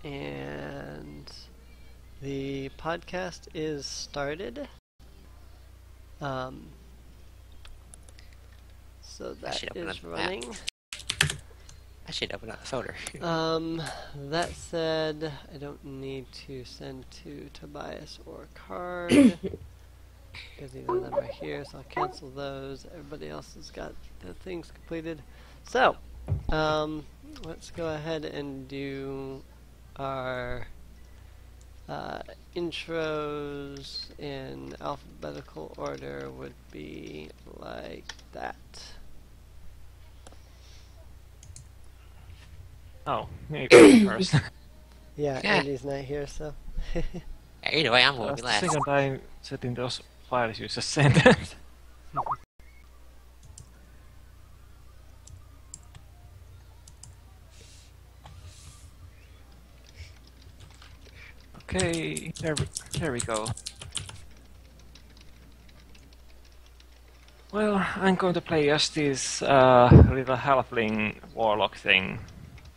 And the podcast is started. So that is running. I should open up the folder. That said, I don't need to send to Tobias or Card because either of them are here, so I'll cancel those. Everybody else has got the things completed. So, let's go ahead and do our intros in alphabetical order would be like that. Oh, me go first. Yeah, Andy's not here, so. Either way, I'm going to be That's the last. second time setting those files you just sent. Okay, there we go. Well, I'm going to play as this little halfling warlock thing.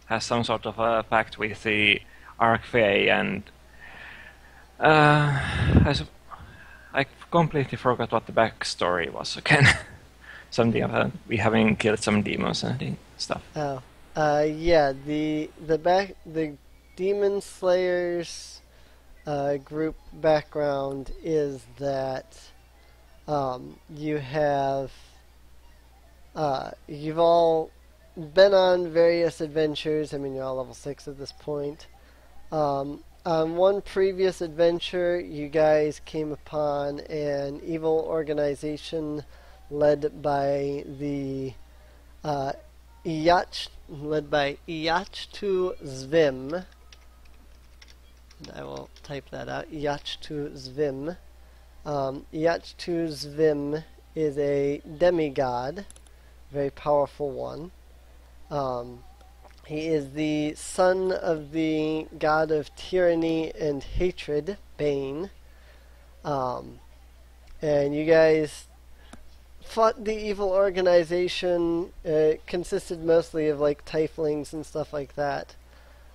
Has some sort of a pact with the Archfey, and I completely forgot what the backstory was again. Something about we having killed some demons and stuff. Oh, yeah. The Demon Slayers group background is that you've all been on various adventures. I mean, you're all level 6 at this point. On one previous adventure, you guys came upon an evil organization led by the Iachtu Zvim. I will type that out. Iachtu Zvim. Iachtu Zvim is a demigod, very powerful one. He is the son of the god of tyranny and hatred, Bane. And you guys fought the evil organization. It consisted mostly of like tieflings and stuff like that.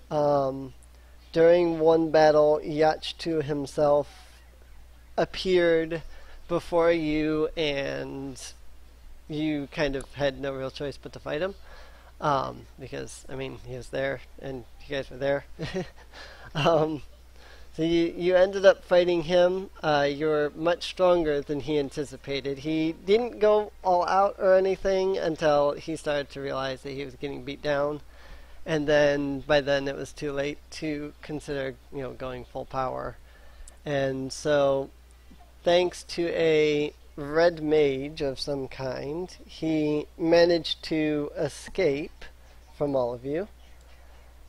During one battle, Iachtu himself appeared before you, and you kind of had no real choice but to fight him. Because, I mean, he was there, and you guys were there. So you ended up fighting him. You were much stronger than he anticipated. He didn't go all out or anything until he started to realize that he was getting beat down. And then, by then, it was too late to consider, going full power. And so, thanks to a red mage of some kind, he managed to escape from all of you.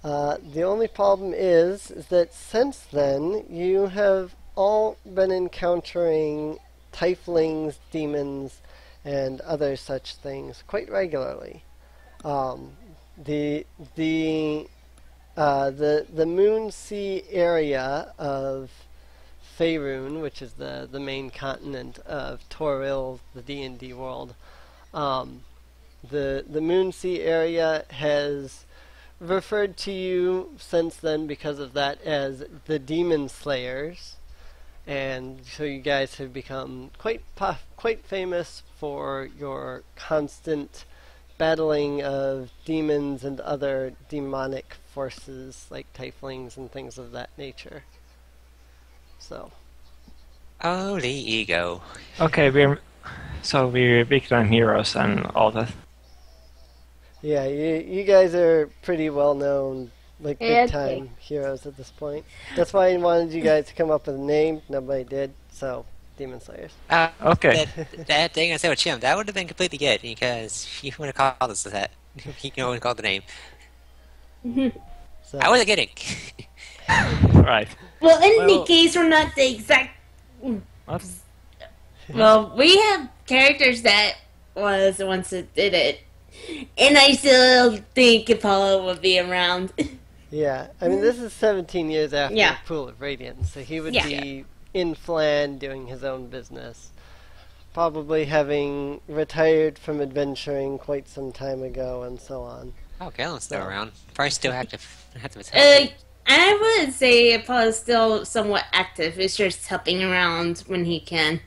The only problem is that since then, you have all been encountering tieflings, demons, and other such things quite regularly. The Moon Sea area of Faerun, which is the main continent of Toril, the D&D world, the Moon Sea area has referred to you since then because of that as the Demon Slayers, and so you guys have become quite famous for your constant battling of demons and other demonic forces like tieflings and things of that nature. So. Holy ego. Okay, we're big time heroes and all that. Yeah, you guys are pretty well known, like big time heroes at this point. That's why I wanted you guys to come up with a name. Nobody did, so Demon Slayers. Okay. That thing I said with Chim, that would have been completely good because he would have called us that. He would have called the name. So. I wasn't kidding. Right. Well, in any case, we're not the exact. What? Well, we have characters that was the ones that did it, and I still think Apollo would be around. Yeah, I mean, this is 17 years after Yeah. Pool of Radiance, so he would Yeah. be in Flan doing his own business. Probably having retired from adventuring quite some time ago and so on. Oh, Galen's still around. Probably still active as Uh, hell. I would say Apollo's still somewhat active. It's just helping around when he can.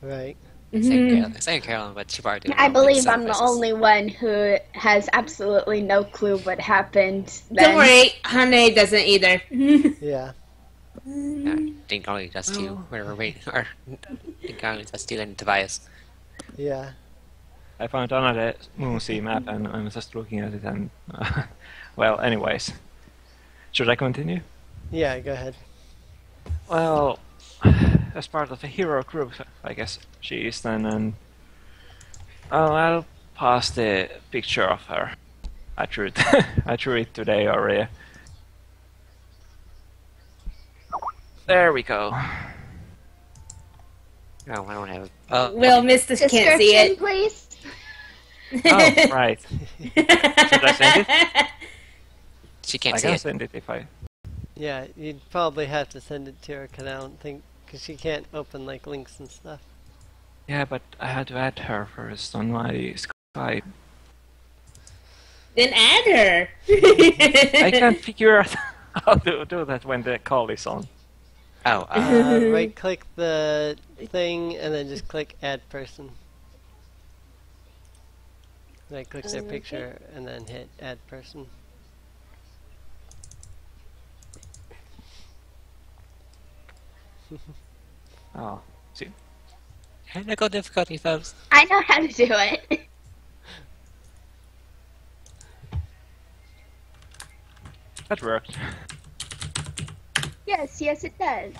Right. Saying Carolyn, but she's already doing I all the believe I'm the sacrifices. only one who has absolutely no clue what happened. Don't worry, Hane doesn't either. Yeah. Dink only does too. Whenever we or Dink only does too, and Tobias. Yeah. I found another Moonsea map and I'm just looking at it and... well, anyways. Should I continue? Yeah, go ahead. Well, as part of the hero group, I guess she is then, and... Oh, I'll pass the picture of her. I drew it, I drew it today already. There we go. No, I don't have. Oh, Well, Mr. can't see Description, it. please. Oh, right. Should I send it? she can't I see can it. send it if I... Yeah, you'd probably have to send it to her because I don't think because she can't open like links and stuff. Yeah, but I had to add her first on my Skype. Then add her. I can't figure out how to do that when the call is on. Oh, Right click the thing and then just click add person. Right click their picture and then hit add person. Oh, see. technical difficulty, folks. I know how to do it. That worked. Yes, yes, it does.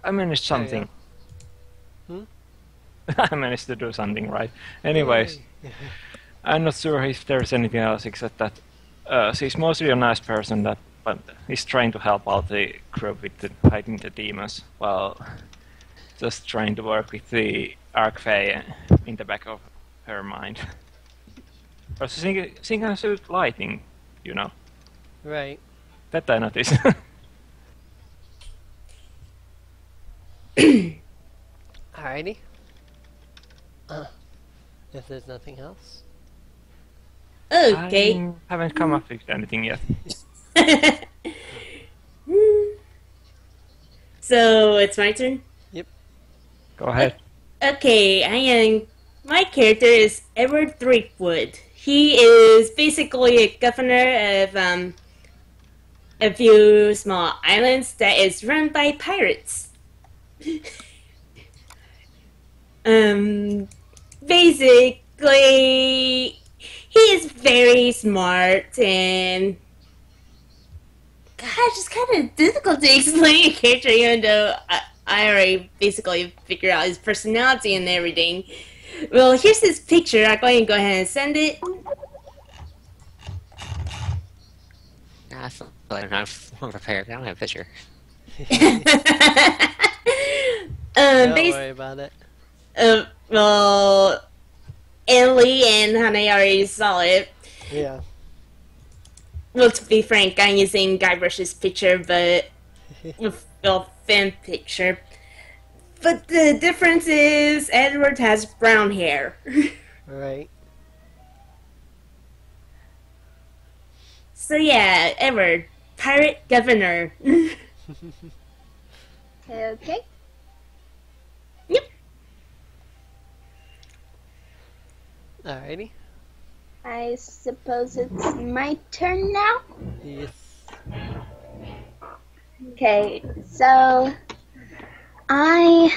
I managed something. Hmm? I managed to do something right. Anyways, I'm not sure if there's anything else except that she's mostly a nice person that but is trying to help out the group with the fighting the demons while just trying to work with the Archfey in the back of her mind. Also, she can shoot lightning, you know. Right. That I noticed. Alrighty. If there's nothing else. Okay. I haven't come up with anything yet. So it's my turn. Go ahead. Okay, my character is Edward Threepwood. He is basically a governor of a few small islands that is run by pirates. Basically, he is very smart and gosh, it's kind of difficult to explain a character, even though I already basically figured out his personality and everything. Well, here's his picture. I'm going to go ahead and send it. I feel like I'm not prepared. I don't have a picture. Don't Bas- worry about it. well, Ellie and Hane already saw it. Yeah. Well, to be frank, I'm using Guybrush's picture, but well, fan picture. But the difference is Edward has brown hair. Right. So yeah, Edward, pirate governor. Okay. Yep. Alrighty. I suppose it's my turn now. Yes. Okay, so I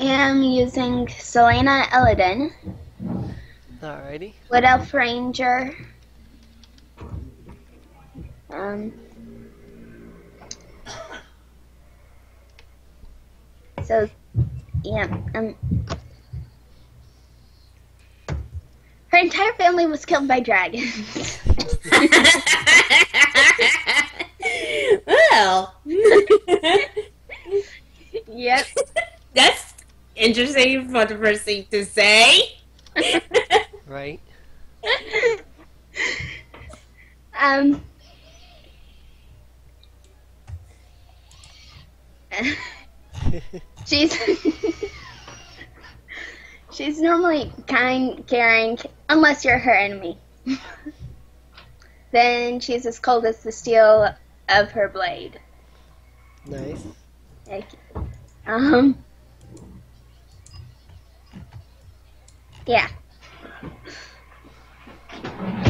am using Selena Elodin, Alrighty. Wood Elf Ranger. So, yeah, her entire family was killed by dragons. Well, Yep. that's interesting for the first thing to say. Right. She's she's normally kind, caring, unless you're her enemy. Then she's as cold as the steel of her blade. Nice. Thank you. Yeah.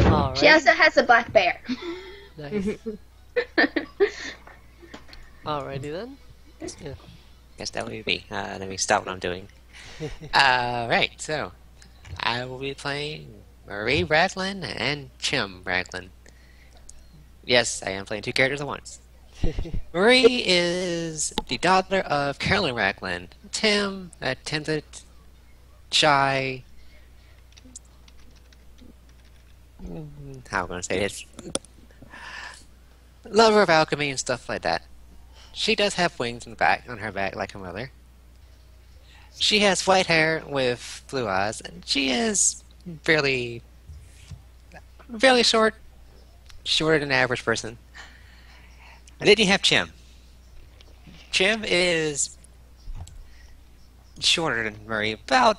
All She right. also has a black bear. Nice. Alrighty then. Yeah. Guess that would be. Let me stop what I'm doing. Right, so I will be playing Marie Raglan and Chim Raglan. Yes, I am playing two characters at once. Marie is the daughter of Carolyn Raglan. Tim, a timid, shy. How am I going to say this? Lover of alchemy and stuff like that. She does have wings on her back, like her mother. She has white hair with blue eyes, and she is fairly short, shorter than the average person. And then you have Chim. Chim is shorter than Murray, about,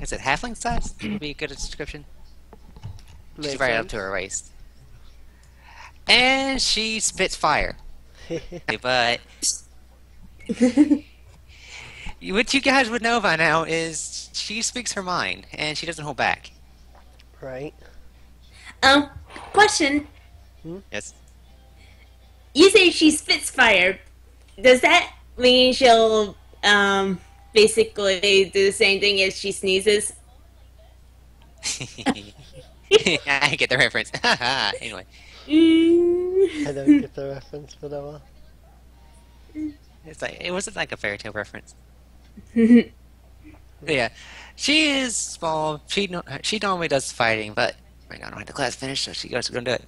is it halfling size? Would be a good description. She's Makes right up sense. to her waist. And she spits fire. But what you guys would know by now is she speaks her mind, and she doesn't hold back. Right. Question. Yes. You say she spits fire. Does that mean she'll basically do the same thing as she sneezes? I get the reference. Anyway, I don't get the reference, but oh well. it wasn't like a fairy tale reference. Yeah, she is small. She normally does fighting, but right now I don't have the class finished, so she goes to go do it.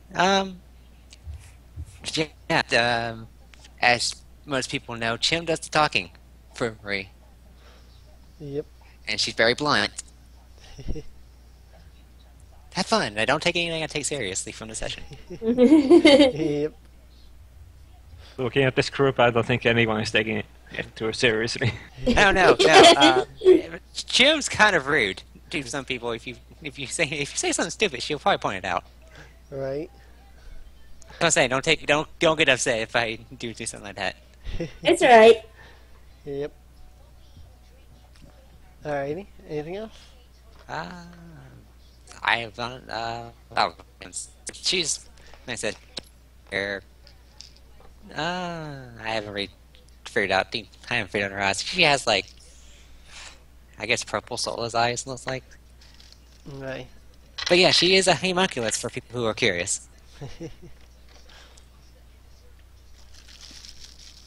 Yeah. As most people know, Chim does the talking for Marie, Yep. and she's very blunt. Have fun. I don't take anything I take seriously from the session. Yep. Looking at this group, I don't think anyone is taking it too seriously. No. Chim's kind of rude to some people. If you say something stupid, she'll probably point it out. Right. Don't say. Don't get upset if I do something like that. It's alright. Yep. Alrighty. Anything else? I have done. She's. Like I said, her. I haven't really figured out. I haven't figured out her eyes. She has like, I guess, purple soulless eyes. Looks like. Right. But yeah, she is a homunculus for people who are curious.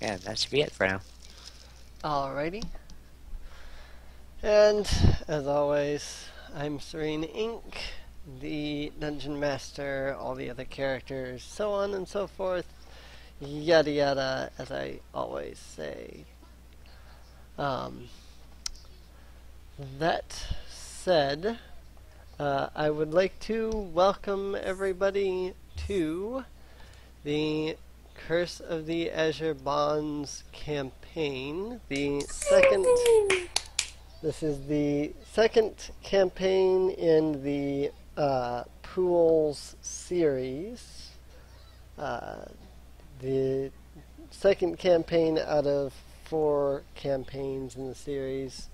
Yeah, that should be it for now. Alrighty. And, as always, I'm Serene Inc., the Dungeon Master, all the other characters, so on and so forth, yada yada, as I always say. That said, I would like to welcome everybody to the Curse of the Azure Bonds campaign. This is the second campaign in the Pools series. The second campaign out of 4 campaigns in the series.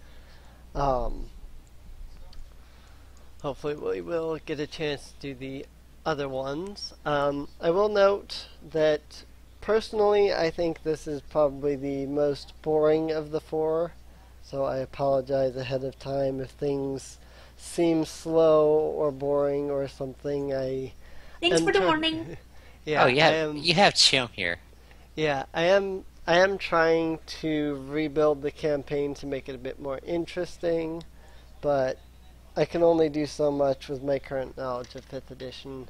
Hopefully we will get a chance to do the other ones. I will note that personally I think this is probably the most boring of the 4, so I apologize ahead of time if things seem slow or boring or something. Thanks for the warning. Yeah, oh yeah, I am, you have Chim here. yeah, I am trying to rebuild the campaign to make it a bit more interesting, but I can only do so much with my current knowledge of 5th edition.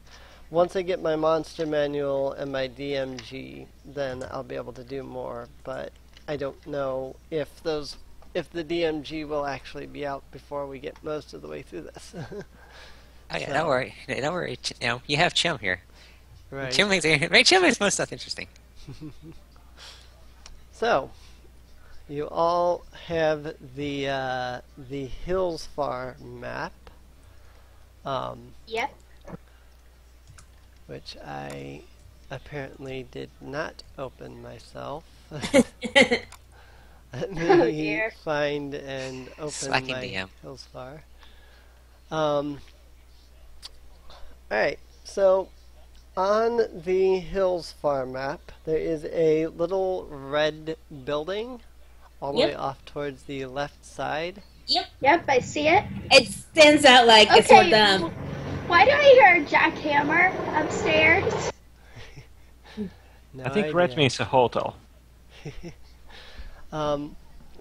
Once I get my monster manual and my DMG, then I'll be able to do more, but I don't know if the DMG will actually be out before we get most of the way through this. Oh yeah, So- don't worry. Don't worry. You have Chim here. Right. Chim makes most stuff interesting. So, you all have the Hillsfar map, Yep. which I apparently did not open myself. Let Oh, me dear. find and open Slacking my DM. Hillsfar. Alright, so on the Hillsfar map, there is a little red building all the way Yep. off towards the left side. Yep, I see it. It stands out like it's Okay, for them. why do I hear a jackhammer upstairs? No I think red idea. means a hotel.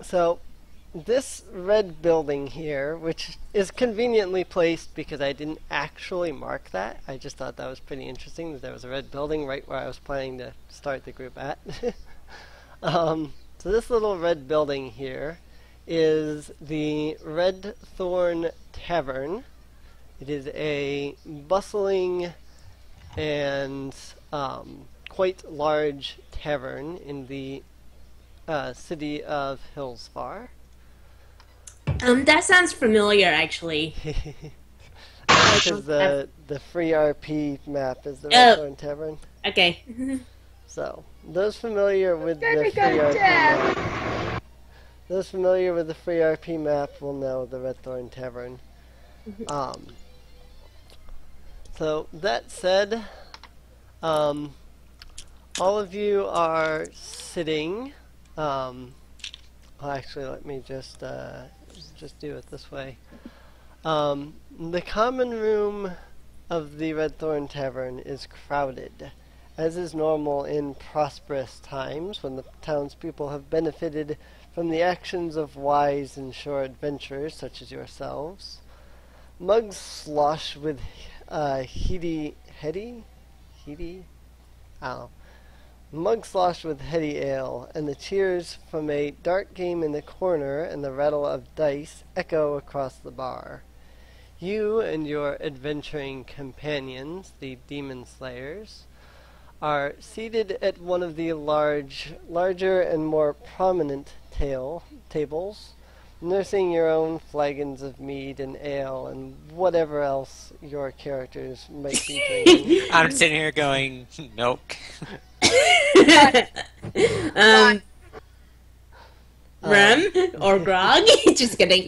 So this red building here, which is conveniently placed because I didn't actually mark that. I just thought that was pretty interesting that there was a red building right where I was planning to start the group at. So this little red building here is the Red Thorn Tavern. It is a bustling and quite large tavern in the city of Hillsfar. That sounds familiar, actually. Because the free RP map is the Red Oh. Thorn Tavern. Okay. So those familiar with the Very free good, RP map, those familiar with the free RP map will know the Red Thorn Tavern. So that said, all of you are sitting. Well, actually, let me just do it this way. The common room of the Red Thorn Tavern is crowded, as is normal in prosperous times when the townspeople have benefited from the actions of wise and sure adventurers such as yourselves. Mugs slosh with heady, I don't know. Mug sloshed with heady ale, and the cheers from a dart game in the corner and the rattle of dice echo across the bar. You and your adventuring companions, the Demon Slayers, are seated at one of the larger and more prominent tables, nursing your own flagons of mead and ale and whatever else your characters might be drinking. I'm sitting here going, nope. Rum or grog? Just kidding.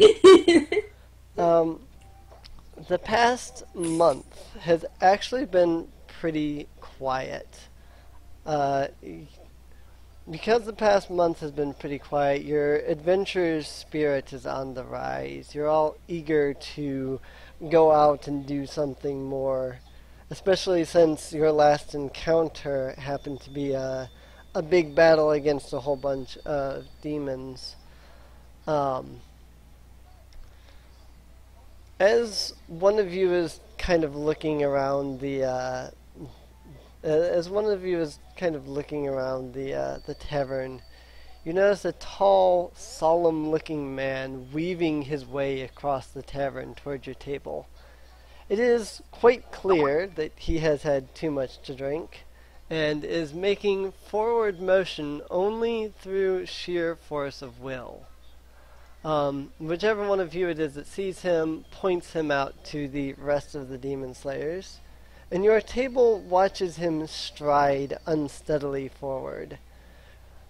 The past month has actually been pretty quiet. Because the past month has been pretty quiet, your adventurer's spirit is on the rise. You're all eager to go out and do something more, especially since your last encounter happened to be a big battle against a whole bunch of demons. As one of you is kind of looking around the tavern, you notice a tall, solemn-looking man weaving his way across the tavern toward your table. It is quite clear that he has had too much to drink, and is making forward motion only through sheer force of will. Whichever one of you it is that sees him points him out to the rest of the Demon Slayers, and your table watches him stride unsteadily forward.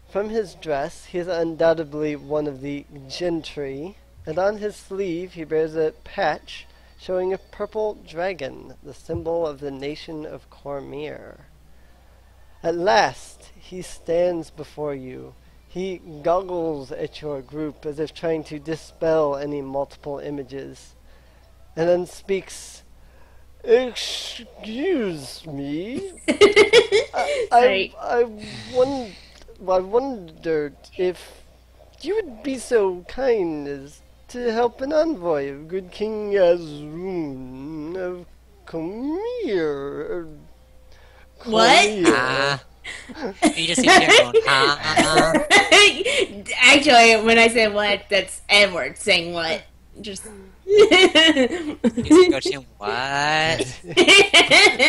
From his dress, he is undoubtedly one of the gentry, and on his sleeve he bears a patch showing a purple dragon, the symbol of the nation of Cormyr. At last, he stands before you. He goggles at your group as if trying to dispel any multiple images, and then speaks, "Excuse me. Sorry. I wondered if you would be so kind as to help an envoy of good King Azrun of Cormyr." What? You just see him going, Actually, when I say what, that's Edward saying what. Just. You see Coach him, what?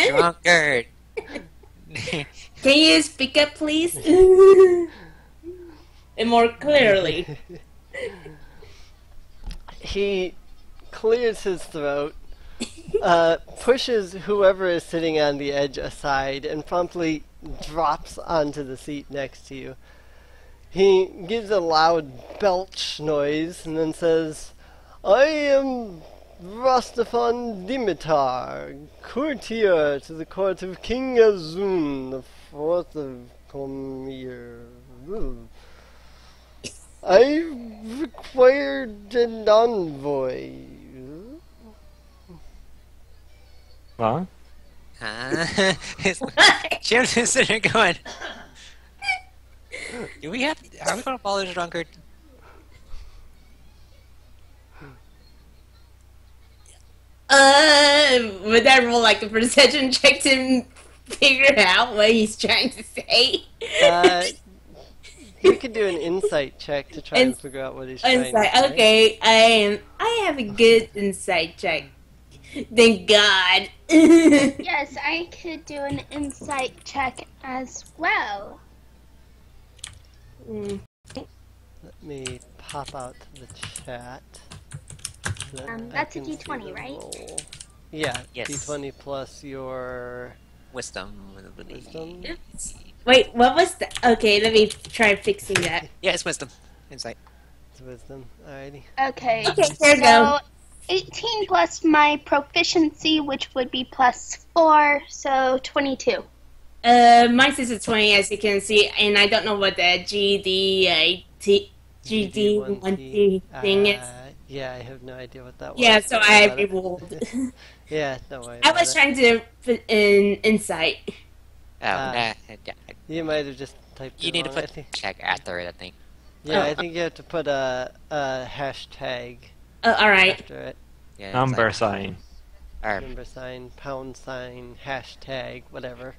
Drunkard. Can you speak up, please? and more clearly. He clears his throat, pushes whoever is sitting on the edge aside, and promptly drops onto the seat next to you. He gives a loud belch noise and then says, I am Rastafan Dimitar, courtier to the court of King Azun, the fourth of Comir. I required an envoy. What? Jim's just sitting there going, are we going to follow the drunkard? Would that roll like a perception check to figure out what he's trying to say? You could do an insight check to try and figure out what he's trying to Insight. say. Okay, I have a good insight check. Thank God. Yes, I could do an insight check as well. Mm. Let me pop out the chat. So that I That's a can see D20, the right? roll. Yeah, Yes. D20 plus your Wisdom. wisdom. Wait, what was that? Okay, let me try fixing that. Yeah, it's wisdom. Insight. It's wisdom. Alrighty. Okay, Okay, there we so go. 18 plus my proficiency, which would be plus 4, so 22. Mine says it's 20, as you can see, and I don't know what the GD1T thing is. Yeah, I have no idea what that was. Yeah, so Don't I worry about it. rerolled. Yeah, don't worry I about was it. trying to put in insight. Oh, Ah. yeah. You might have just typed You it need to wrong, I put think. check after it, I think. Yeah, Oh. I think you have to put a hashtag Alright. after it. Yeah, Number it's like, sign. or, Number sign, pound sign, hashtag, whatever.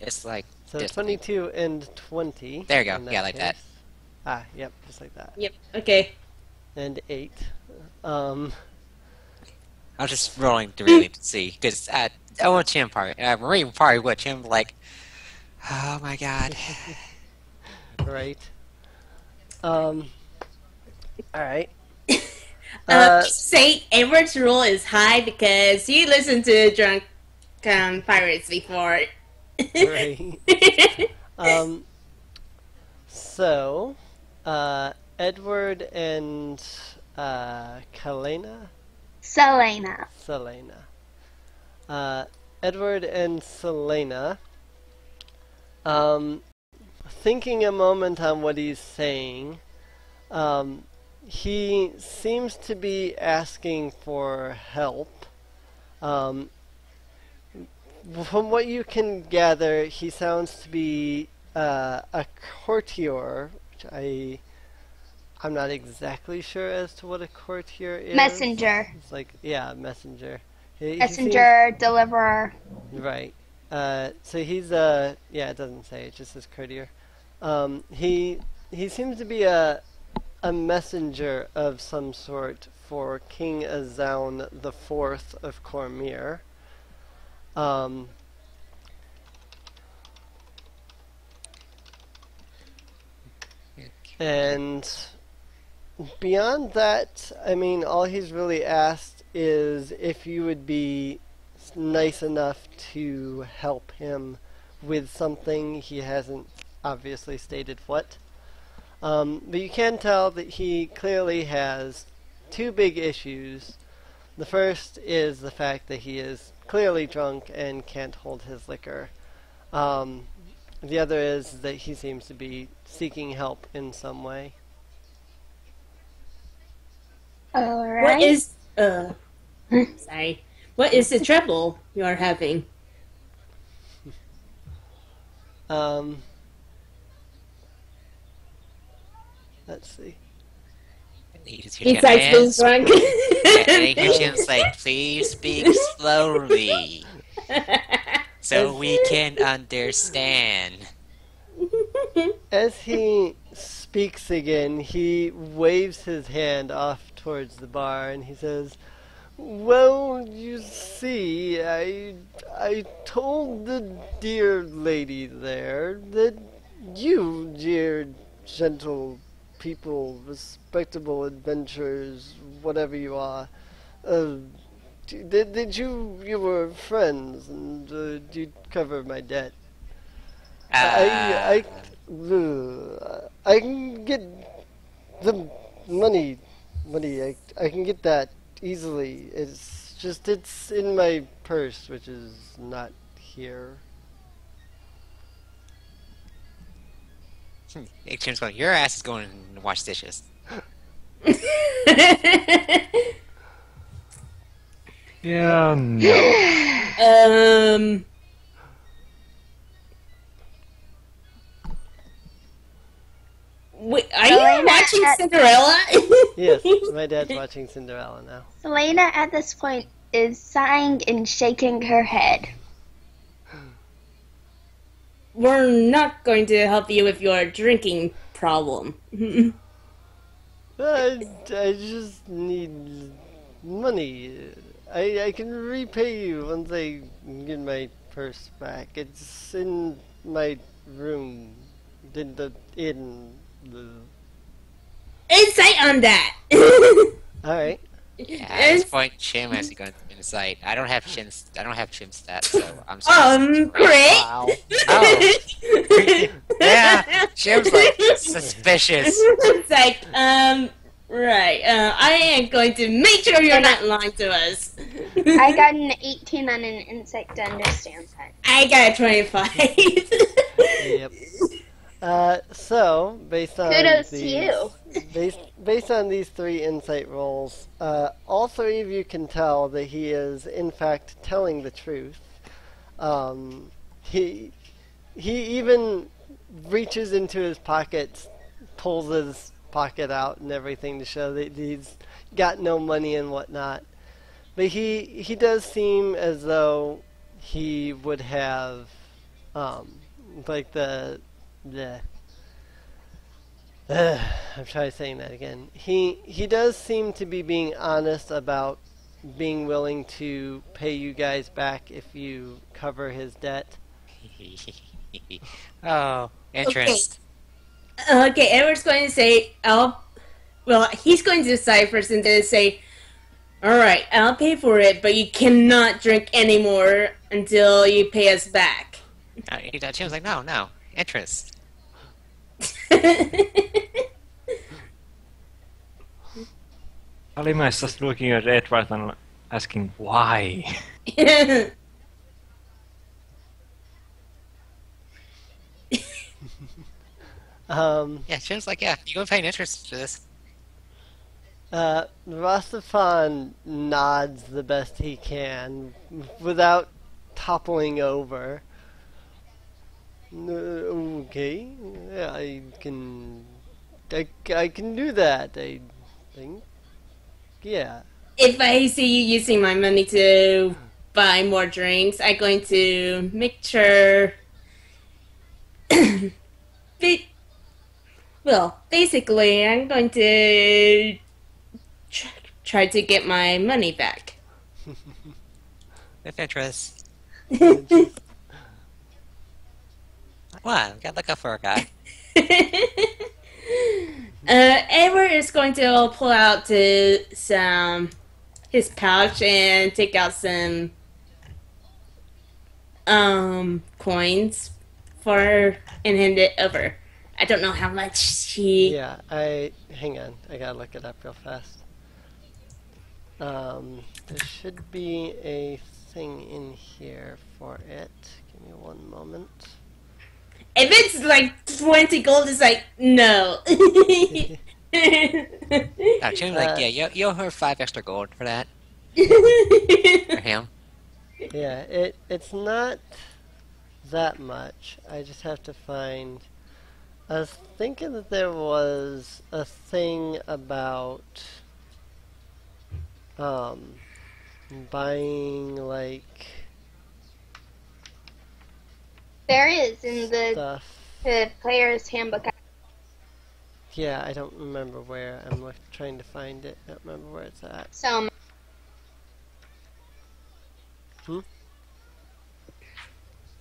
it's like So this. 22 and 20. There you go. in Yeah, like that. case. Ah, yep, just like that. Yep, okay. And 8. I was just rolling to really see because I want Chim part. Marine probably would. Chim like, oh my god. Right. Alright. Say Edward's rule is high because you listened to Drunk Pirates before. Right. So, Edward and Selena. Edward and Selena, thinking a moment on what he's saying, he seems to be asking for help. From what you can gather, he sounds to be a courtier, which I'm not exactly sure as to what a courtier is. Messenger. It's like, yeah, messenger. He Messenger, deliverer. seems, right. So he's yeah, it doesn't say, it just says courtier. He seems to be a messenger of some sort for King Azaun the Fourth of Cormyr. And beyond that, I mean, all he's really asked is if you would be nice enough to help him with something. He hasn't obviously stated what. But you can tell that he clearly has two big issues. The first is the fact that he is clearly drunk and can't hold his liquor. The other is that he seems to be seeking help in some way. Alright. What is sorry. What is the trouble you're having? Let's see. He just He hears starts being hands. drunk. And he hears Chim's like, please speak slowly so we can understand. As he speaks again, he waves his hand off towards the bar and he says, well, you see, I told the dear lady there that You, dear gentle people, respectable adventurers, whatever you are, uh, did you were friends and you cover my debt? Uh, I can get the money, I can get that easily. It's just it's in my purse, which is not here. Jim's going, your ass is going to wash dishes. Yeah, no. um. Wait, are you Selena watching at- Cinderella? Yes, my dad's watching Cinderella now. Selena at this point is sighing and shaking her head. We're not going to help you with your drinking problem. I just need money. I can repay you once I get my purse back. It's in my room. In the inn. Insight on that. Alright. Yeah, at this point, Chim has gone into sight. I don't have Chim stats, so I'm sorry. Great. Wow. Oh. Yeah, Chim's like suspicious. It's like, right. I am going to make sure you're not lying to us. I got an 18 on an insight to understand that. I got a 25. Yep. So based on Kudos to these, you. based on these 3 insight rolls, all 3 of you can tell that he is in fact telling the truth. He even reaches into his pockets, pulls his pocket out and everything to show that he's got no money and whatnot. But he does seem as though he would have like the I'm trying saying that again. He does seem to be being honest about being willing to pay you guys back if you cover his debt. Oh, interest. Okay, Edward's going to say, he's going to decide first and then say, alright, I'll pay for it, but you cannot drink anymore until you pay us back. Chim's like, no, interest. Alima is just looking at Edward and asking why. Yeah, Chim's like, yeah, you're going to pay interest for this. Rastafan nods the best he can without toppling over. Okay, yeah, I can do that. I think, yeah. If I see you using my money to buy more drinks, I'm going to make sure. Basically, I'm going to try to get my money back. With interest. What? Got look up for a guy. Edward is going to pull out his pouch and take out some coins and hand it over. I don't know how much he. Yeah, hang on. I gotta look it up real fast. There should be a thing in here for it. Give me one moment. If it's like 20 gold, it's like no. No, Chim's like, yeah, you owe her 5 extra gold for that. For him. Yeah, it's not that much. I just have to find. I was thinking that there was a thing about buying like There is in the stuff. player's handbook. Yeah, I don't remember where. I'm trying to find it. I don't remember where it's at. So Hmm?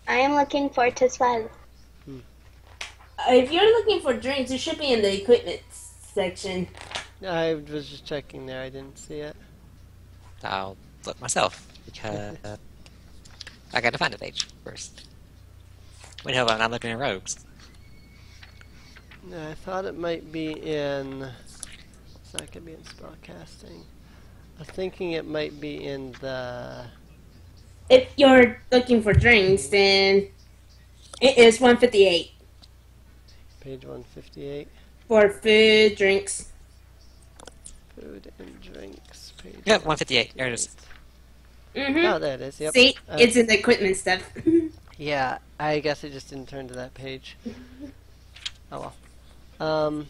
I am looking for it as well. If you're looking for drinks, it should be in the equipment section. I was just checking there. I didn't see it. I'll look myself because I got to find the page first. Wait, hold on, I'm not looking at rogues. I thought it might be in. It's not gonna be in spellcasting. I was thinking it might be in the. If you're looking for drinks, then it is 158 Page 158. for food, drinks. Food and drinks. Page Yep, 158. There it is. Oh, there it is. Yep. See, it's in the equipment stuff. Yeah, I guess I just didn't turn to that page. Oh well.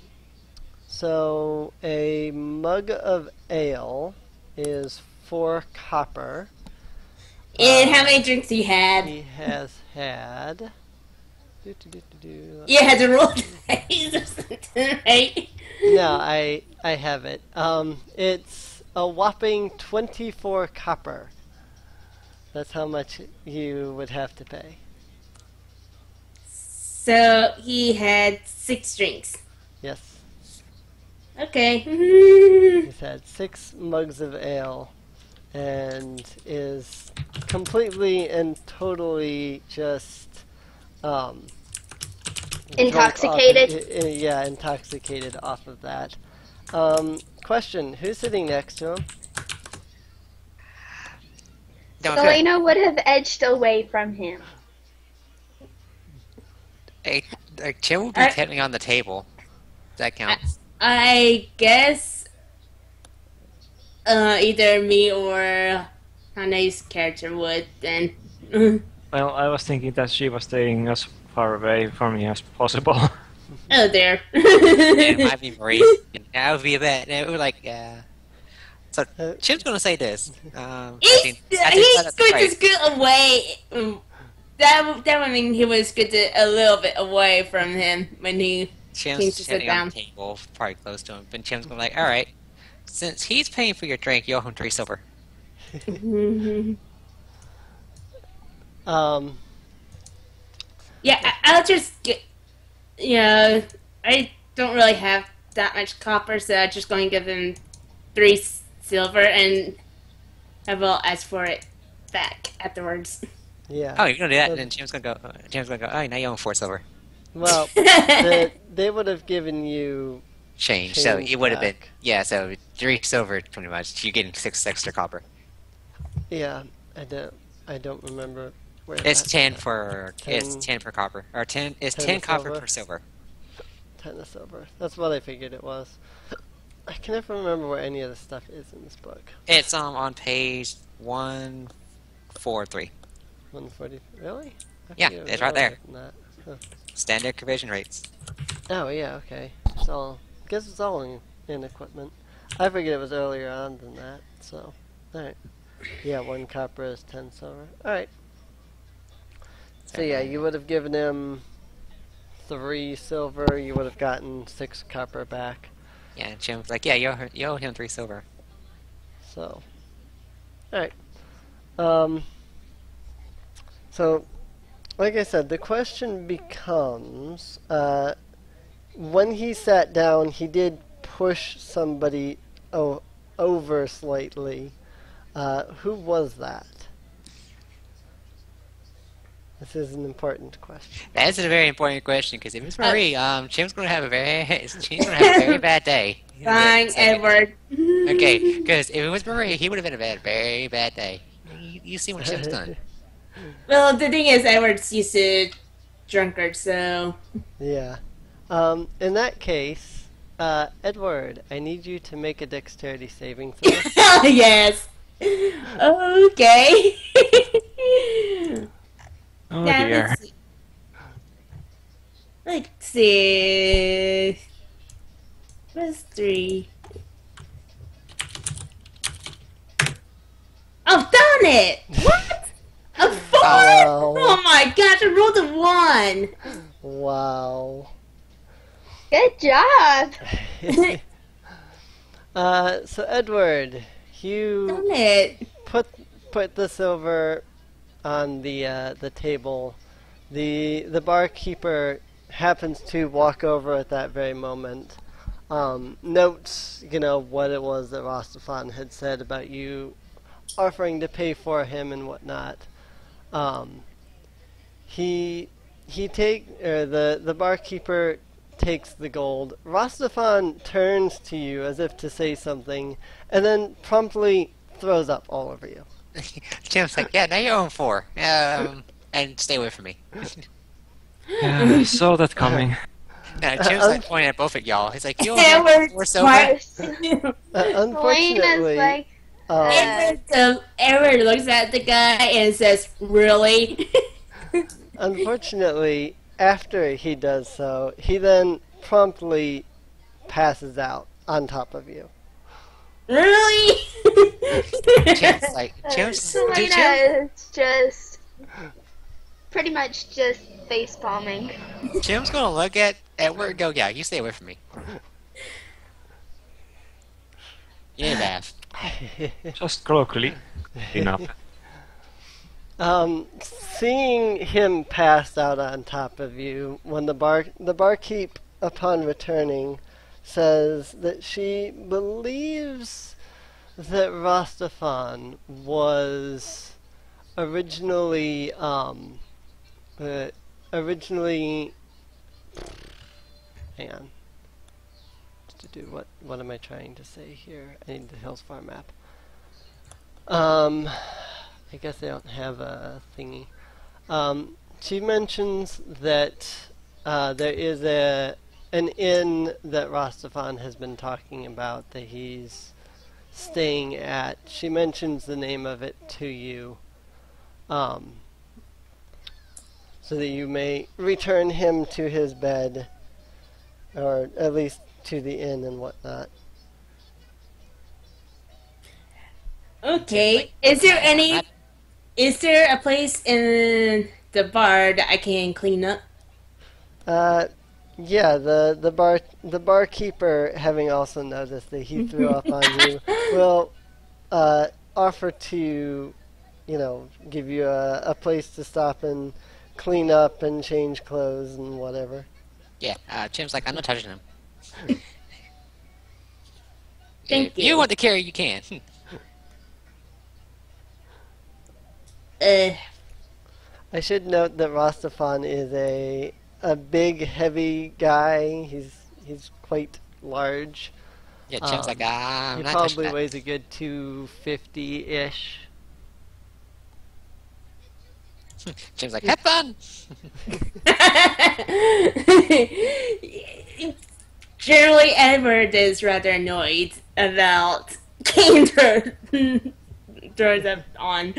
So a mug of ale is 4 copper. And how many drinks he had? He has had. You had to roll dice or something, right? No, I have it. It's a whopping 24 copper. That's how much you would have to pay. So he had 6 drinks. Yes. Okay. He's had 6 mugs of ale and is completely and totally just Intoxicated? Yeah, intoxicated off of that. Question, who's sitting next to him? Don't good. Selena would have edged away from him. Hey, Jim will be technically on the table. Does that count? I guess either me or Hane's character would then. Well, I was thinking that she was staying as far away from me as possible. Oh, there. It might be Marie. That would be a bit. It would like. So Chip's gonna say this. He's going to scoot away. That would mean he was scooted a little bit away from him when he came to Chim's sit sitting on down. the table, probably close to him. But Chim's gonna be like, all right, since he's paying for your drink, you owe him 3 silver. Yeah, I'll just get. Yeah, I don't really have that much copper, so I'm just going to give him 3 silver, and I will ask for it back afterwards. Yeah. Oh, you're gonna do that, and then Chim's gonna go. Oh, now you owe him 4 silver. Well, they would have given you Change. So Change it would have been back. so 3 silver pretty much. You're getting 6 extra copper. Yeah, I don't remember where It's that- 10 for 10 10 per copper, or 10. It's 10 10 copper silver. per silver. 10 of silver. That's what I figured it was. I can never remember where any of this stuff is in this book. It's on page 143. 140. Really? I Yeah, figured it it's was right there. earlier than that. Huh. Standard conversion rates. Oh yeah, okay. It's all. I guess it's all in equipment. I figured it was earlier on than that. So, all right. Yeah, 1 copper is 10 silver. All right. So yeah, you would have given him 3 silver. You would have gotten 6 copper back. Yeah, and Jim's like, yeah, you owe him 3 silver. So, all right. So, like I said, the question becomes, when he sat down, he did push somebody over slightly. Who was that? This is an important question. That is a very important question because if it's Marie, Jim's gonna have a very bad day. Fine, Edward. Okay, because if it was Marie, he would have been a very bad day. You see what Jim's done. Well, the thing is, Edward's used to drunkard, so. Yeah. In that case, Edward, I need you to make a dexterity saving throw. Yes. Okay. Oh Now, dear. let's see. Let's see. Plus 3. Oh, darn it! What? A 4? Wow. Oh my gosh, I rolled a 1. Wow. Good job. So Edward, you Darn it. put the silver on the table. The barkeeper happens to walk over at that very moment. Notes, what it was that Rostafan had said about you offering to pay for him and whatnot. He the barkeeper takes the gold. Rostafan turns to you as if to say something, and then promptly throws up all over you. Chim's like, yeah, now you're on 4. And stay away from me. Yeah, I saw that coming. No, Chim's like pointing at both of y'all. He's like, you Yeah, only we're sober. Unfortunately, Elena's like, Edward looks at the guy and says, "Really?" unfortunately, after he does so, he then promptly passes out on top of you. Really? Chim's like, Chim's, dude, Chim, Selena is just pretty much just face palming. Chim's gonna look at Edward and go, yeah, you stay away from me. You need a bath. Just colloquially enough. Seeing him pass out on top of you, when the barkeep, upon returning, says that she believes that Rostafan was originally hang on. To do what am I trying to say here? I need the Hills Farm map. I guess I don't have a thingy. She mentions that there is an inn that Rostafan has been talking about that he's staying at. She mentions the name of it to you, so that you may return him to his bed, or at least to the inn and whatnot. Okay. Is there a place in the bar that I can clean up? Yeah, the barkeeper, having also noticed that he threw up on you, will offer to, give you a place to stop and clean up and change clothes and whatever. Yeah, Chim's like, I'm not touching him. Thank If you. you want to carry, you can. I should note that Rostafan is a big, heavy guy. He's quite large. Yeah, Chim's like, I'm He not touching probably that. weighs a good 250-ish. Chim's like, have fun! Generally, Edward is rather annoyed about getting throws up on.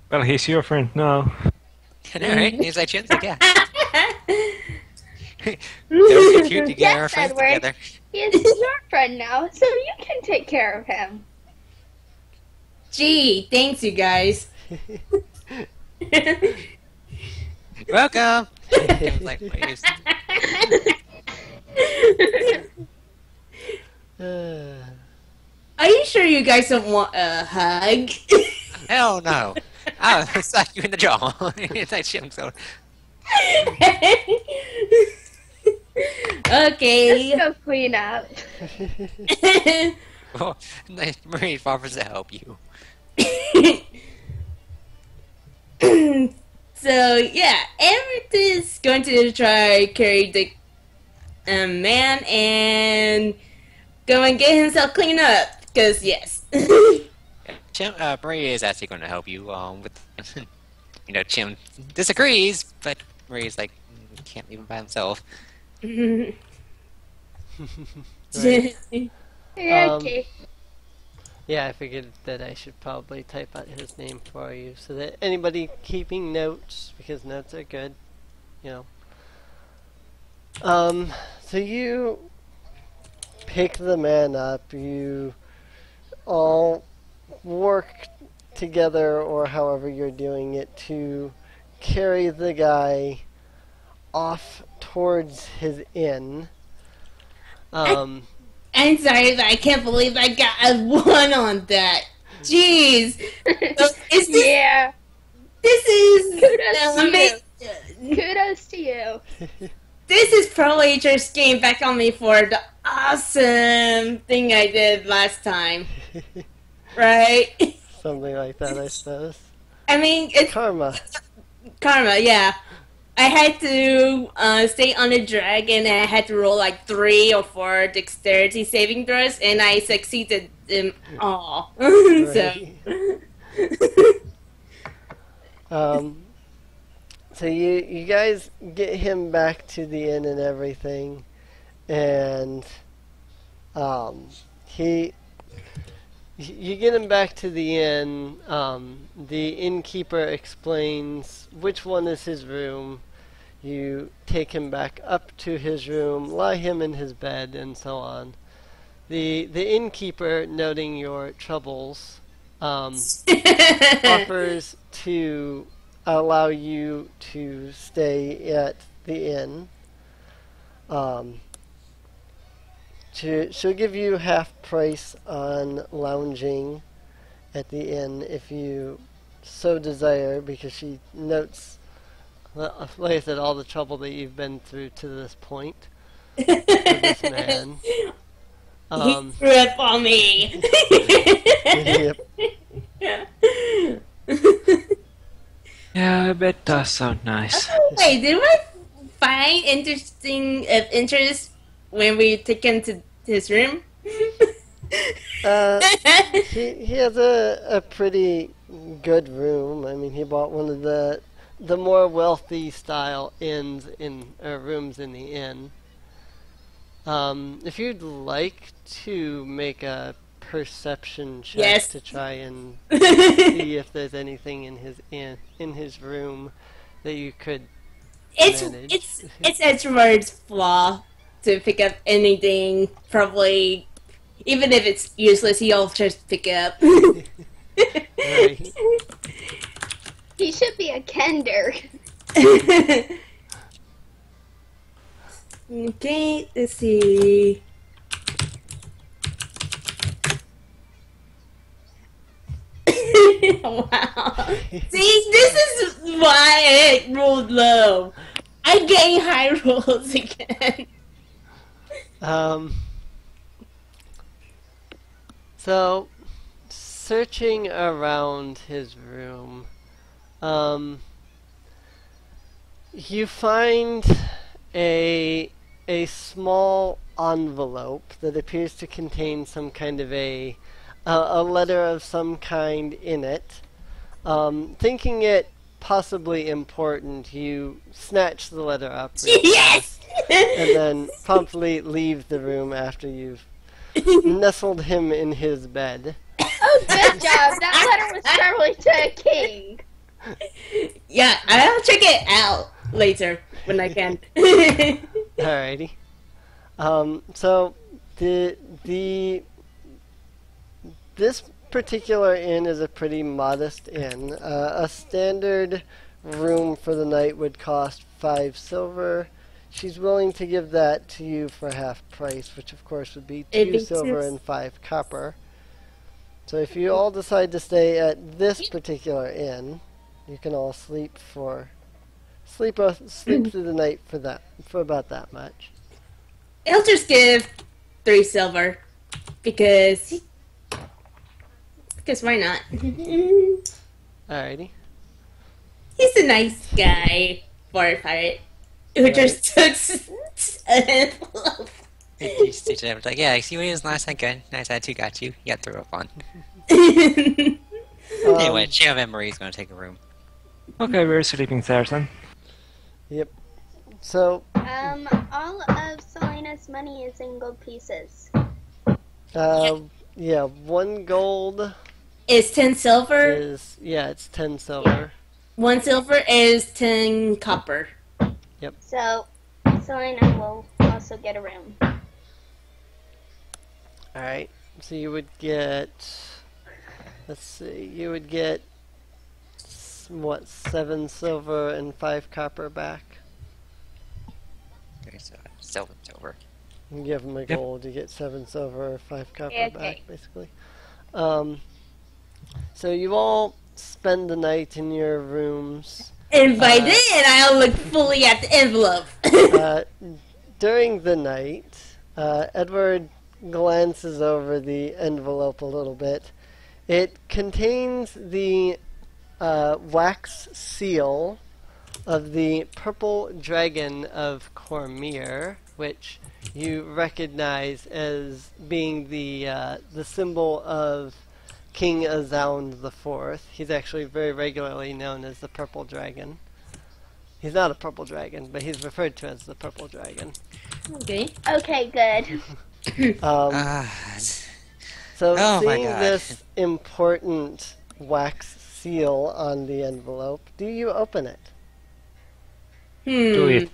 Well, he's your friend now. Alright, he's like, Chim's like, yeah. They'll be cute to get our Yes, friends Edward. together. He is your friend now, so you can take care of him. Gee, thanks you guys. Welcome! Chim's like, please. Are you sure you guys don't want a hug? Hell no. I'll slap you in the jaw. It's like Chim's going, Okay. Let's go clean up. oh, Marie offers to help you. So yeah, Everett is going to try carry the man and go and get himself cleaned up. Cause yes. Chim, Marie is actually going to help you with, Chim disagrees, but Marie's like, he can't leave him by himself. Right. Yeah, okay. Yeah, I figured that I should probably type out his name for you so that anybody keeping notes, because notes are good, So you pick the man up, you all work together, or however you're doing it, to carry the guy off towards his inn. I'm sorry, but I can't believe I got a 1 on that. Jeez. Is this, Yeah. this is Kudos to you. Kudos to you. This is probably just getting back on me for the awesome thing I did last time, right? Something like that, I suppose. I mean, it's Karma. karma, yeah. I had to stay on the dragon and I had to roll like 3 or 4 dexterity saving throws and I succeeded them all. Right. So you guys get him back to the inn and everything, and he you get him back to the inn. The innkeeper explains which one is his room. You take him back up to his room, lie him in his bed, and so on. The innkeeper, noting your troubles, offers to allow you to stay at the inn. She'll give you half price on lounging at the inn if you so desire, because she notes, like I said, all the trouble that you've been through to this point with this man. He threw up on me. Yep. Yeah, I bet does sound nice. Wait, did I find interesting interest when we took him to his room? He has a pretty good room. I mean, he bought one of the more wealthy style inns in rooms in the inn. If you'd like to make a perception check Yes. to try and see if there's anything in his room that you could manage. It's Edward's flaw to pick up anything. Probably, even if it's useless, he'll just pick up. Right. He should be a kender. Okay, let's see. Wow. See, this is why I rolled low. I'm getting high rolls again. So, searching around his room, you find a small envelope that appears to contain some kind of a letter of some kind in it. Thinking it possibly important, you snatch the letter up real Yes! fast, and then promptly leave the room after you've nestled him in his bed. Oh, good job. That letter was probably to a king. Yeah, I'll check it out later when I can. Alrighty. So this particular inn is a pretty modest inn. A standard room for the night would cost 5 silver. She's willing to give that to you for half price, which of course would be 2 silver and 5 copper. So if you all decide to stay at this particular inn, you can all sleep through the night for about that much. I'll just give 3 silver because why not? Alrighty. He's a nice guy for a pirate who just took an envelope. He's teaching him, like, yeah, I see what he was last night. Good. Nice attitude, got you. You got through up on. Anyway, Cham and Marie's gonna take a room. Okay, we're sleeping there then. Yep. So, All of Selena's money is in gold pieces. yeah, 1 gold Is 10 silver. is, it's 10 silver. 1 silver is 10 copper. So, Selena will also get a room. Alright, so you would get, you would get, 7 silver and 5 copper back? Okay, so silver. You give him a Yep. gold, you get 7 silver or 5 copper Okay. back, basically. So you all spend the night in your rooms. And by then, I'll look fully at the envelope. During the night, Edward glances over the envelope a little bit. It contains the wax seal of the purple dragon of Cormyr, which you recognize as being the symbol of King Azound IV. He's actually very regularly known as the Purple Dragon. He's not a purple dragon, but he's referred to as the Purple Dragon. Okay. Okay, good. So Oh my seeing God. this important wax seal on the envelope, do you open it? Do it.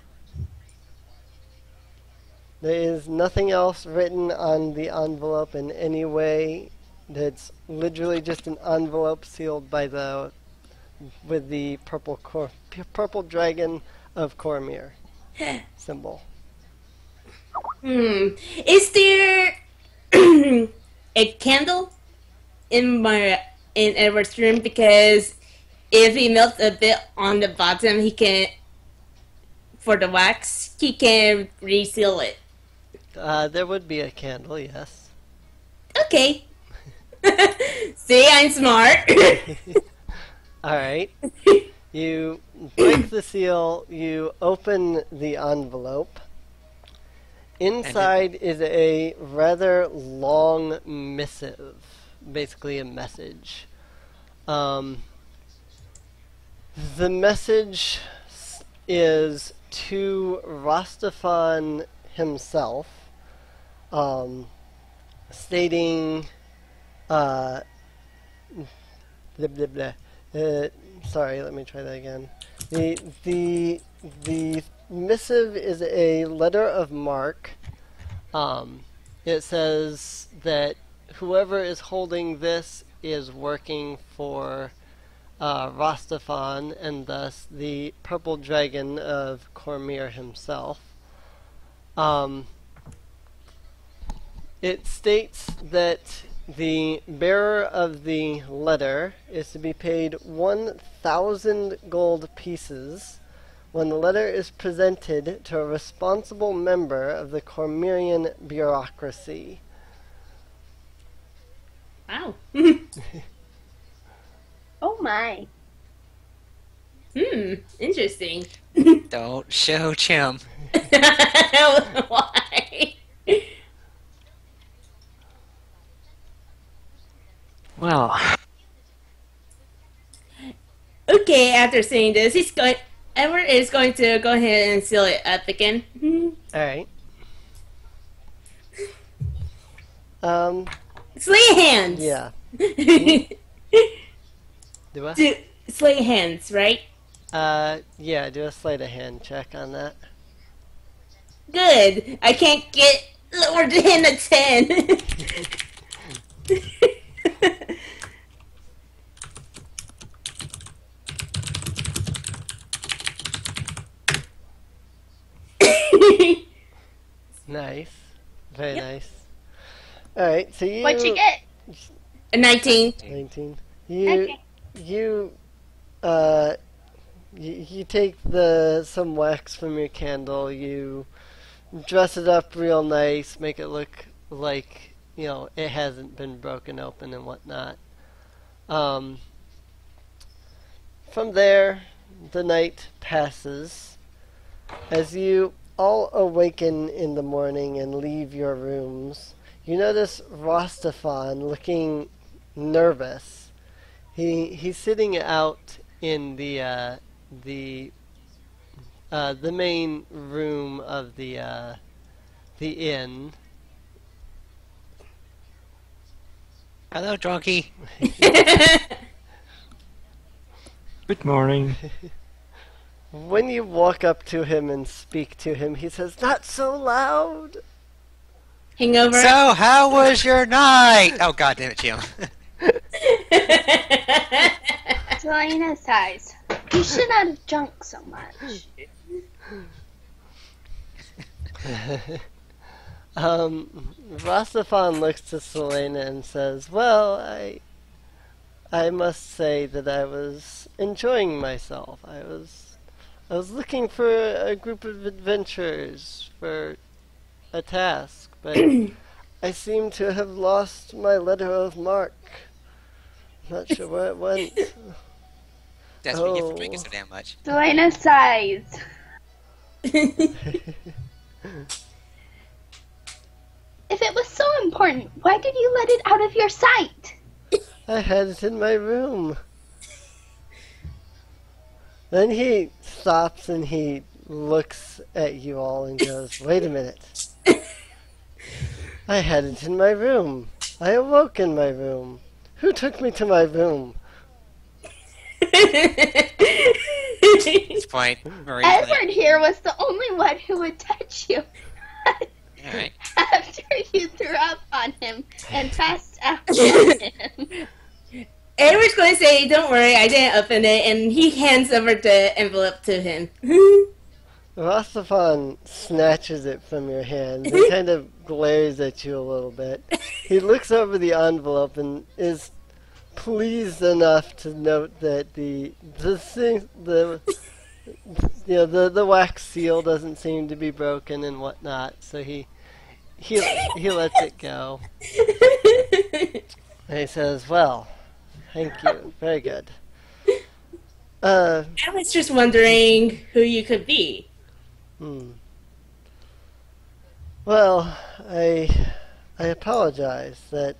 There is nothing else written on the envelope in any way. It's literally just an envelope sealed by with the purple dragon of Cormyr symbol. Is there a candle in Edward's room? Because if he melts a bit on the bottom, he can, for the wax, he can reseal it. There would be a candle, yes. Okay. See, I'm smart. Alright. You break the seal, you open the envelope. Inside is a rather long missive, basically a message. The message is to Rastafan himself, stating, blah, blah, blah. Sorry, let me try that again. The missive is a letter of marque. It says that whoever is holding this is working for Rastafan, and thus the purple dragon of Cormyr himself. It states that the bearer of the letter is to be paid 1,000 gold pieces when the letter is presented to a responsible member of the Cormyrian bureaucracy. Wow. Oh my. Interesting. Don't show Chim. Why? Well, Okay, after saying this, Edward is going to go ahead and seal it up again. Alright. Slay hands! Yeah. Do I? Do slay hands, right? Yeah, do a sleight of hand check on that. Good. I can't get lower than a 10. Nice. Very Yep. nice. Alright, so you... What'd you get? A 19. 19. Okay. You take some wax from your candle, you dress it up real nice, make it look like, it hasn't been broken open and whatnot. From there, the night passes. As you all awaken in the morning and leave your rooms, you notice Rastafan looking nervous. He's sitting out in the main room of the inn. Hello, drunkie. good morning. When you walk up to him and speak to him, he says, "Not so loud." Hangover. So, how was your night? Oh, God damn it, Chim. Selena sighs. You should not have drunk so much. Rastafan looks to Selena and says, "Well, I must say that I was enjoying myself. I was looking for a group of adventurers for a task, but I seem to have lost my letter of mark. Not sure where it went. That's what you get for drinking so damn much. Selena sighs. If it was so important, why did you let it out of your sight? I had it in my room. Then he stops and he looks at you all and goes, "Wait a minute. I had it in my room. I awoke in my room. Who took me to my room?" At this point, Marie's Edward here was the only one who would touch you. alright. After you threw up on him and passed out on him. Edward's going to say, "Don't worry, I didn't open it," and he hands over the envelope to him. Rastafan snatches it from your hands and kind of glares at you a little bit. He looks over the envelope and is pleased enough to note that the wax seal doesn't seem to be broken and whatnot. So he lets it go. And he says, "Well, thank you. Very good. I was just wondering who you could be. Well, I apologize that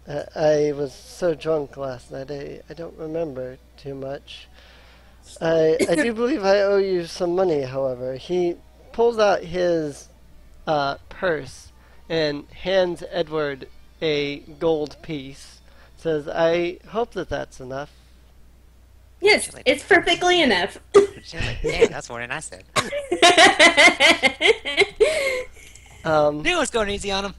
I was so drunk last night. I don't remember too much. I do believe I owe you some money, however." He pulls out his purse and hands Edward a gold piece. Says, "I hope that that's enough." Yes, it's perfectly enough. She's like, "Damn, that's more than I said." Knew it was going easy on him.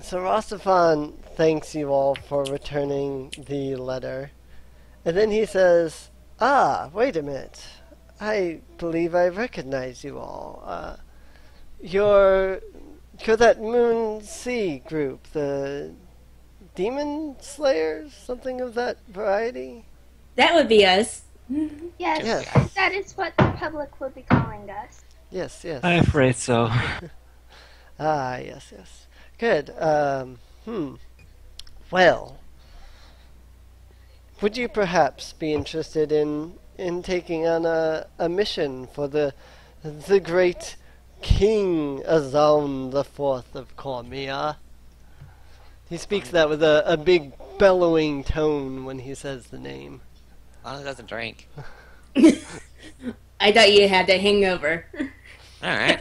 So Rastafan thanks you all for returning the letter. And then he says, "Ah, wait a minute. I believe I recognize you all. You're that Moon Sea group, the Demon Slayers, something of that variety?" That would be us. Yes, Yes. that is what the public will be calling us. Yes, yes. I'm afraid so. Ah, yes, yes. Good. Well, would you perhaps be interested in taking on a mission for the great King Azon the Fourth of Cormia? He speaks that with a big bellowing tone when he says the name. As long as it doesn't drink. I thought you had the hangover. Alright.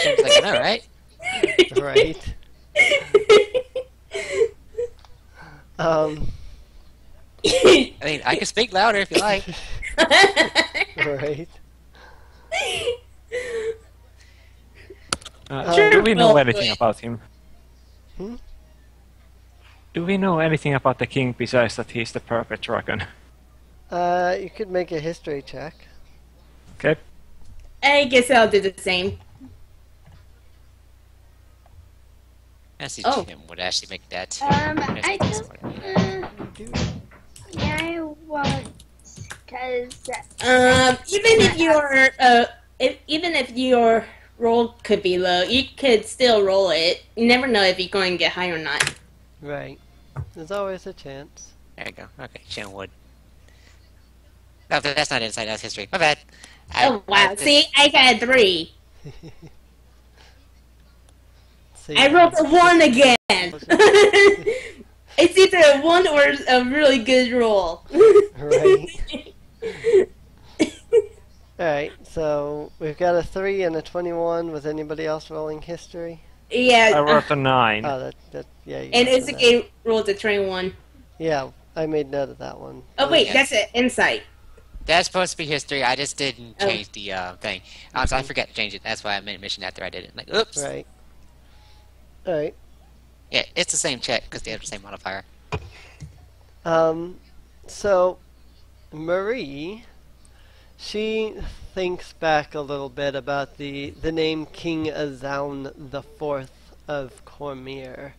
She's like, alright. Right. I mean, I can speak louder if you like. Right. Do we know anything about him? Hmm? Do we know anything about the king besides that he's the perfect dragon? You could make a history check. Okay. I guess I'll do the same. I see Oh. Jim would actually make that. I just, yeah, I won't, cause, Even if your roll could be low, you could still roll it. You never know if you're going to get high or not. Right. There's always a chance. There you go. Okay, Jim would. No, that's not insight, that's history. My bad. Oh wow! See, I got a 3. See, I rolled a 1 again. It's either a 1 or a really good roll. Right. Alright, so we've got a 3 and a 21. Was anybody else rolling history? I Yeah, rolled a 9. Oh, yeah. You and got the Izuki rolled a 21. Yeah, I made note of that one. Oh wait, Yes. that's an insight. That's supposed to be history. I just didn't Oh. change the thing. So I forgot to change it. That's why I made a mission after I did it. Like, oops. Right. Alright. Yeah, it's the same check because they have the same modifier. So, Marie, she thinks back a little bit about the name King Azoun the Fourth of Cormier.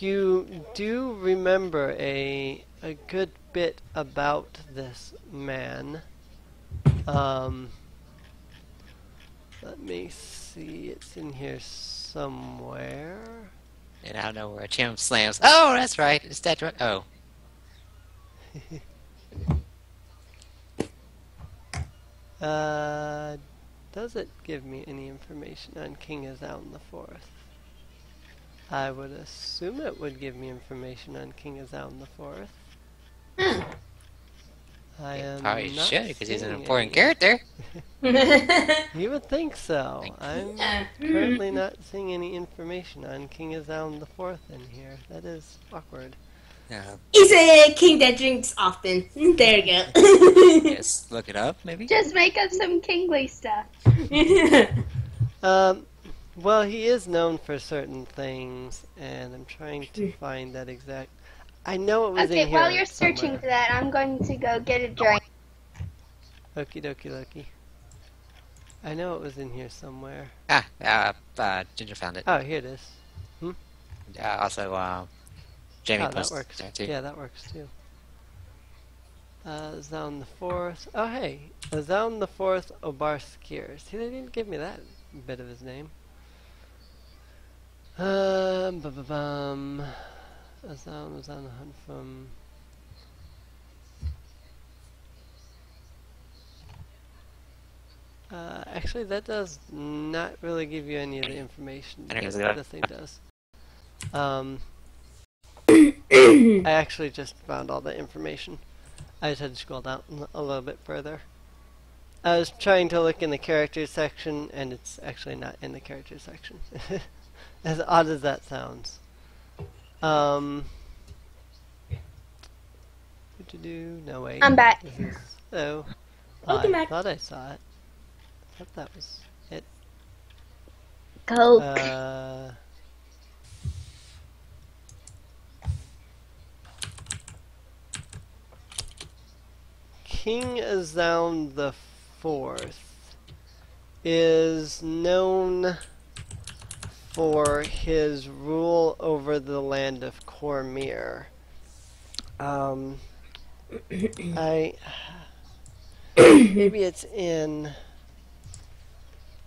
You do remember a good bit about this man. Let me see. It's in here somewhere. And I don't know where Chim slams. Oh, that's right. It's that. Oh, Does it give me any information on King Azoun the Fourth? I would assume it would give me information on King Azoun the Fourth. I am probably not should because he's an seeing important any. character. You would think so. I'm currently not seeing any information on King Azoun the Fourth in here. That is awkward. He's a king that drinks often. There you go. Yes, look it up, maybe. Just make up some kingly stuff. Well, he is known for certain things, and I'm trying to find that exact. I know it was in Okay, here while you're searching somewhere. for that, I'm going to go get a drink. Okie dokie dokie. I know it was in here somewhere. Ginger found it. Oh, here it is. Also, Jamie Oh, that posted works. there too. Yeah, that works too. Zaun the Fourth. Oh, hey. Zaun the Fourth Obarskir. See, they didn't give me that bit of his name. Zaun was on the hunt from... actually, that does not really give you any of the information that this thing does. I actually just found all the information. I just had to scroll down a little bit further. I was trying to look in the characters section, and it's actually not in the characters section. As odd as that sounds. No, wait. I'm back. Oh. Welcome I back. thought I saw it. I thought that was it. Coke. King Azoun the Fourth is known for his rule over the land of Cormier. Maybe it's in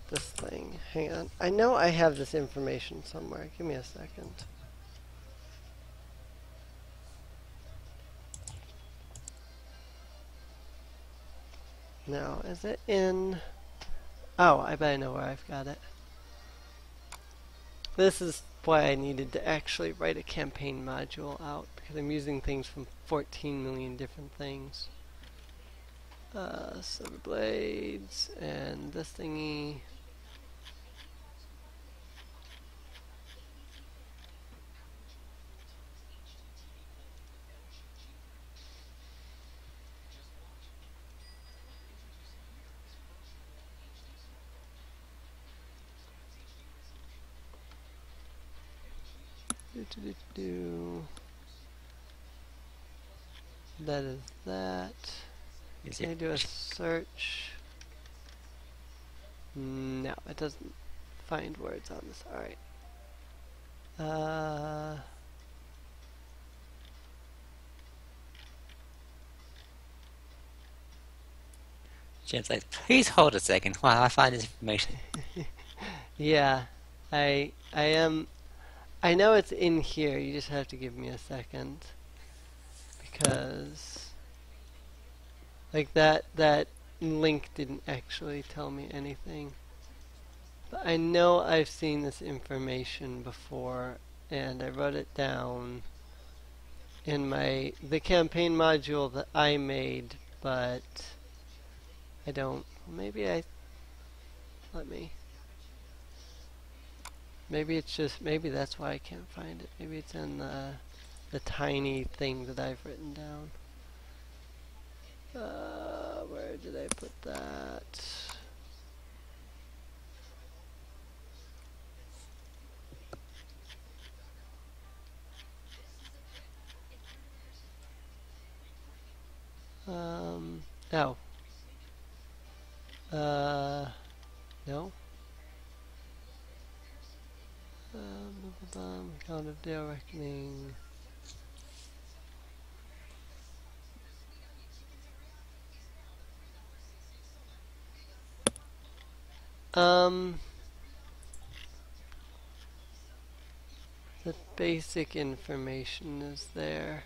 this thing. Hang on. I know I have this information somewhere. Give me a second. No, is it in... Oh, I bet I know where I've got it. This is why I needed to actually write a campaign module out, because I'm using things from 14 million different things. Silver blades, and this thingy. That is that. Can I do a search? No, it doesn't find words on this. Alright. Jim's like, please hold a second while I find this information. Yeah, I am. I know it's in here. You just have to give me a second, because like that link didn't actually tell me anything. But I know I've seen this information before, and I wrote it down in the campaign module that I made, but I don't. Maybe it's just, maybe that's why I can't find it. Maybe it's in the tiny thing that I've written down. Where did I put that? No. No. Account of Dale Reckoning. The basic information is there.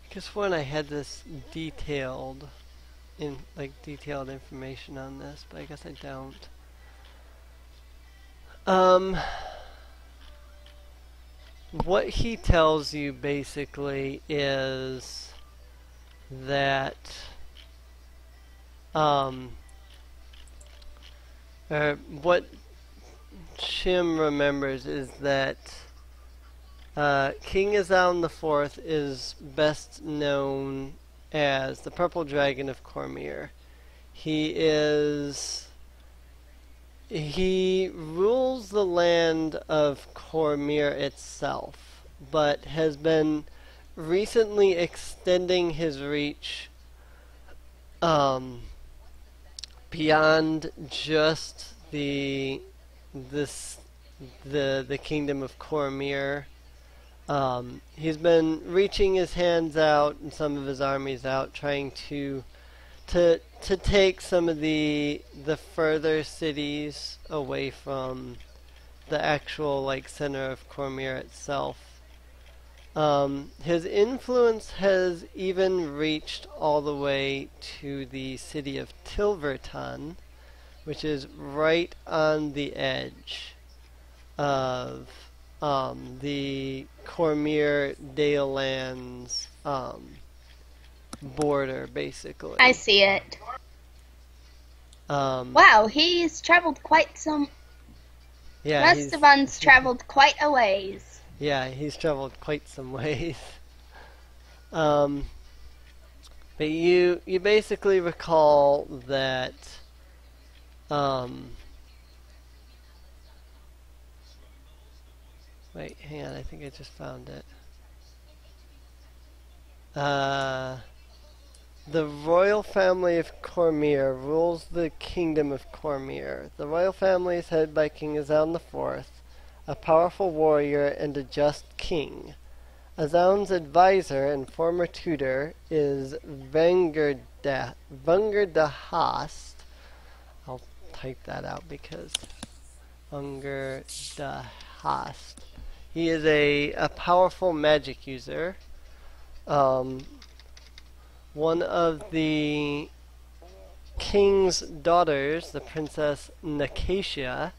Because when I had this detailed information on this, but I guess I don't. What he tells you basically is that what Chim remembers is that King Azaln IV is best known as the Purple Dragon of Cormyr. He rules the land of Cormyr itself, but has been recently extending his reach beyond just the kingdom of Cormyr. He's been reaching his hands out and some of his armies out, trying to take some of the further cities away from the actual center of Cormyr itself. His influence has even reached all the way to the city of Tilverton, which is right on the edge of the Cormyr Dalelands border, basically. I see it. Wow, he's traveled quite some. Yeah, Rustovan's traveled quite a ways. Yeah, he's traveled quite some ways. But you basically recall that wait, hang on, I think I just found it. The royal family of Cormyr rules the kingdom of Cormyr. The royal family is headed by King Azaln IV, a powerful warrior and a just king. Azaln's advisor and former tutor is Vungerdahast. I'll type that out because Vungerdahast. He is a powerful magic user. One of the king's daughters, the Princess Nicatia,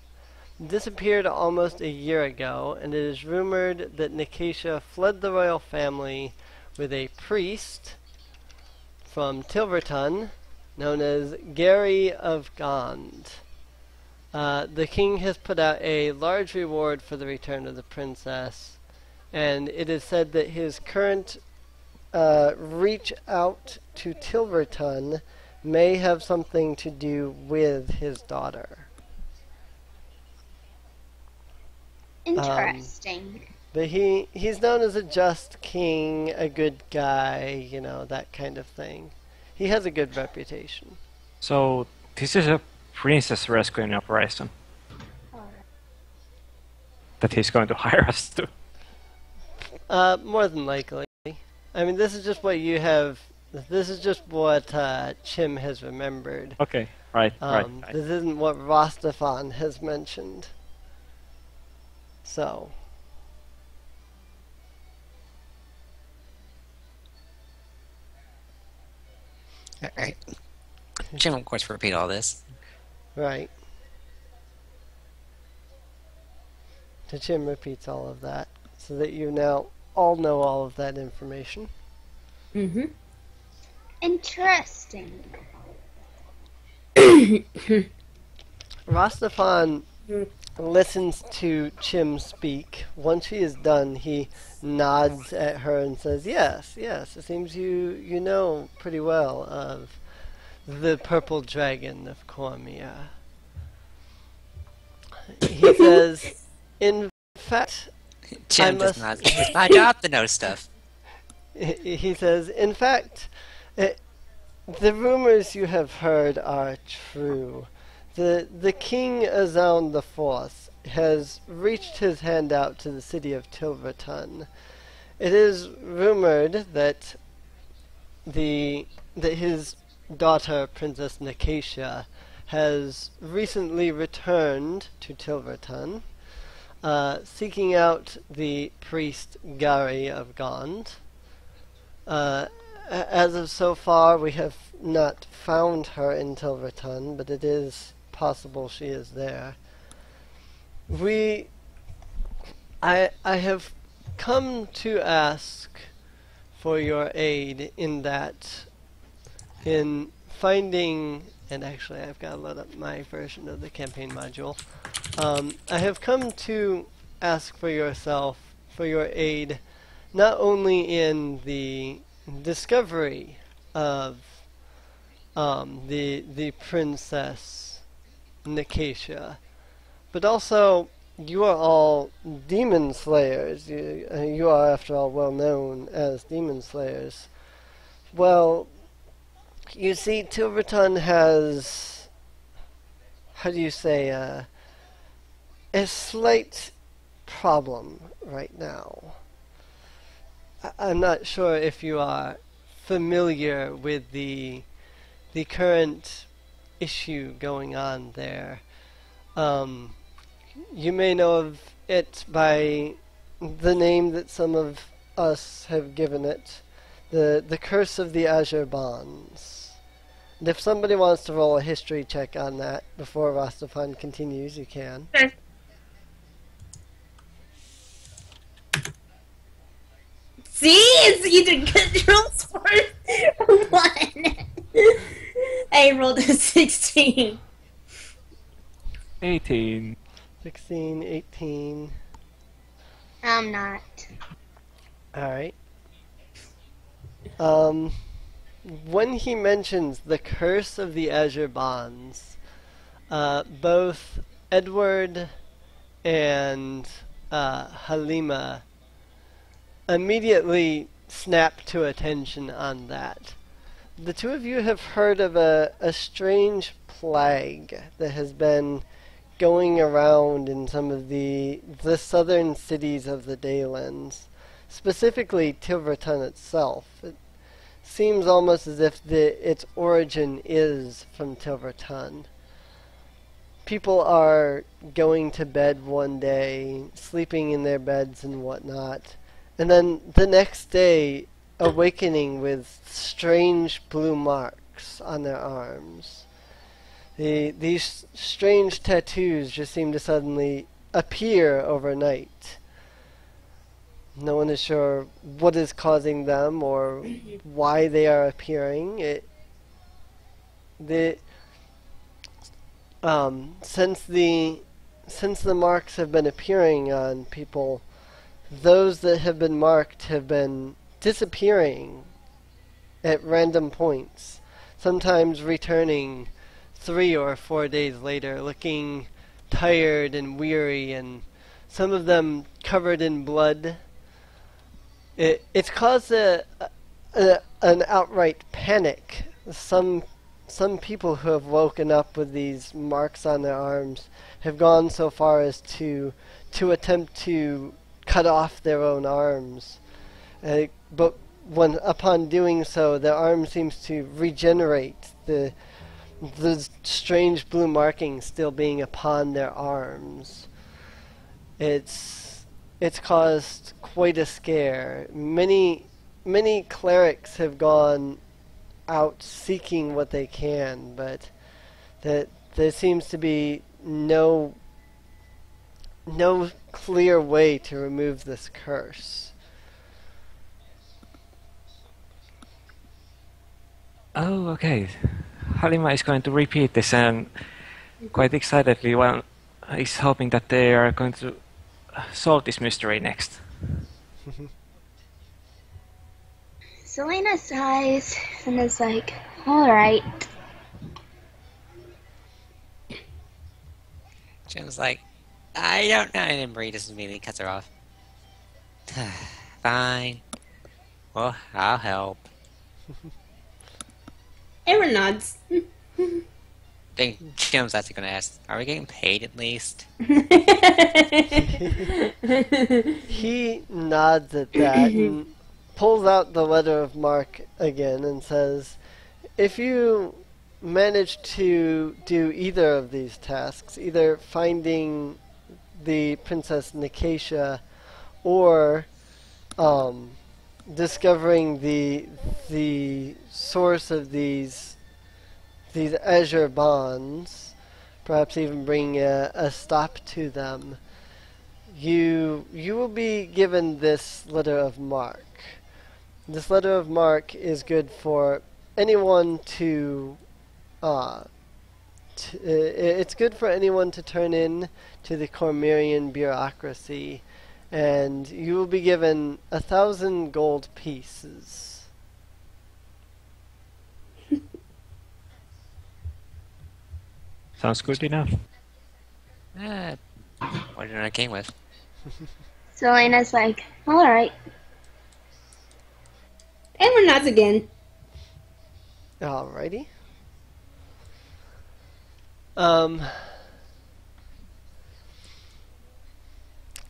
disappeared almost a year ago, and it is rumored that Nicatia fled the royal family with a priest from Tilverton known as Gary of Gond. The king has put out a large reward for the return of the princess, and it is said that his current reach out to Tilverton may have something to do with his daughter. Interesting. But he's known as a just king, a good guy, that kind of thing. He has a good reputation. So this is a princess rescuing operation that he's going to hire us to. More than likely. I mean, this is just what you have. This is just what Chim has remembered. Okay, right. This isn't what Rostafan has mentioned. So. Alright. Jim, of course, repeat all this. Right. So Chim repeats all of that, so that you now all know all of that information. Mm-hmm. Interesting. Rostafan listens to Chim speak. Once she is done, he nods at her and says, yes, it seems you know pretty well of the Purple Dragon of Cormyr. He says, in fact, Jim does not. It's my job to know stuff. He says, in fact, the rumors you have heard are true. The King Azoun the Fourth has reached his hand out to the city of Tilverton. It is rumored that his daughter, Princess Nicatia, has recently returned to Tilverton, seeking out the priest Gary of Gond. As of so far, we have not found her in Tilverton, but it is possible she is there. I have come to ask for your aid in finding, and actually I've got to load up my version of the campaign module. I have come to ask for your aid, not only in the discovery of the princess Nicatia, but also you are all demon slayers. You are, after all, well known as demon slayers. Well, you see, Tilverton has, how do you say, a slight problem right now. I'm not sure if you are familiar with the current issue going on there. You may know of it by the name that some of us have given it, the curse of the Azure Bonds. And if somebody wants to roll a history check on that before Rastafan continues, you can. Sure. See, it's either good rolls or one. I rolled a 16. 18. 16, 18. I'm not. Alright. When he mentions the curse of the Azure Bonds, both Edward and Halima immediately snap to attention on that. The two of you have heard of a strange plague that has been going around in some of the southern cities of the Daylands, specifically Tilverton itself. It seems almost as if its origin is from Tilverton. People are going to bed one day, sleeping in their beds and whatnot, and then the next day awakening with strange blue marks on their arms. These strange tattoos just seem to suddenly appear overnight. No one is sure what is causing them or why they are appearing. Since the marks have been appearing on people, those that have been marked have been disappearing at random points, sometimes returning 3 or 4 days later, looking tired and weary, and some of them covered in blood. It's caused an outright panic. Some people who have woken up with these marks on their arms have gone so far as to attempt to cut off their own arms. But upon doing so, their arm seems to regenerate, the strange blue markings still being upon their arms. It's caused quite a scare. Many clerics have gone out seeking what they can, but that there seems to be no clear way to remove this curse. Oh, okay. Halima is going to repeat this and quite excitedly, well, he's hoping that they are going to solve this mystery next. Selena sighs and is like, alright. Jim's like, I don't know. And Marie doesn't mean he cuts her off. Fine. Well, I'll help. Everyone nods. think Jim's actually going to ask, are we getting paid at least? He nods at that and pulls out the letter of marque again and says, if you manage to do either of these tasks, either finding the Princess Nicatia or discovering the source of these Azure Bonds, perhaps even bringing a stop to them, you will be given this letter of marque. This letter of marque is good for anyone it's good for anyone to turn in to the Cormyrian bureaucracy, and you will be given 1,000 gold pieces. Sounds good enough. What did I came with? Selena's like, alright. Edward nods again. Alrighty.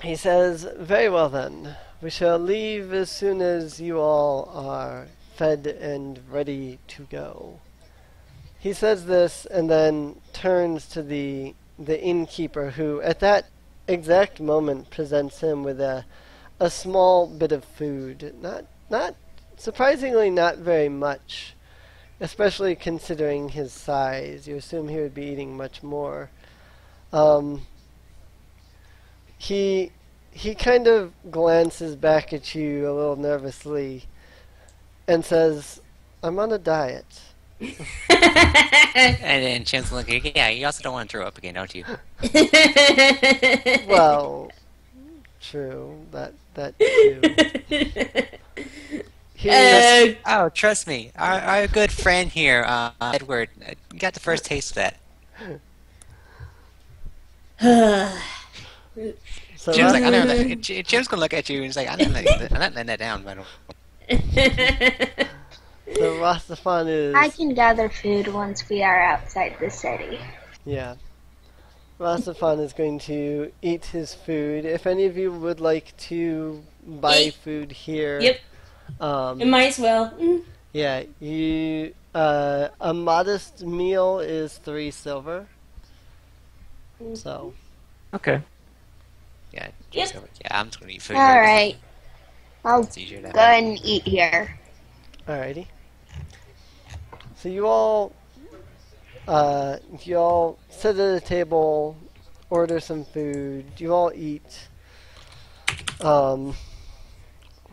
He says, very well then. We shall leave as soon as you all are fed and ready to go. He says this and then turns to the innkeeper, who at that exact moment presents him with a small bit of food. Not surprisingly, not very much, especially considering his size. You assume he would be eating much more. He kind of glances back at you a little nervously and says, I'm on a diet. And then Jim's looking, yeah, you also don't want to throw up again, don't you? Well, true. That too. Oh, trust me, our good friend here, Edward, got the first taste of that. So Jim's like, Ras- Jim's gonna look at you and he's like, I'm not letting that down, but so Rastafan is... I can gather food once we are outside the city. Yeah. Rastafan is going to eat his food. If any of you would like to buy food here... Yep. You might as well. Yeah, you... a modest meal is 3 silver. So... Okay. yeah, Yep. yeah, I'm just gonna eat food. Alright. I'll It's easier go that ahead way. and eat here. Alrighty. So you all sit at a table, order some food, you all eat.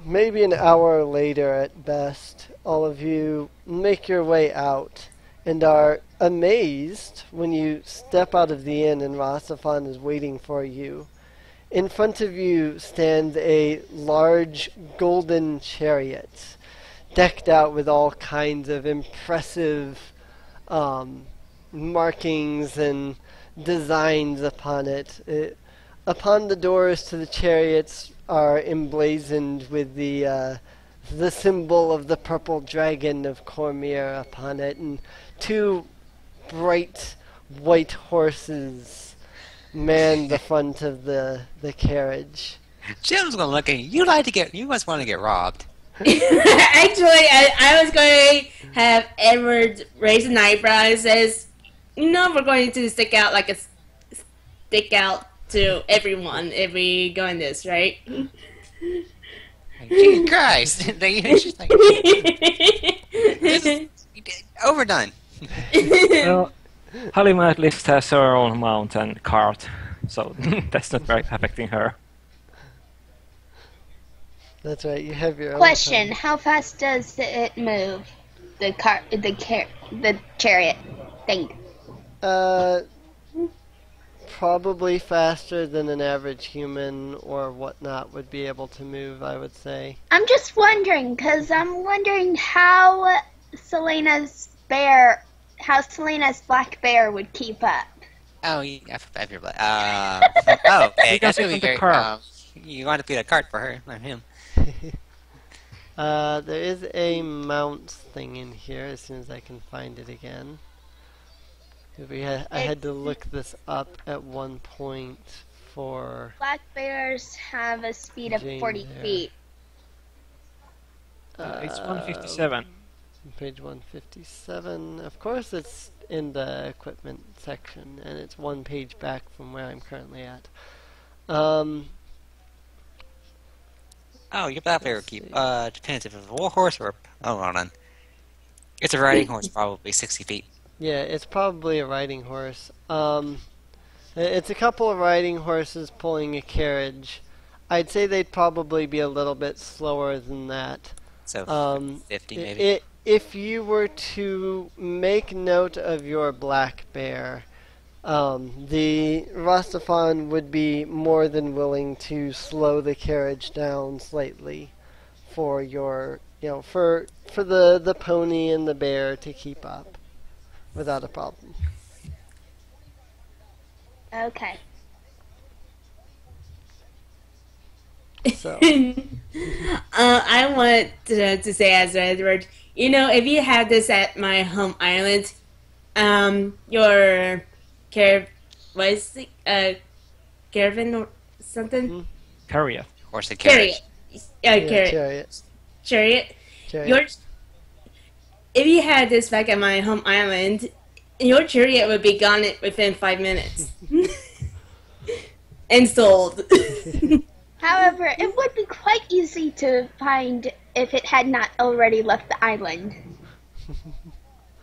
Maybe an hour later at best, all of you make your way out and are amazed when you step out of the inn and Rastafan is waiting for you. In front of you stands a large golden chariot, decked out with all kinds of impressive markings and designs upon it. Upon the doors to the chariots are emblazoned with the symbol of the purple dragon of Cormyr upon it, and 2 bright white horses man the front of the carriage. Jim's gonna look at you. You must want to get robbed. Actually, I was going to have Edward raise an eyebrow and says, we're going to stick out to everyone if we go in this, right? Jesus Christ! It's just like, this is overdone. Well, Halima at least has her own mount and cart, so that's not very affecting her. That's right, you have your own Question: time. how fast does it move? The chariot thing. Probably faster than an average human or whatnot would be able to move, I would say. I'm just wondering, because I'm wondering how Selena's black bear would keep up. Oh, yeah, I forgot your blood. Okay, You can that's sit gonna be in the very. car. You want to feed a cart for her, not him. There is a mount thing in here as soon as I can find it again. I had to look this up at one point for Black bears have a speed of Jane 40 there. feet. It's 157. Page 157. Of course, it's in the equipment section, and it's one page back from where I'm currently at. Oh, your black bear Let's keep see. depends if it's a war horse or hold on. It's a riding horse, probably 60 feet. Yeah, it's probably a riding horse. It's a couple of riding horses pulling a carriage. I'd say they'd probably be a little bit slower than that. So 50 maybe. If you were to make note of your black bear, the Rastafan would be more than willing to slow the carriage down slightly for your, for the pony and the bear to keep up without a problem. Okay. So, I want to say as Edward, if you had this at my home island, your what is it, caravan or something? Carrier. Horse and carriage. yeah, Chariot. chariot. Your if you had this back at my home island, your chariot would be gone within 5 minutes. And sold. However, it would be quite easy to find if it had not already left the island.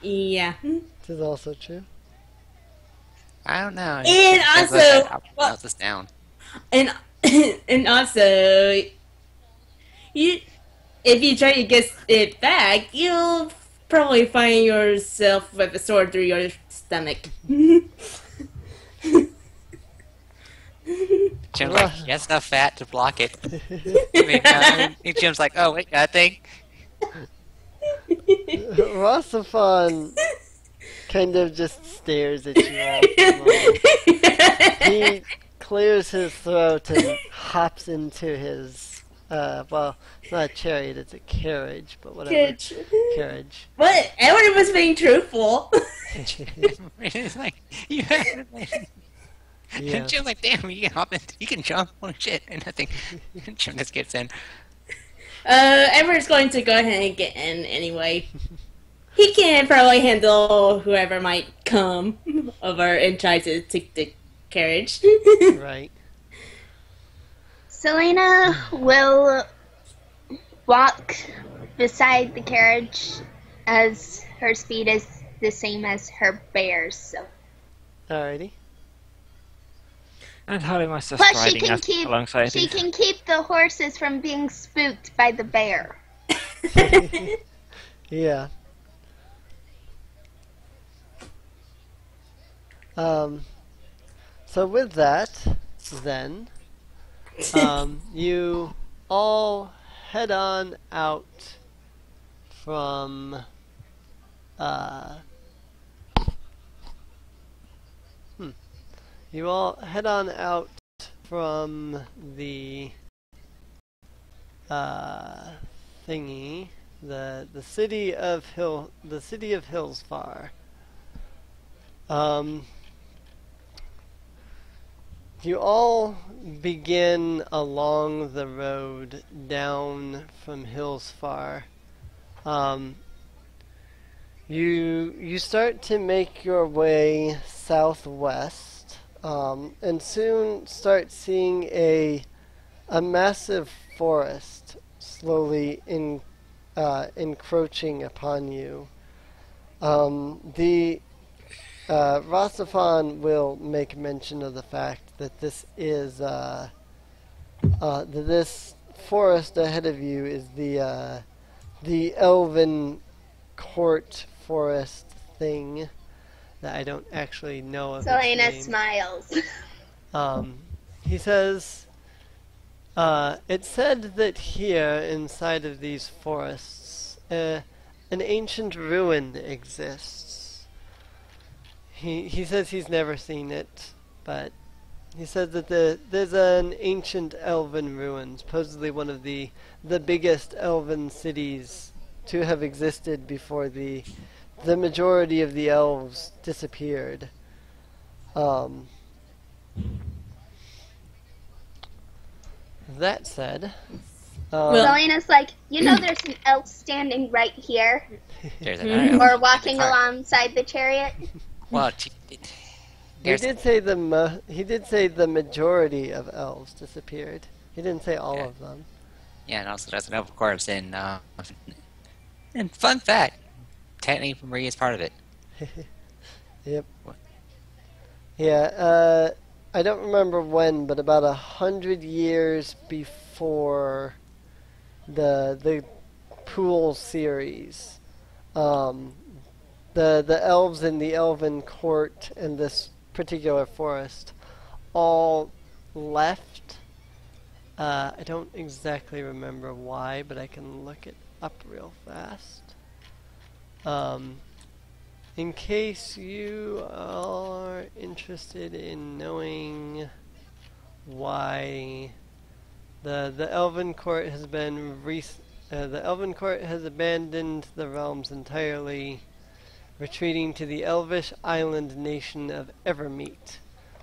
Yeah. This is also true. I don't know. And also, I'll melt this down. and and also, if you try to get it back, you'll probably find yourself with a sword through your stomach. Jim's like, he has enough fat to block it. Jim's like, oh wait, that thing. Rastafan kind of just stares at you all for a moment. He clears his throat and hops into his, well, it's not a chariot, it's a carriage, but whatever. Carriage. But everyone was being truthful. It's like, you have it. Yeah. And Jim's like, damn, you can hop in, you can jump, holy shit, and nothing. Jim just gets in. Everyone's going to go ahead and get in anyway. He can probably handle whoever might come over and try to take the carriage. Right. Selena will walk beside the carriage as her speed is the same as her bear's. So. Alrighty. And Halima's just Plus, riding alongside she it. can keep the horses from being spooked by the bear. Yeah. So with that, then, you all head on out from, you all head on out from the, thingy, the city of Hillsfar. You all begin along the road down from Hillsfar. You start to make your way southwest, and soon start seeing a massive forest slowly encroaching upon you. The Rastafan will make mention of the fact that this is that this forest ahead of you is the elven court forest thing that I don't actually know of. Selena its name. smiles. He says, it said that here inside of these forests an ancient ruin exists. He says he's never seen it, but he says that there's an ancient elven ruin, supposedly one of the biggest elven cities to have existed before the the majority of the elves disappeared. That said, Well- Selena's like, there's an elf standing right here, There's Mhm. another elf or in the walking car. alongside the chariot. Well, he there's did say the majority of elves disappeared. He didn't say all of them. yeah, and also there's an elf corpse in. And fun fact, technically Marie is part of it. Yep. What? Yeah, I don't remember when, but about 100 years before the Pool series, the elves in the Elven Court in this particular forest all left. I don't exactly remember why, but I can look it up real fast. In case you are interested in knowing why the Elven Court has been the Elven Court has abandoned the realms entirely, retreating to the elvish island nation of Evermeet.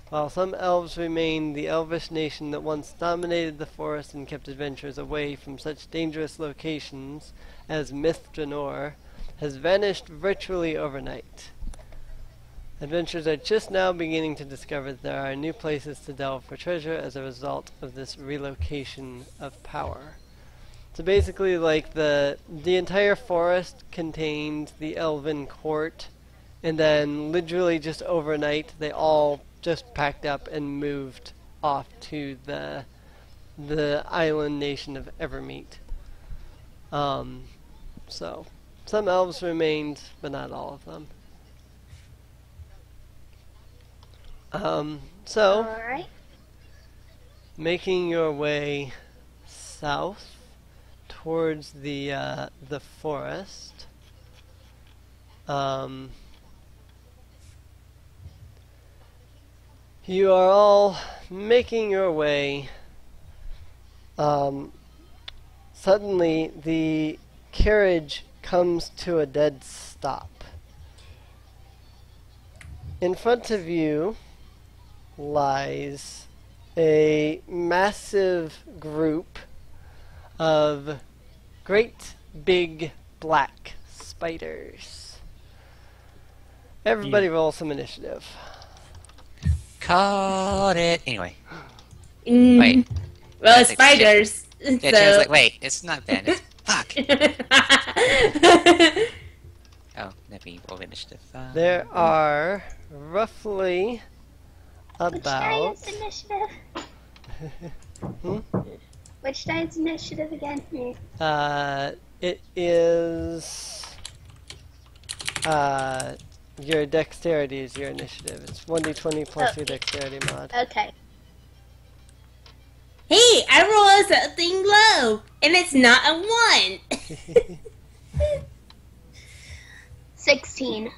While some elves remain, the elvish nation that once dominated the forest and kept adventurers away from such dangerous locations as Mithranor has vanished virtually overnight. Adventurers are just now beginning to discover that there are new places to delve for treasure as a result of this relocation of power. So basically, like, the entire forest contained the Elven Court, and then literally just overnight they all just packed up and moved off to the island nation of Evermeet. So some elves remained, but not all of them. So Alright. making your way south towards the forest, you are all making your way. Suddenly, the carriage comes to a dead stop. In front of you lies a massive group of great big black spiders. Everybody roll some initiative. Caught it. Anyway, Mm, wait. Well, That's it's like shit. spiders. Yeah, so... Jared's like, wait, it's not Ben. It's fuck. Oh, let me roll initiative. There are roughly Which die about is initiative? Hmm? Which die is initiative again? It is your dexterity is your initiative. It's 1d20 plus your dexterity mod. Okay. Hey, I rolled something low, and it's not a 1. 16.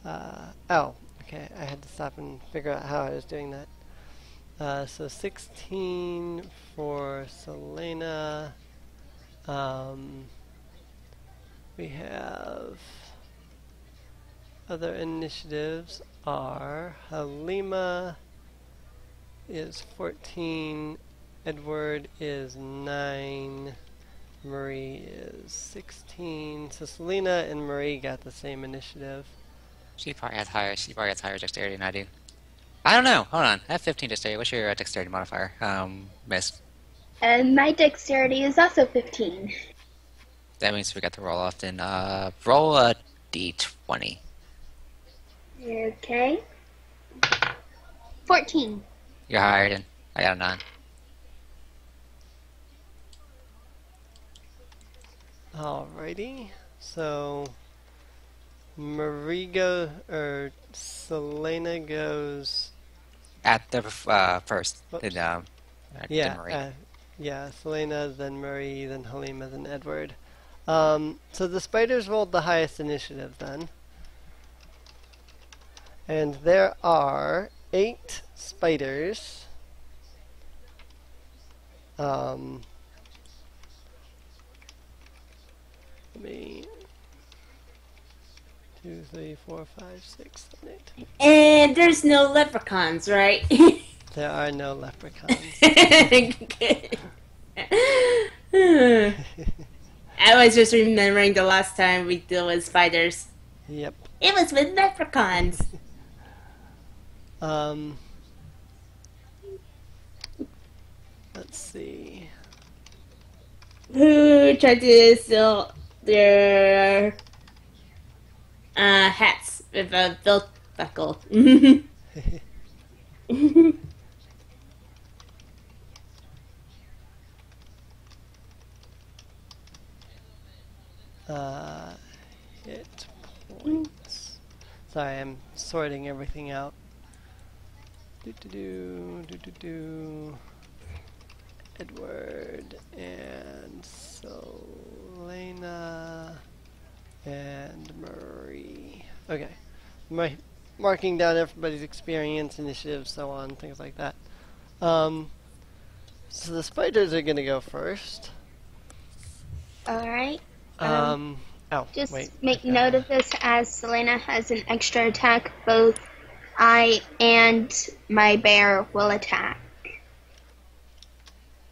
Oh, okay. I had to stop and figure out how I was doing that. So 16 for Selena. We have other initiatives are Halima is 14, Edward is 9, Marie is 16. So Selena and Marie got the same initiative. She probably has higher dexterity than I do. I don't know. Hold on. I have 15 dexterity. What's your dexterity modifier? Miss. And my dexterity is also 15. That means we got to roll often. Roll a d20. Okay. 14. You're higher than I got a 9. Alrighty. So Selena goes. At the first. Whoops. Then Marie. Yeah, Selena, then Marie, then Halima, then Edward. So the spiders rolled the highest initiative then. And there are 8 spiders. Let me 2, 3, 4, 5, 6, 7, 8. And there's no leprechauns, right? There are no leprechauns. Good. I was just remembering the last time we dealt with spiders. Yep. It was with leprechauns. Let's see. Who tried to steal their hats with a belt buckle? Hit points. Sorry, I'm sorting everything out. Do. Edward and Selena and Marie. Okay. Marking down everybody's experience, initiative, so on, things like that. So the spiders are gonna go first. Alright. Just wait. make note of this as Selena has an extra attack. Both I and my bear will attack.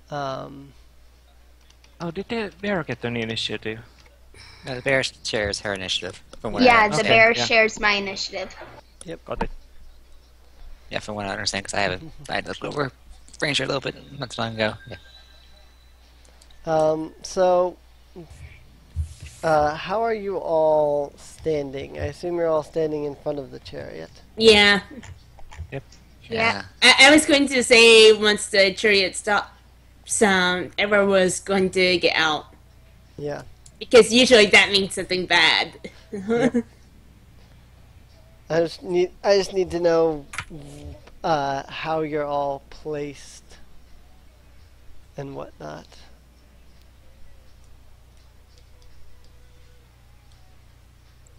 Oh, did the bear get an initiative? No, the bear shares her initiative. From what I Yeah, the understand. bear yeah. shares my initiative. Got it. Yeah, from what I understand, because I had looked over Ranger a little bit not too long ago. Yeah. How are you all standing? I assume you're all standing in front of the chariot. Yeah. Yeah. I was going to say once the chariot stopped, everyone was going to get out. Yeah. Because usually that means something bad. I just need to know how you're all placed and whatnot.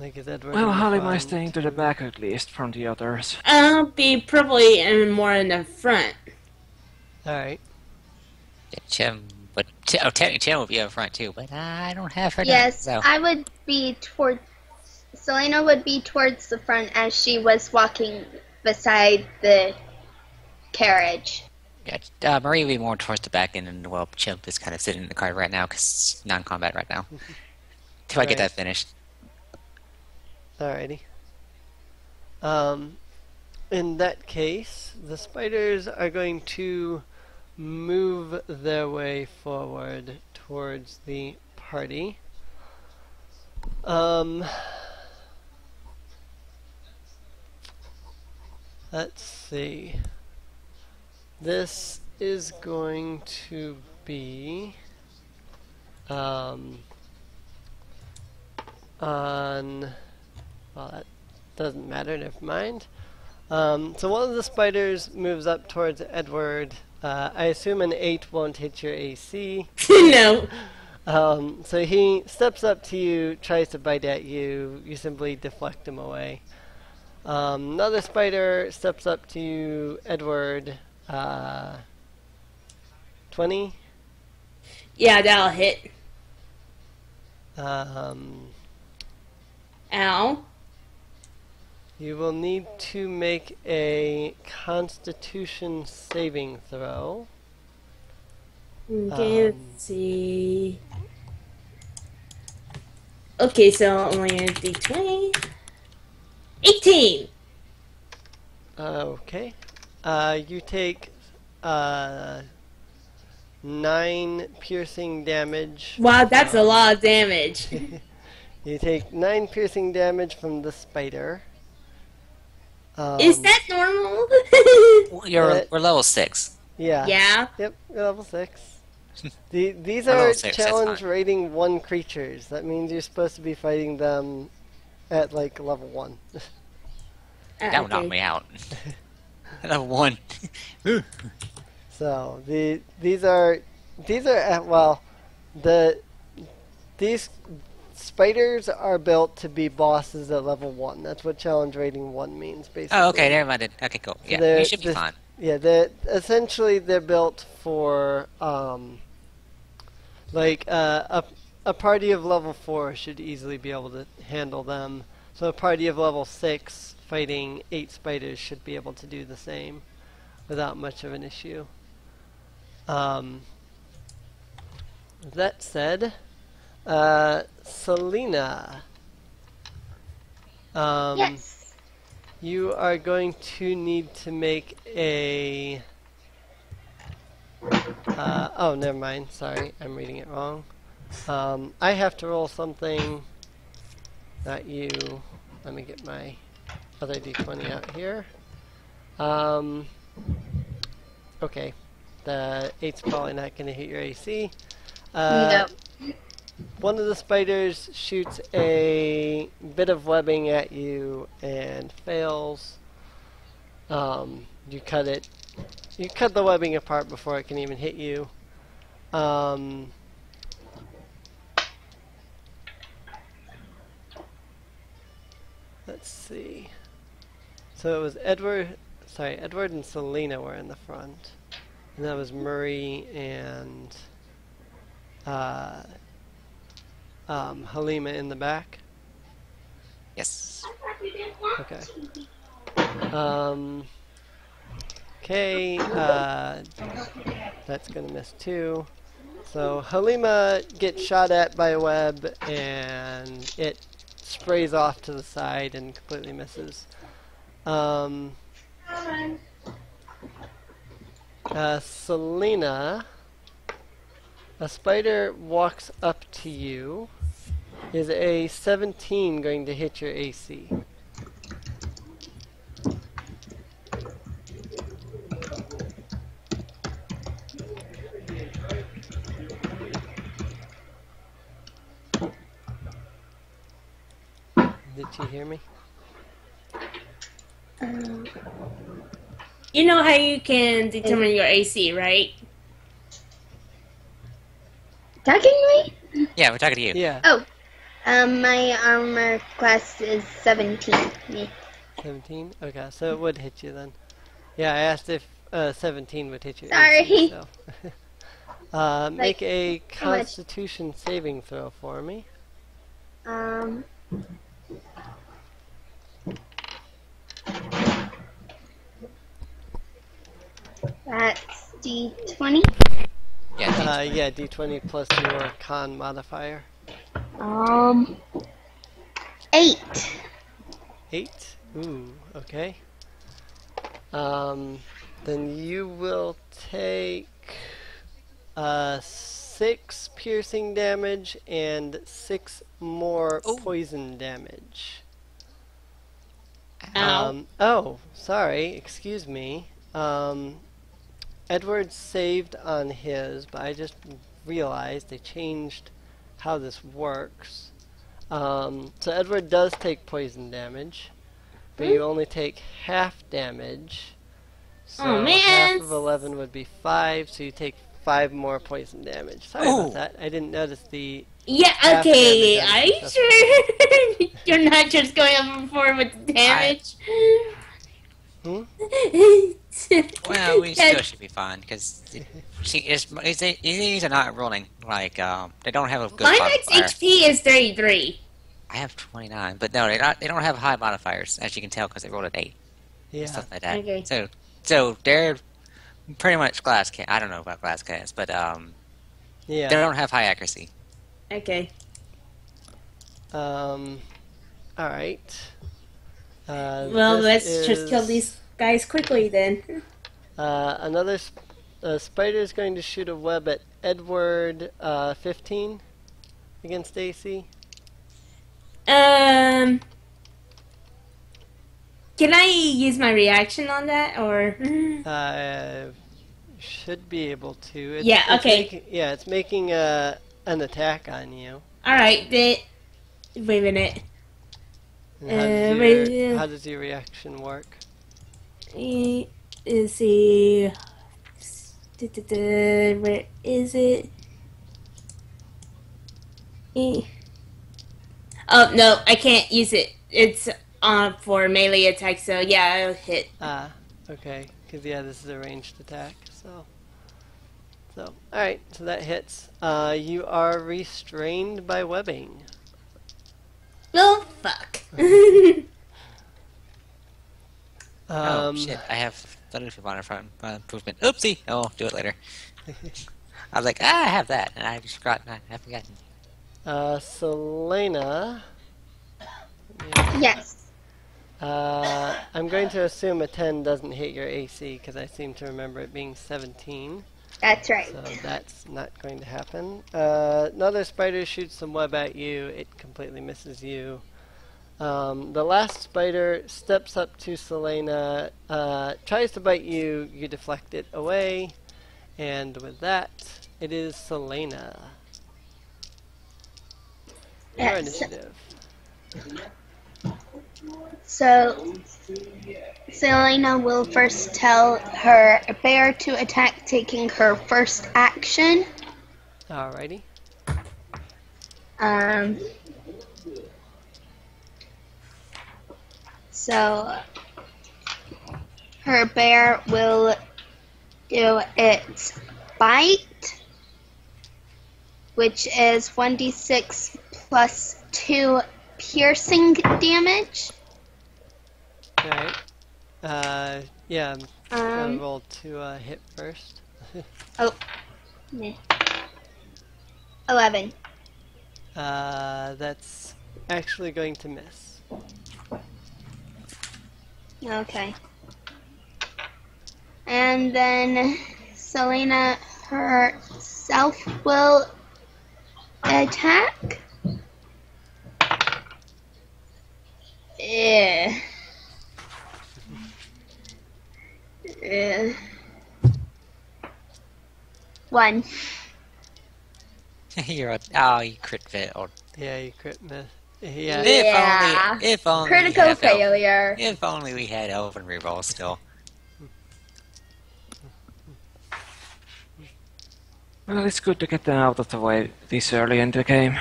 Like, is Edward? Well, in the how am I front? staying to the back at least from the others? I'll be probably more in the front. All right. Yeah, Chim, but technically Chim would be up front too, but I don't have her. Yes, now, so. I would be towards. Selena would be towards the front as she was walking beside the carriage. Yeah, Marie would be more towards the back end, and well, Chimp is kind of sitting in the car right now because it's non-combat right now. Till I get that finished. Alrighty. In that case, the spiders are going to move their way forward towards the party. Let's see. This is going to be on. Well, that doesn't matter. Never mind. So one of the spiders moves up towards Edward. I assume an 8 won't hit your AC. No. So he steps up to you, tries to bite at you. You simply deflect him away. Another spider steps up to you, Edward. 20. Yeah, that'll hit. Ow. You will need to make a Constitution saving throw. Okay, let's see. Okay, so only a d20. 18! Okay. You take 9 piercing damage. Wow, that's a lot of damage. You take 9 piercing damage from the spider. Is that normal? We're level 6. Yeah. Yeah. Yep, you're level 6. These We're are level 6, that's challenge fine. rating 1 creatures. That means you're supposed to be fighting them at like level 1. That would knock me out. Level 1. So these are these spiders are built to be bosses at level 1. That's what challenge rating 1 means, basically. Oh, okay, never mind. Okay, cool. So Yeah, we should be fine. Yeah, they're built for like a party of level 4 should easily be able to handle them. So a party of level 6 fighting 8 spiders should be able to do the same without much of an issue. That said, Selena, Yes. you are going to need to make a... oh, never mind. Sorry, I'm reading it wrong. I have to roll something, not you. Let me get my other d20 out here. Okay. The 8's probably not going to hit your AC. Nope. One of the spiders shoots a bit of webbing at you and fails. You cut it. You cut the webbing apart before it can even hit you. Let's see. So it was Edward and Selena were in the front. And that was Murray and Halima in the back. Yes. Okay. Okay, that's gonna miss too. So Halima gets shot at by a web and it sprays off to the side and completely misses. Selena, a spider walks up to you. Is a 17 going to hit your AC? Did you hear me? You know how you can determine your AC, right? Talking to me? Yeah, we're talking to you. Yeah. Oh. My armor class is 17. Me. 17? Okay, so it would hit you then. Yeah, I asked if 17 would hit you. Sorry. So. Make a much? Constitution saving throw for me. That's D20. Yeah. Yeah, d20 plus your con modifier. 8. 8? Ooh, okay. Then you will take 6 piercing damage and 6 more Oh. poison damage. Ow. Oh, sorry, excuse me. Edward saved on his, but I just realized they changed how this works. So Edward does take poison damage, but you only take half damage. So Oh, half man. of 11 would be 5, so you take 5 more poison damage. Sorry Ooh. about that. I didn't notice the... Yeah, Half okay. damage Are on you successful. sure you're not just going overboard with the damage? Hmm? Well, we still should be fine because these are not rolling like they don't have a good My max modifier. HP is 33. I have 29, but no, they don't have high modifiers as you can tell because they rolled an 8, Yeah. stuff like that. Okay. So they're pretty much glass can. I don't know about glass cannons, but Yeah. they don't have high accuracy. Okay. Alright. Well, let's just kill these guys quickly then. Another spider is going to shoot a web at Edward 15 against AC. Can I use my reaction on that, or? Should be able to. It's, Yeah, it's okay. it's making an attack on you. Alright, then. Wait a minute. How does your reaction work? Let's see. Where is it? Oh, no, I can't use it. It's for melee attack, so yeah, I'll hit. Okay. Because, yeah, this is a ranged attack, so... alright, so that hits. You are restrained by webbing. Oh, fuck. Oh shit! I have thought if you want from improvement. Oopsie! Oh, I'll do it later. I was like, I have that, and I just forgot. I have forgotten. Selena. Yes. I'm going to assume a 10 doesn't hit your AC because I seem to remember it being 17. That's right. So that's not going to happen. Another spider shoots some web at you. It completely misses you. The last spider steps up to Selena, tries to bite you. You deflect it away. And with that, it is Selena. Your Yes. initiative. So, Selena will first tell her bear to attack, taking her first action. Alrighty. So, her bear will do its bite, which is 1d6 plus 2 piercing damage. Alright. Yeah, I'm gonna roll to hit first. Oh, meh. 11. That's actually going to miss. Okay. And then Selena herself will attack. Eh. 1. You crit failed. Yeah, you crit miss. Yeah. Yeah. If only Critical we had failure. If only we had Elven reroll still. Well, it's good to get them out of the way this early in the game.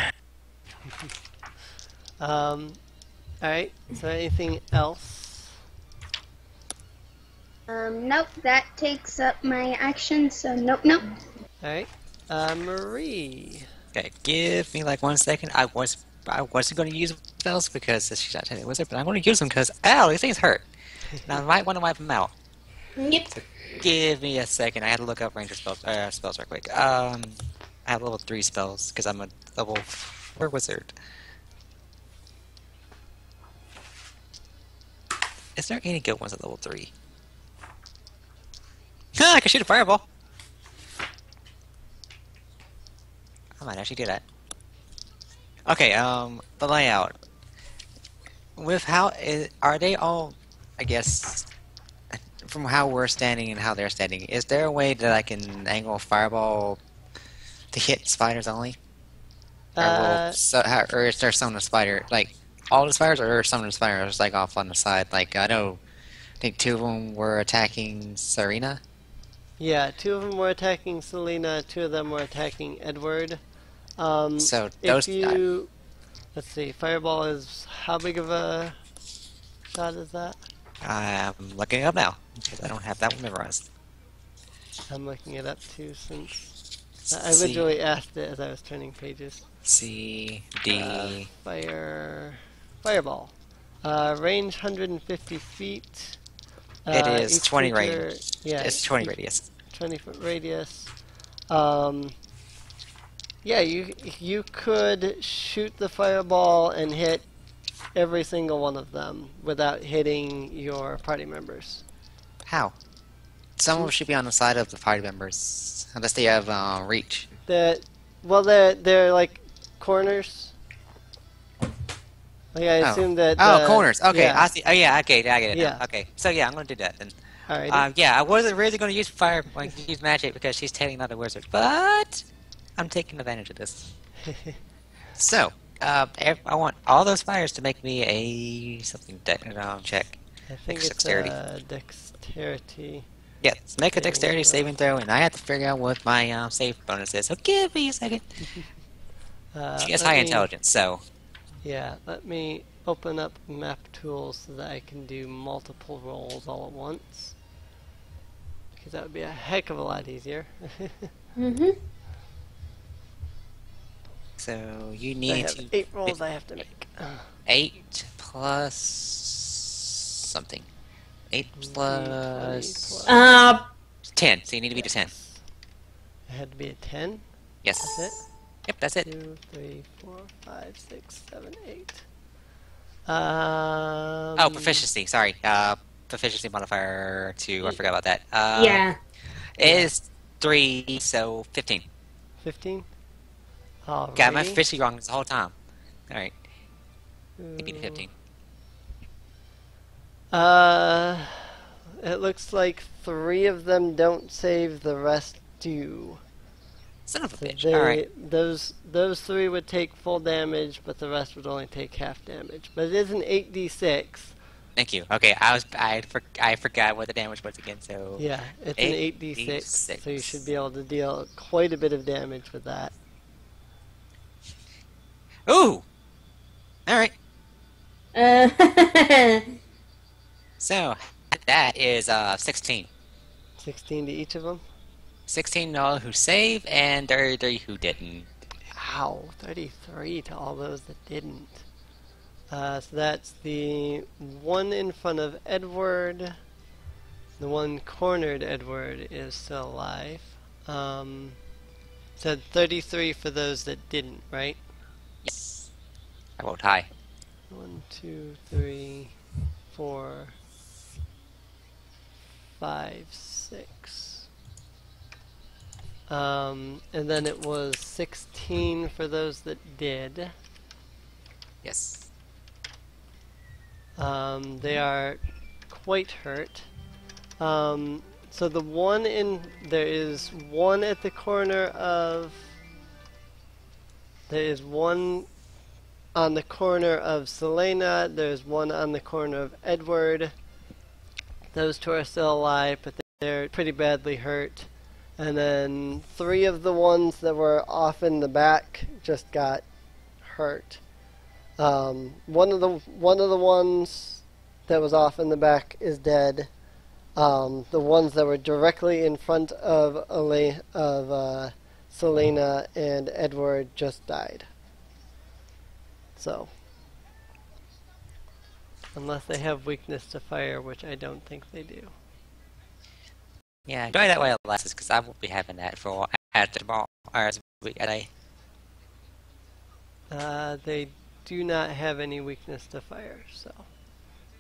Alright, so anything else? Nope, that takes up my action, so nope. Alright. Marie. Okay, give me like 1 second. I wasn't going to use spells because she's not a wizard, but I'm going to use them because these things hurt. Now I might want to wipe them out. Yep. So give me a second. I had to look up ranger spells real quick. I have level 3 spells because I'm a level 4 wizard. Is there any good ones at level 3? I can shoot a fireball. I might actually do that. Okay, the layout. With are they all, I guess, from how we're standing and how they're standing, is there a way that I can angle a fireball to hit spiders only? Or is there some of the spider, like, all the spiders, or some of the spiders, like, off on the side? Like, I think 2 of them were attacking Serena? Yeah, 2 of them were attacking Selena, 2 of them were attacking Edward. So those. Let's see, Fireball is how big of a shot is that? I'm looking it up now because I don't have that one memorized. I'm looking it up too since I literally asked it as I was turning pages. C D Fireball. Range 150 feet. It is each 20 creature- range. Yeah, It's 20 radius. 20-foot radius. Yeah, you could shoot the fireball and hit every single one of them without hitting your party members. How? Some of them should be on the side of the party members, unless they have reach. They're like corners. Like I assume that. Corners. Okay, yeah. I see. Oh yeah, okay, I get it. Yeah. Now. Okay, so yeah, I'm gonna do that then. Alrighty. Yeah, I wasn't really gonna use use magic because she's technically not a wizard, but I'm taking advantage of this. So, I want all those fires to make me a something check. I think dexterity. it's dexterity. Yeah, let's make a dexterity saving throw, and I have to figure out what my save bonus is. So give me a second. She has high intelligence, so Yeah, let me open up map tools so that I can do multiple rolls all at once. Because that would be a heck of a lot easier. so you I need have to 8 rolls I have to make. 8 plus something. 8 20 plus plus. 10. So you need to beat a 10. Yes. It had to be a 10. Yes. That's it. Yep, that's it. 2, 3, 4, 5, 6, 7, 8. Oh, proficiency. Sorry. Proficiency modifier 2. I forgot about that. Yeah. It is 3, so 15. 15. God, I'm Alrighty. officially wrong this whole time. Alright. Maybe 15. It looks like 3 of them don't save, the rest do. Son of a So bitch. they, Alright. those 3 would take full damage, but the rest would only take half damage. But it is an 8d6. Thank you. Okay, I forgot what the damage was again, so... Yeah, it's an 8d6, so you should be able to deal quite a bit of damage with that. Ooh! Alright. Uh, So, that is 16. 16 to each of them. 16 all who save, and 33 who didn't. Wow, 33 to all those that didn't. So that's the one in front of Edward. The one cornered Edward is still alive. So 33 for those that didn't, right? Yes. I rolled high. 1, 2, 3, 4, 5, 6. And then it was 16 for those that did. Yes. They are quite hurt. So the one there is one at the corner of, there is one on the corner of Selena, there's one on the corner of Edward. Those 2 are still alive, but they're pretty badly hurt. And then 3 of the ones that were off in the back just got hurt. One of the ones that was off in the back is dead. The ones that were directly in front of Selena and Edward just died. So, unless they have weakness to fire, which I don't think they do. Yeah, enjoy that while it lasts, because I won't be having that for after tomorrow, or as we today. They do not have any weakness to fire, so.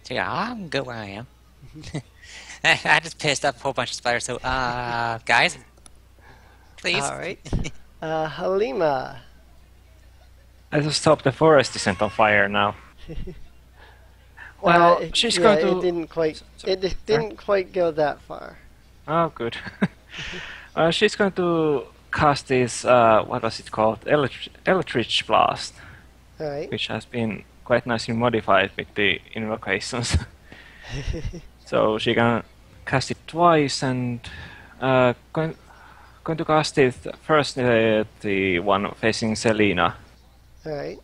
So yeah, I'm good where I am. I just pissed off a whole bunch of spiders, so, guys, please. Alright. Halima. I just hope the forest isn't on fire now. Well, she's going to... It didn't quite. It didn't quite go that far. Oh, good. She's going to cast this, what was it called? Electric Blast, Alright. which has been quite nicely modified with the invocations. So she can cast it twice, and going to cast it first the one facing Selena. Alright.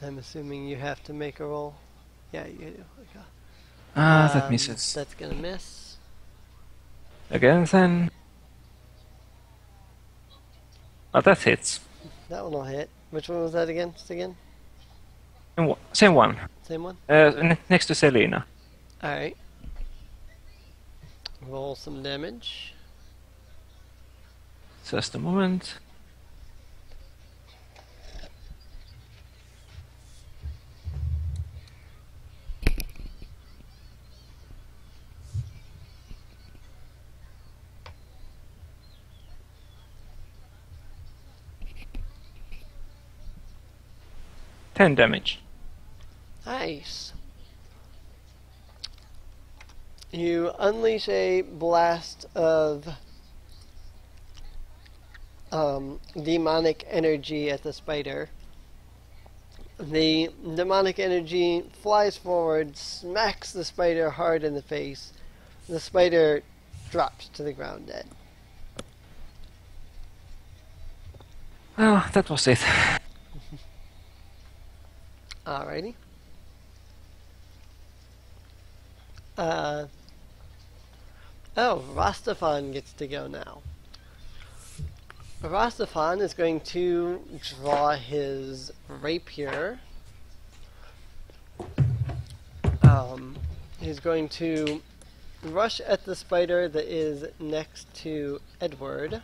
I'm assuming you have to make a roll. Yeah, you do. Okay. That misses. That's gonna miss. Again then. Oh, that hits. That one will hit. Which one was that against again? Same one. Same one? Next to Selena. Alright. Roll some damage. Just a moment. Ten damage. Nice. You unleash a blast of demonic energy at the spider. The demonic energy flies forward, smacks the spider hard in the face. The spider drops to the ground dead. Well, that was it. Alrighty. Oh, Rastafan gets to go now. Rastafan is going to draw his rapier. He's going to rush at the spider that is next to Edward.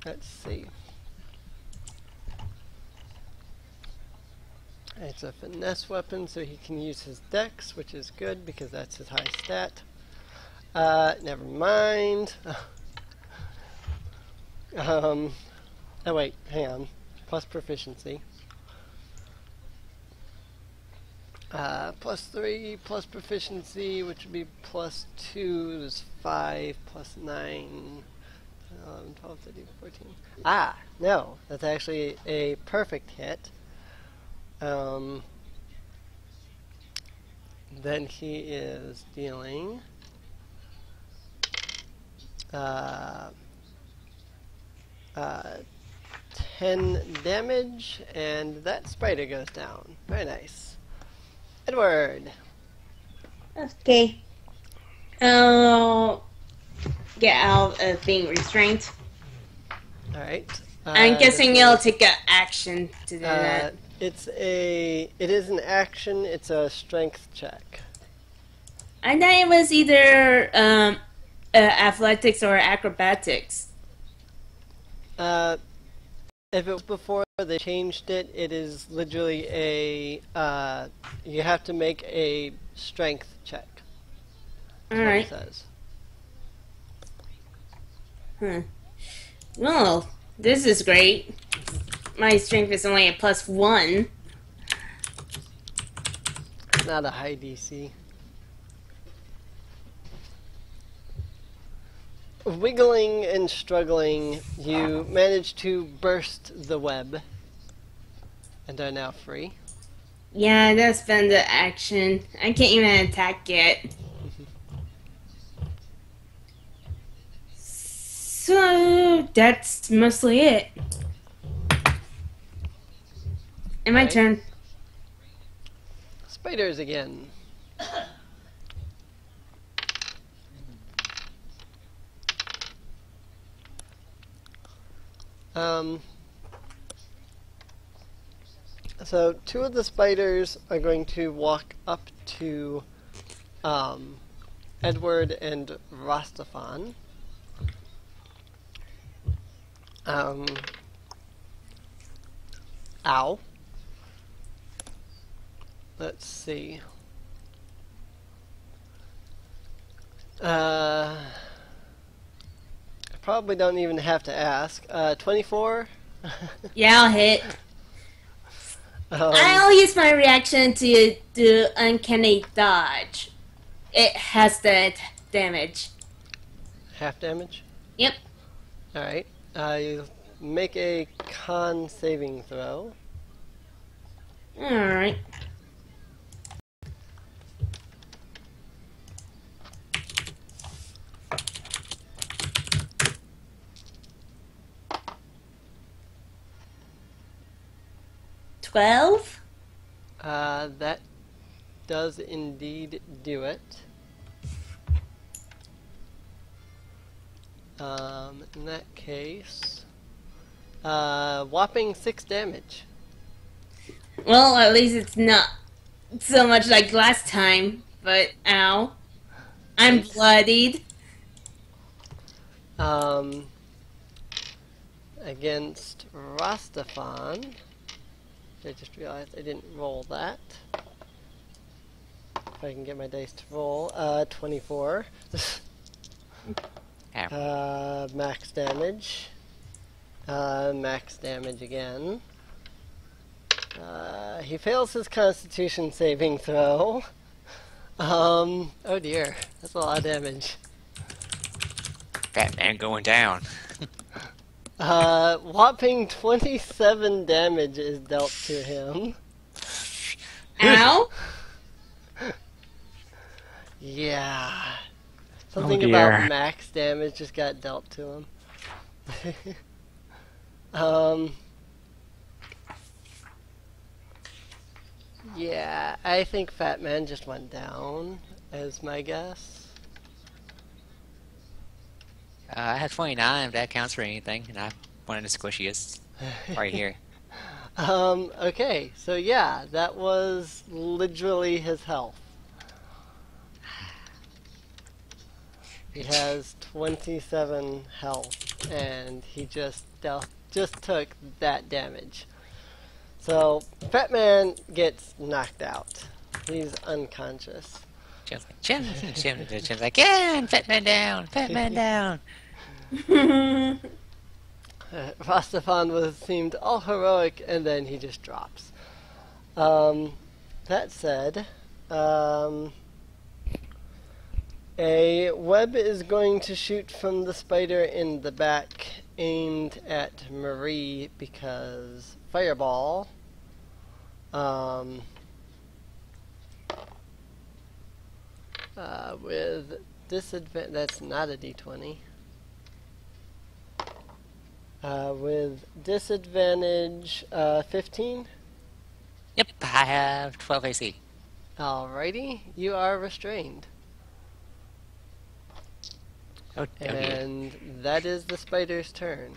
Let's see. It's a finesse weapon, so he can use his dex, which is good because that's his high stat. Never mind. Oh wait, hang on. Plus proficiency. +3 plus proficiency, which would be +2 is 5 plus 9. 11, 12, 13, 14. Ah, no, that's actually a perfect hit. Then he is dealing 10 damage, and that spider goes down. Very nice. Edward. Okay. I'll get out of being restrained. Alright. I'm guessing it'll take an action to do that. It is an action, it's a strength check. I thought it was either athletics or acrobatics. If it was before they changed it, it is literally a, you have to make a strength check. Alright. That's what it says. Well, this is great. My strength is only a +1. Not a high DC. Wiggling and struggling, you manage to burst the web and are now free. Yeah, that's been the action. I can't even attack yet. So, that's mostly it. And my Right. turn. Spiders again. So two of the spiders are going to walk up to Edward and Rastafan. Ow. Let's see. I probably don't even have to ask. 24? Yeah, I'll hit. I'll use my reaction to do uncanny dodge. It has the damage. Half damage? Yep. Alright. You make a con saving throw. Alright. $12? That does indeed do it. In that case, whopping 6 damage. Well, at least it's not so much like last time, but ow. I'm bloodied. Against Rastafan. I just realized I didn't roll that. If I can get my dice to roll. 24. Max damage. Max damage again. He fails his Constitution saving throw. Oh dear, that's a lot of damage. Batman going down. Whopping 27 damage is dealt to him. Ow. Yeah. Something Oh about dear. max damage just got dealt to him. Yeah, I think Fat Man just went down. as my guess. I had 29, if that counts for anything, and I wanted the squishiest right here. Okay, so yeah, that was literally his health. He has 27 health, and he just took that damage. So Fat Man gets knocked out. He's unconscious. Chim's like, Chim's like, yeah, Fat Man down, Fat Man down. Rastafan seemed all heroic, and then he just drops. That said, a web is going to shoot from the spider in the back, aimed at Marie because fireball. With disadvantage, that's not a d20. With disadvantage, 15. Yep, I have 12 AC. Alrighty, you are restrained. Oh, And that is the spider's turn.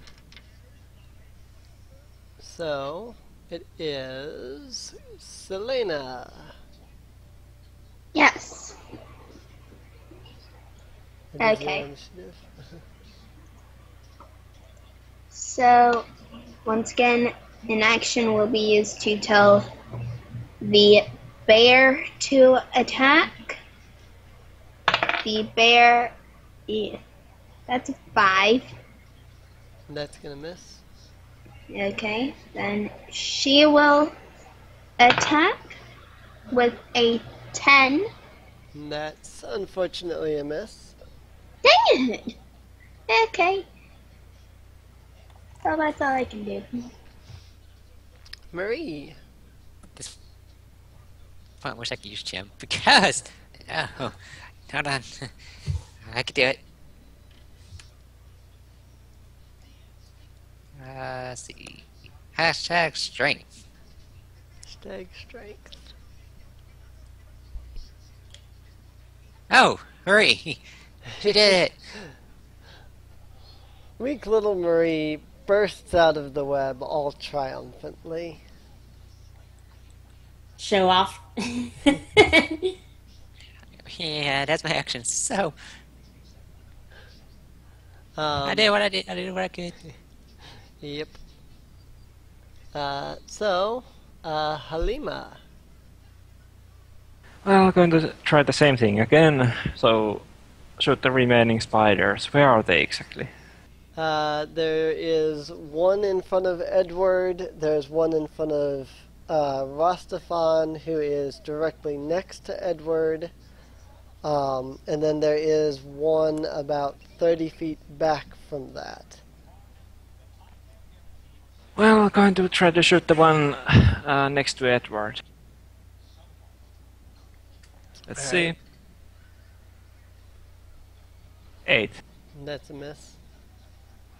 So, it is Selena. Yes. What is your Okay. initiative? So, once again, an action will be used to tell the bear to attack. The bear, yeah, that's a 5. That's gonna miss. Okay, then she will attack with a 10. That's unfortunately a miss. Dang it! Okay. Well, that's all I can do. Marie. This I wish I could use Chim because oh, hold on, I could do it. Let's see. Hashtag strength. Stag strength. Oh, hurry! She did it. Weak little Marie bursts out of the web all triumphantly. Show off. Yeah, that's my action. So I Um, did what I did. I did what I could. Yep. Halima. Well, I'm going to try the same thing again. So, shoot the remaining spiders. Where are they exactly? There is one in front of Edward. There's one in front of Rastafan, who is directly next to Edward. And then there is one about 30 feet back from that. Well, I'm going to try to shoot the one next to Edward. Let's see. Alright. 8. That's a miss.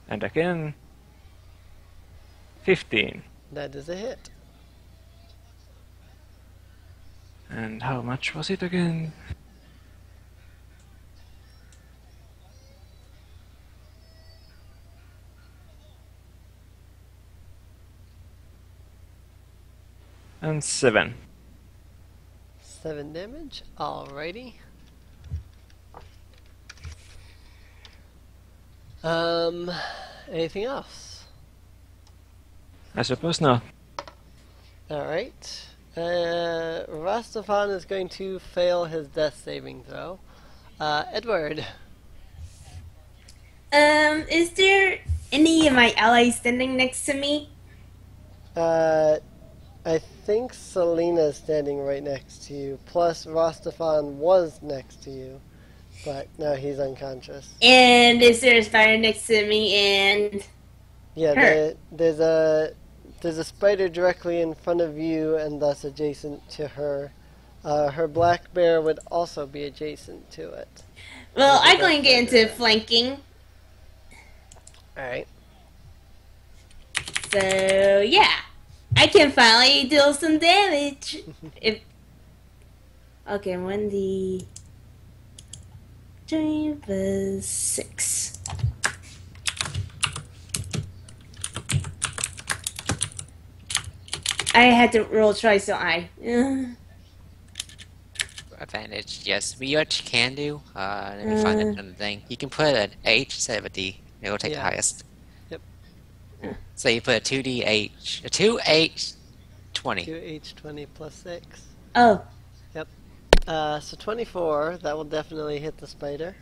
And again. 15. That is a hit. And how much was it again? And 7. 7 damage. Alrighty. Anything else? I suppose not. Alright. Rastafan is going to fail his death saving throw. Edward. Is there any of my allies standing next to me? I think Selena's standing right next to you. Plus, Rastafan was next to you, but now he's unconscious. And is there a spider next to me? And Yeah, Her. there's a spider directly in front of you, and thus adjacent to her. Her black bear would also be adjacent to it. well, There's a I'm going to black get spider into there. flanking. All right. So yeah, I can finally deal some damage. If okay, 1d 3 was 6. I had to roll twice, don't I? Advantage, yes. But what you can do, let me find another thing. You can put an H instead of a D. It'll take the Yeah. highest. Yep. So you put a 2DH, a 2H20. 2H20 plus 6. Oh, Yep. So 24, that will definitely hit the spider.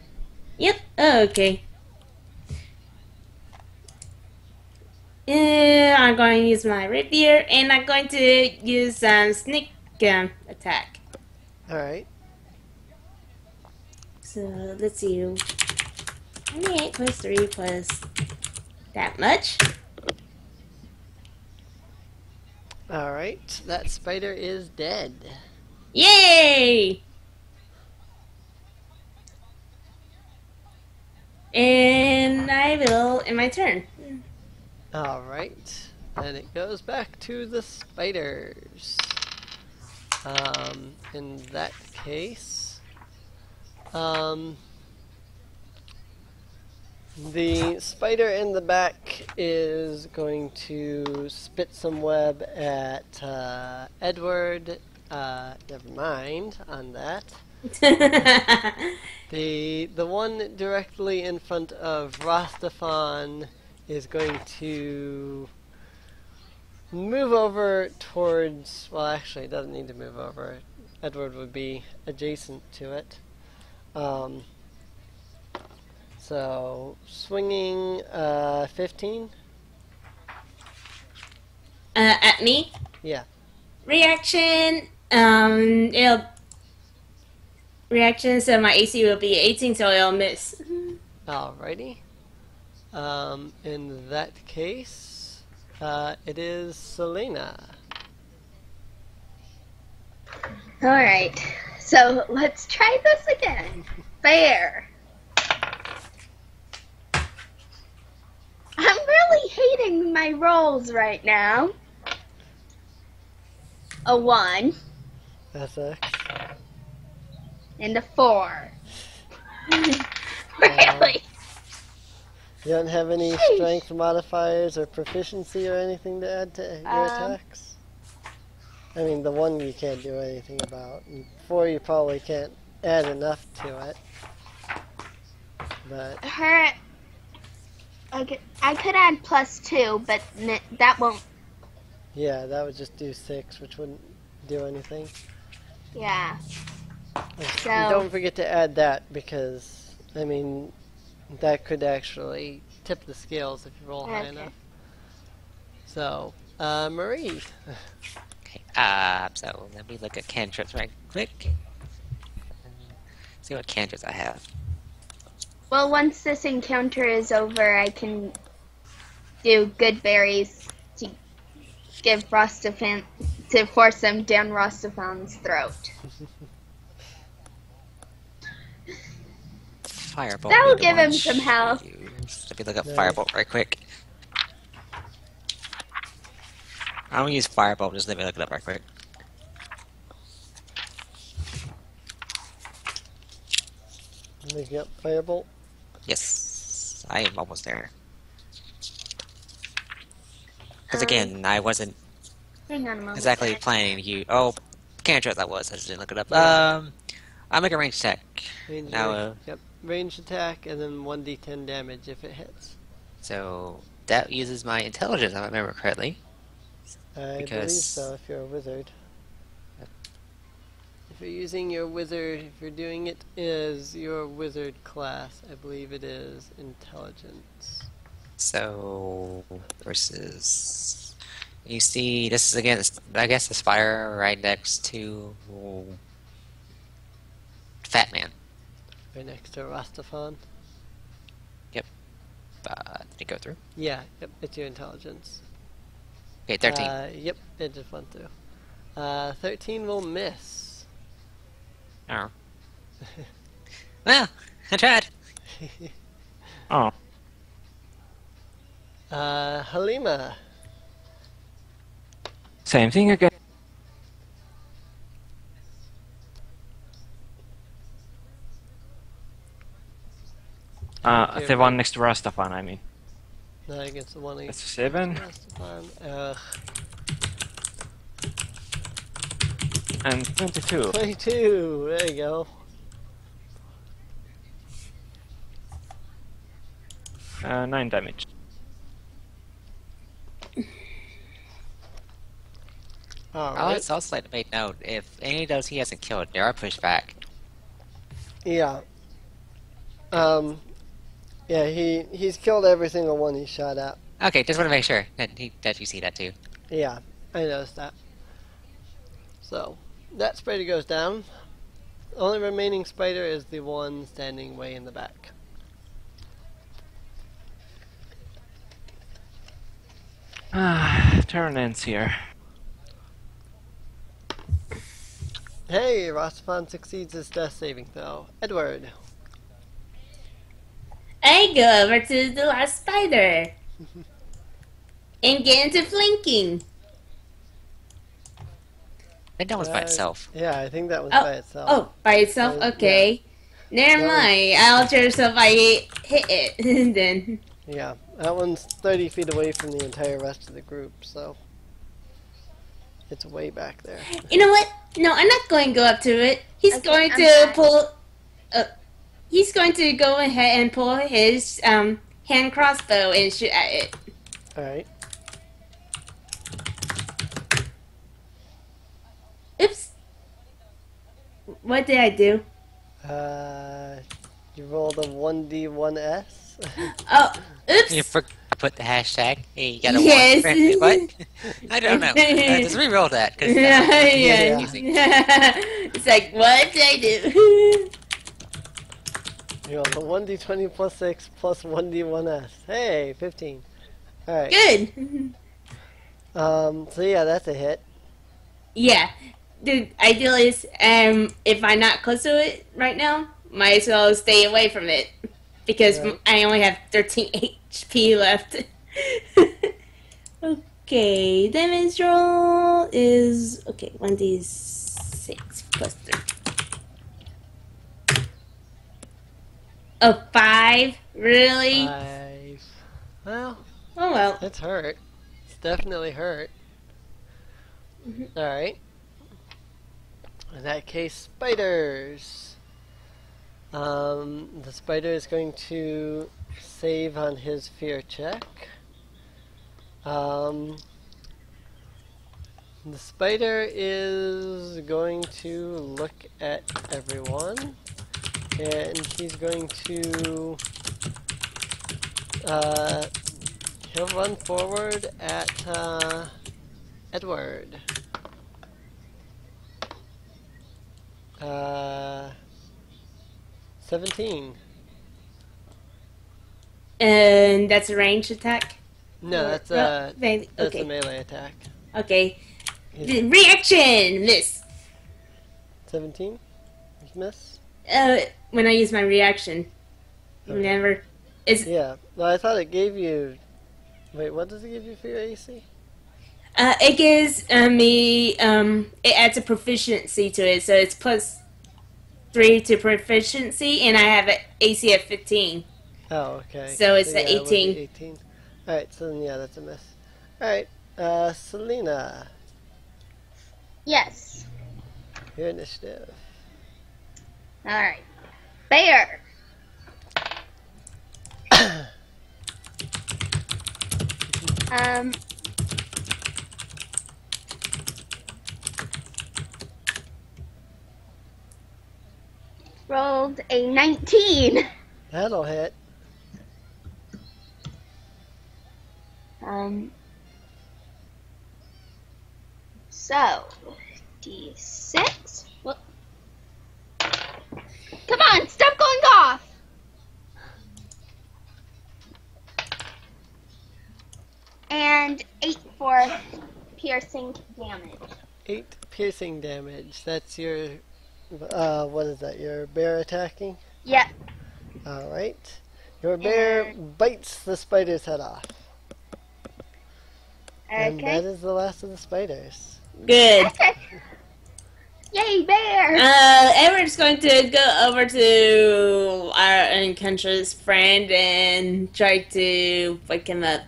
yep. Oh, okay. I'm going to use my rapier, and I'm going to use sneak attack. Alright. So let's see. 28 plus 3 plus that much. Alright. That spider is dead. Yay! And I will in my turn. Alright. And it goes back to the spiders. In that case, the spider in the back is going to spit some web at Edward. Never mind on that. The one directly in front of Rastafan is going to move over towards. Well, actually, it doesn't need to move over. Edward would be adjacent to it. So swinging 15. At me. Yeah. Reaction. Reaction. So my AC will be 18, so it'll miss. Alrighty. In that case, it is Selena. Alright, so let's try this again. Bear. I'm really hating my rolls right now. A 1 That's X. and a 4. Really? You don't have any Sheesh. strength modifiers or proficiency or anything to add to your attacks? I mean, the 1 you can't do anything about. And 4 you probably can't add enough to it. But I could add +2, but that won't. yeah, that would just do 6, which wouldn't do anything. Yeah. So Don't forget to add that because, I mean, that could actually tip the scales if you roll high Okay. enough. So, Marie. Okay, so let me look at cantrips right quick. See what cantrips I have. well, once this encounter is over, I can do good berries to give Rostafan to force him down Rostafan's throat. Firebolt. That'll would be the give him one some health. use. Let me look up Nice. Firebolt right quick. I don't use Firebolt, just let me look it up right quick. Making up Firebolt. Yes, I am almost there. Because again, I wasn't Hang on a moment. exactly planning to use. Oh, cantrips I was. I just didn't look it up. Yeah. I'll make a range attack. Range Now, yep. Range attack and then 1d10 damage if it hits. So that uses my intelligence, if I remember correctly. I believe Because- so if you're a wizard. If you're using your wizard, if you're doing it as your wizard class, I believe it is intelligence. So versus, you see, this is again, I guess, the spire right next to Fat Man. Right next to Rastafan. Did it go through? Yeah, yep, it's your intelligence. Okay, 13. Yep, it just went through. 13 will miss. Oh. Well, I tried. Oh, Halima. same thing again. Okay, The one next to Rastafan, I mean. No, against the one That's against 7. Rastafan. Ugh. And 22. 22. There you go. 9 damage. All Oh, right. it's also like to make note, if any of those he hasn't killed, they are pushed back. Yeah. Yeah, he's killed every single one he shot at. Okay, just want to make sure that you see that too. Yeah, I noticed that. So, that spider goes down. Only remaining spider is the one standing way in the back. Turn ends here. Hey, Rastafan succeeds his death saving throw. Edward. I go over to the last spider and get into flanking. I think that was by itself. Yeah, I think that was by itself. Oh, by itself? Yeah. Okay. Never That was- mind. I'll just if I hit it then. Yeah, that one's 30 feet away from the entire rest of the group, so it's way back there. You know what? No, I'm not going to go up to it. He's Okay, going I'm to back. pull. He's going to go ahead and pull his hand crossbow and shoot at it. Alright. Oops. What did I do? You rolled a 1d1s. Oh, oops. You forgot to put the hashtag. Hey, you got a Yes. one. What? I don't know. Just re-roll that. Cause, Yeah. confusing. It's like, what did I do? You rolled a 1d20 plus 6 plus 1d1s. Hey, 15. Alright. Good. So yeah, that's a hit. Yeah. The ideal is, if I'm not close to it right now, might as well stay away from it. Because Right. I only have 13 HP left. Okay, damage roll is, okay, 1d6 plus 3. Oh, 5? Really? 5. Well, Oh well. it's hurt. It's definitely hurt. Alright. In that case, spiders. The spider is going to save on his fear check. The spider is going to look at everyone, and he's going to he'll run forward at Edward. 17. And that's a range attack? No, that's That's a okay. melee attack. Okay. He's Reaction! Miss! 17? Miss? When I use my reaction. Okay. Never. It's, Yeah. Well, I thought it gave you. Wait, what does it give you for your AC? it gives me, it adds a proficiency to it, so it's plus 3 to proficiency, and I have an AC of 15. Oh, okay. So it's yeah, a it would be 18. 18. Alright, so then, yeah, that's a miss. Alright, Selena, Yes. your initiative. Alright. Bear. Um. Rolled a 19. That'll hit. So, D6. Whoop. Come on, stop going off. And 8 for piercing damage. 8 piercing damage. That's your. What is that? Your bear attacking? Yep. Alright. Your bear bites the spider's head off. And that Okay. is the last of the spiders. good. Okay. Yay, bear! Everett's going to go over to our unconscious friend and try to wake him up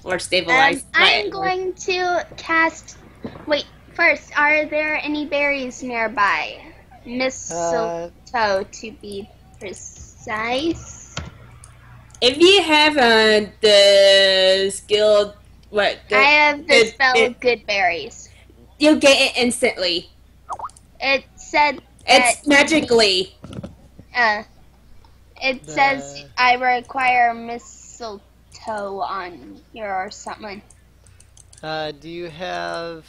or stabilize. I'm going to cast. Wait, first, are there any berries nearby? Mistletoe, to be precise. If you have the skill, what? I have the spell Good Berries. You'll get it instantly. It said that It's magically. It says I require mistletoe on here or something. Do you have?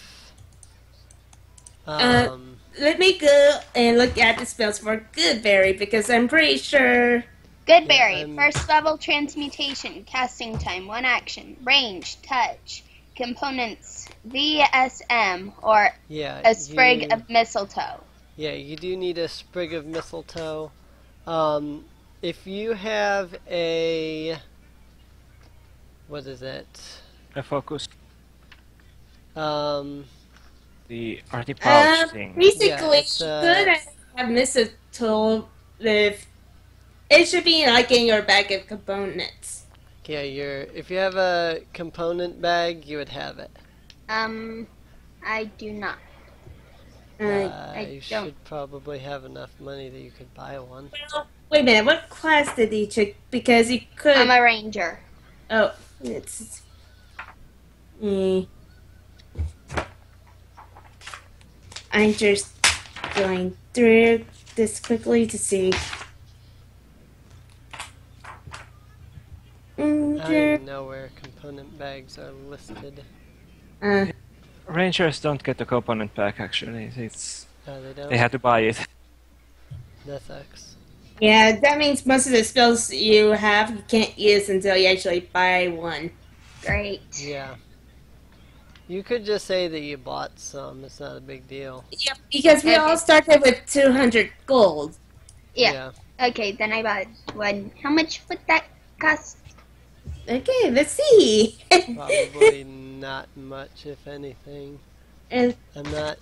Let me go and look at the spells for Goodberry because I'm pretty sure. Good Berry, first level transmutation, casting time, 1 action, range, touch, components, VSM, or a sprig of mistletoe. Yeah, you do need a sprig of mistletoe. If you have a... What is it? A focus. The arty pouch thing. Basically, could have mistletoe if it should be like in your bag of components. Yeah, if you have a component bag, you would have it. I do not. You should probably have enough money that you could buy one. Well, wait a minute, what class did he check? Because he could. I'm a ranger. Oh, it's. I'm just going through this quickly to see. I don't even know where component bags are listed. Rangers don't get the component pack actually. It's They don't? they had to buy it. That sucks. Yeah, that means most of the spells you have you can't use until you actually buy one. Great. Yeah. You could just say that you bought some. It's not a big deal. Yep, because we all started with 200 gold. Yeah. Okay, then I bought one. How much would that cost? Okay, let's see. Probably not much, if anything. And I'm not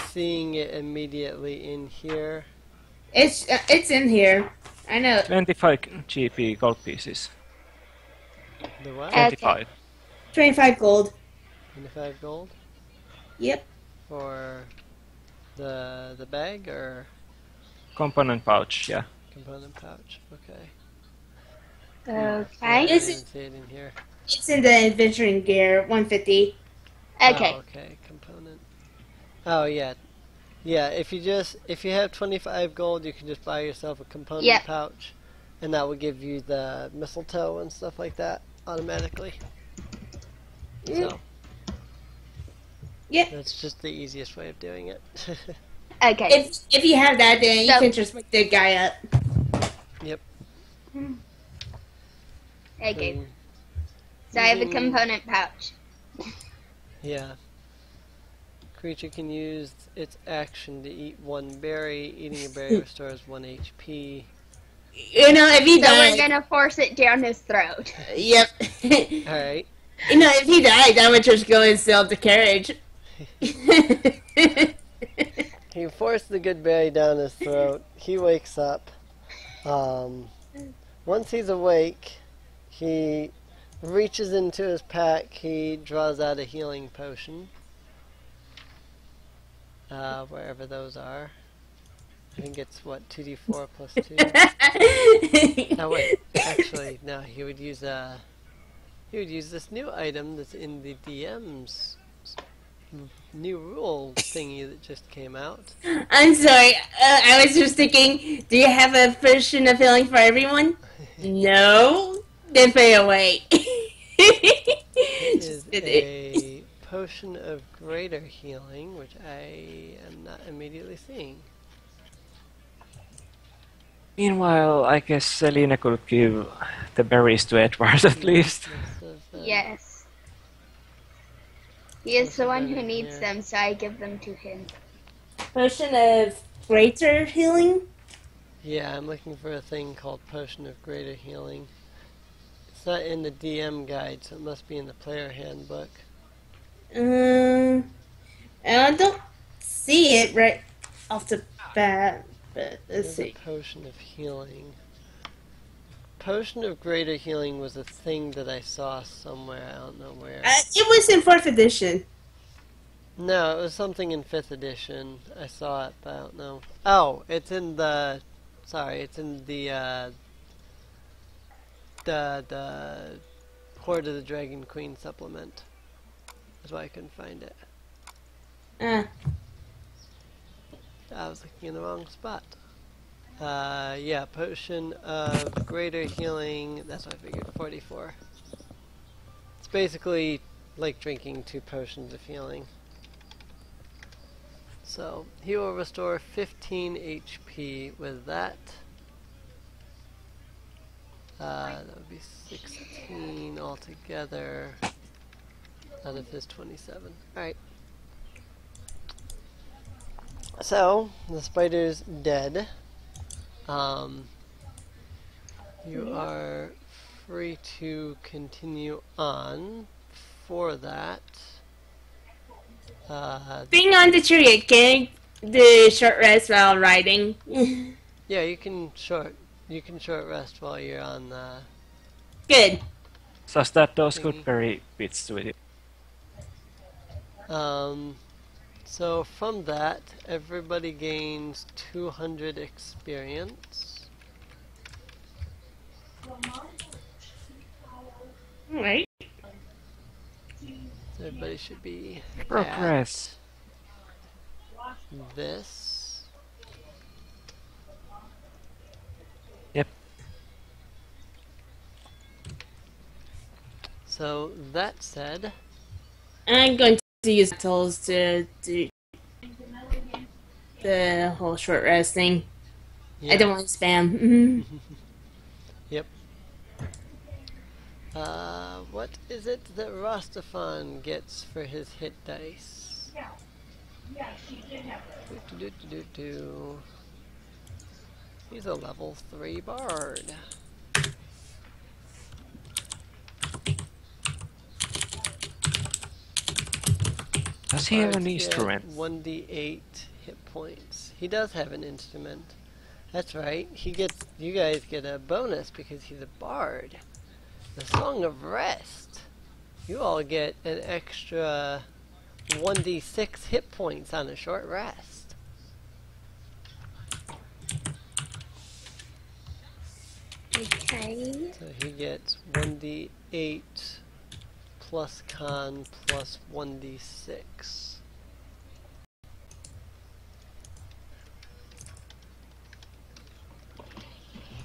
seeing it immediately in here. it's in here. I know. 25 GP gold pieces. The what? 25. 25 gold. 25 gold Yep. for the bag or Component pouch, yeah. component pouch. Okay. Okay. I Is didn't see it in here. It's in the adventuring gear, 150. Okay. Oh, okay. Component. Oh yeah. Yeah. If you have 25 gold, you can just buy yourself a component pouch, and that will give you the mistletoe and stuff like that automatically. So. Yep. That's just the easiest way of doing it. Okay. If you have that, then you can just wake the guy up. Yep. Okay. So I have a component pouch. Yeah. Creature can use its action to eat 1 berry. Eating a berry restores 1 HP. You know, if he So we're died. gonna force it down his throat. Yep. Alright. You know, if he died, I would just go and sell the carriage. He forced the good berry down his throat. He wakes up. Once he's awake, he reaches into his pack. He draws out a healing potion. Wherever those are. I think it's, what, 2d4 plus 2? Oh, wait. Actually, no. He would use this new item that's in the DM's new rule thingy that just came out. I'm sorry. I was just thinking, do you have a version of healing for everyone? No? Then pay away. It is a potion of greater healing, which I am not immediately seeing. Meanwhile, I guess Selena could give the berries to Edward at least. Yes. He is the one who needs them, so I give them to him. Potion of greater healing? Yeah, I'm looking for a thing called Potion of Greater Healing. It's not in the DM guide, so it must be in the player handbook. I don't see it right. off the bat, but let's There's a see. potion of healing. Potion of greater healing was a thing that I saw somewhere. I don't know where. It was in 4th edition. No, it was something in 5th edition. I saw it, but I don't know. Oh, it's in the. Sorry, it's in the Horde of the Dragon Queen supplement. That's why I couldn't find it. I was looking in the wrong spot. Yeah, potion of greater healing. That's what I figured. 44. It's basically like drinking 2 potions of healing. So he will restore 15 HP with that. That would be 16 altogether out of his 27. Alright. So, the spider's dead. You are free to continue on for that. Being on the tree, getting the short rest while riding. Yeah, you can short rest while you're on the. Good. Does that those Thingy. good berry bits with it? So from that, everybody gains 200 experience. Alright. So everybody should be Progress. at this. Yep. So that said, I'm going to use tools to do the whole short rest thing. yeah. I don't want to spam. Yep. What is it that Rastafan gets for his hit dice? Do. He's a level 3 bard. Does he have an Bards get instrument? 1d8 hit points. He does have an instrument. That's right. You guys get a bonus because he's a bard. The Song of Rest. You all get an extra 1d6 hit points on a short rest. Okay. So he gets 1d8 plus con plus 1d6.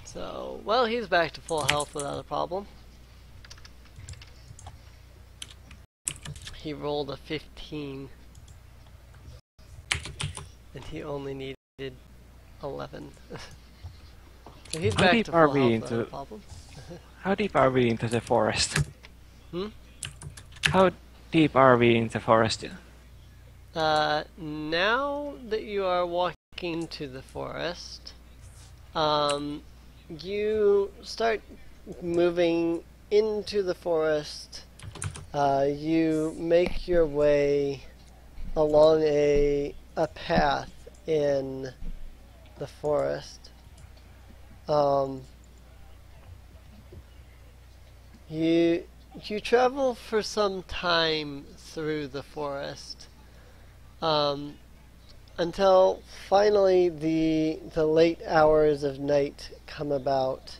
So, well, he's back to full health without a problem. He rolled a 15. And he only needed 11. So he's How back deep to are full we health without a into- problem. How deep are we into the forest? Hmm? How deep are we in the forest? Now that you are walking to the forest, you start moving into the forest. You make your way along a path in the forest. You travel for some time through the forest, until finally the late hours of night come about.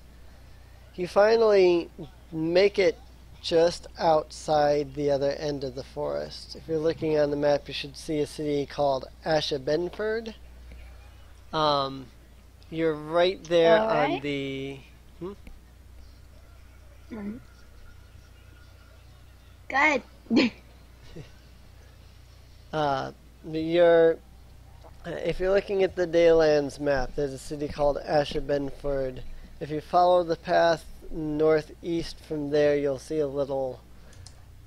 You finally make it just outside the other end of the forest. If you're looking on the map, you should see a city called Ashabenford. You're right there on Alright. the. Good. You're. If you're looking at the Daylands map, there's a city called Ashabenford. If you follow the path northeast from there, you'll see a little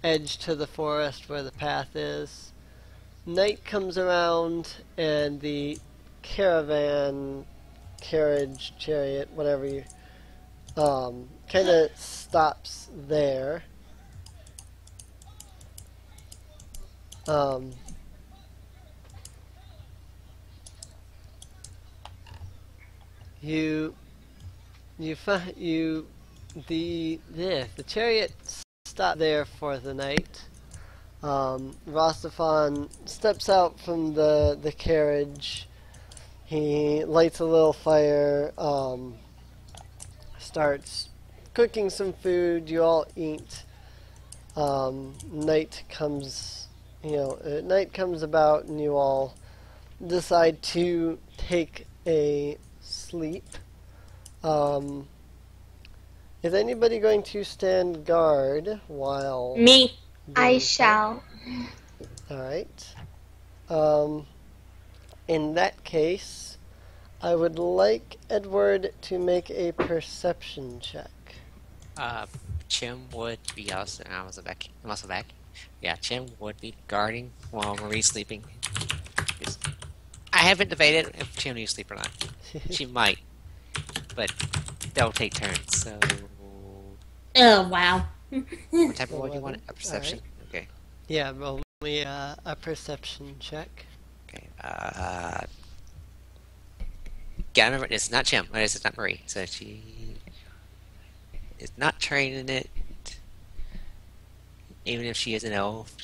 edge to the forest where the path is. Night comes around, and the caravan, carriage, chariot, whatever you, kind of stops there. You the chariot stopped there for the night. Rostafan steps out from the carriage. He lights a little fire, starts cooking some food. You all eat. Night comes, night comes about, and you all decide to take a sleep. Is anybody going to stand guard while Me. I doing so? shall. Alright. In that case, I would like Edward to make a perception check. Chim would be also. I'm also back. Yeah, Chim would be guarding while Marie's sleeping. I haven't debated if Chim needs to sleep or not. She might, but they'll take turns. So, Oh, wow. what type of roll do you want? 11. A perception. Okay. Yeah, roll me a perception check. Okay. Yeah, remember, it's not Chim. It's not Marie. So she is not trained in it. Even if she is an elf,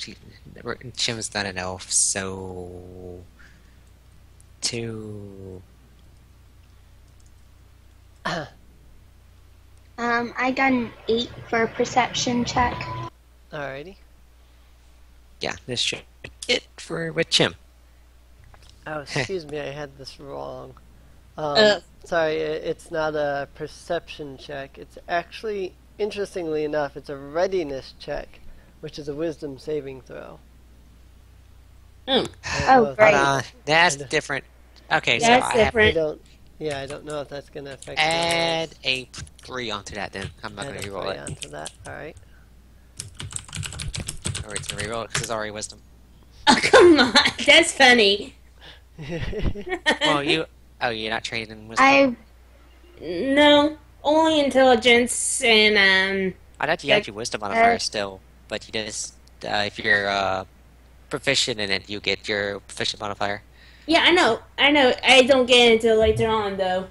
Chim's not an elf. So 2. I got an 8 for a perception check. Alrighty. Yeah, this should be it for with Chim. Oh, excuse me, I had this wrong. Uh. Sorry, it's not a perception check. It's actually, interestingly enough, it's a readiness check, which is a wisdom saving throw. Mm. Oh, great. That's I know. different. Okay, so That's I have different. I don't know if that's going to affect add your a 3 onto that. Then I'm not rolls. going Add to a reroll 3 it, onto that. Alright. or it's going to reroll it because it's already wisdom. Oh, come on. That's funny. Well, you're not trained in wisdom. I No, only intelligence and, I thought you had your wisdom modifier still, but you just if you're proficient in it, you get your proficient modifier. yeah, I know. I don't get it until later on, though.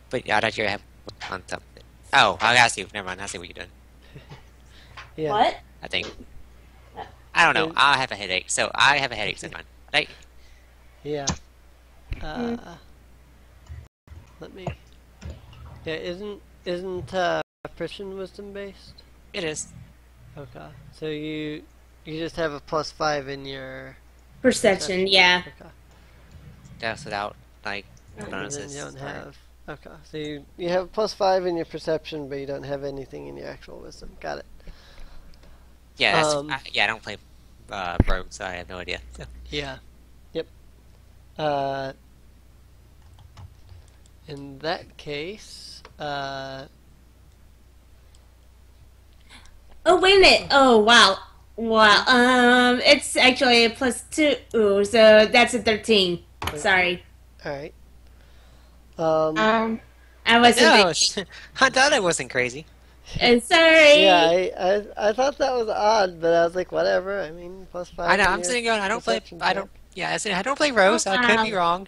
But I thought you have on something. Oh, I see. Never mind. I see what you're doing. Yeah. What? I think. I don't know. I have a headache, so I have a headache. So fine. Right? Yeah. Let me. Yeah, isn't Christian wisdom based? It is. Okay. So you just have a +5 in your Perception, yeah. Okay. That's without like And then bonuses. you don't or- have. Okay. So you have +5 in your perception, but you don't have anything in your actual wisdom. Got it. Yeah, that's, Um, I don't play Rogue, so I have no idea. So, Yeah. Yep. In that case, Oh, wait a minute. Oh, wow. Wow. It's actually a +2, so that's a 13. Sorry. all right. I was no, thinking. I thought it wasn't crazy. Sorry. Yeah, I thought that was odd, but I was like, whatever. I mean, +5. I know. in I'm your sitting going. I don't play. perception I check. don't. Yeah, I said I don't play Rogue, so I could be Wow. wrong.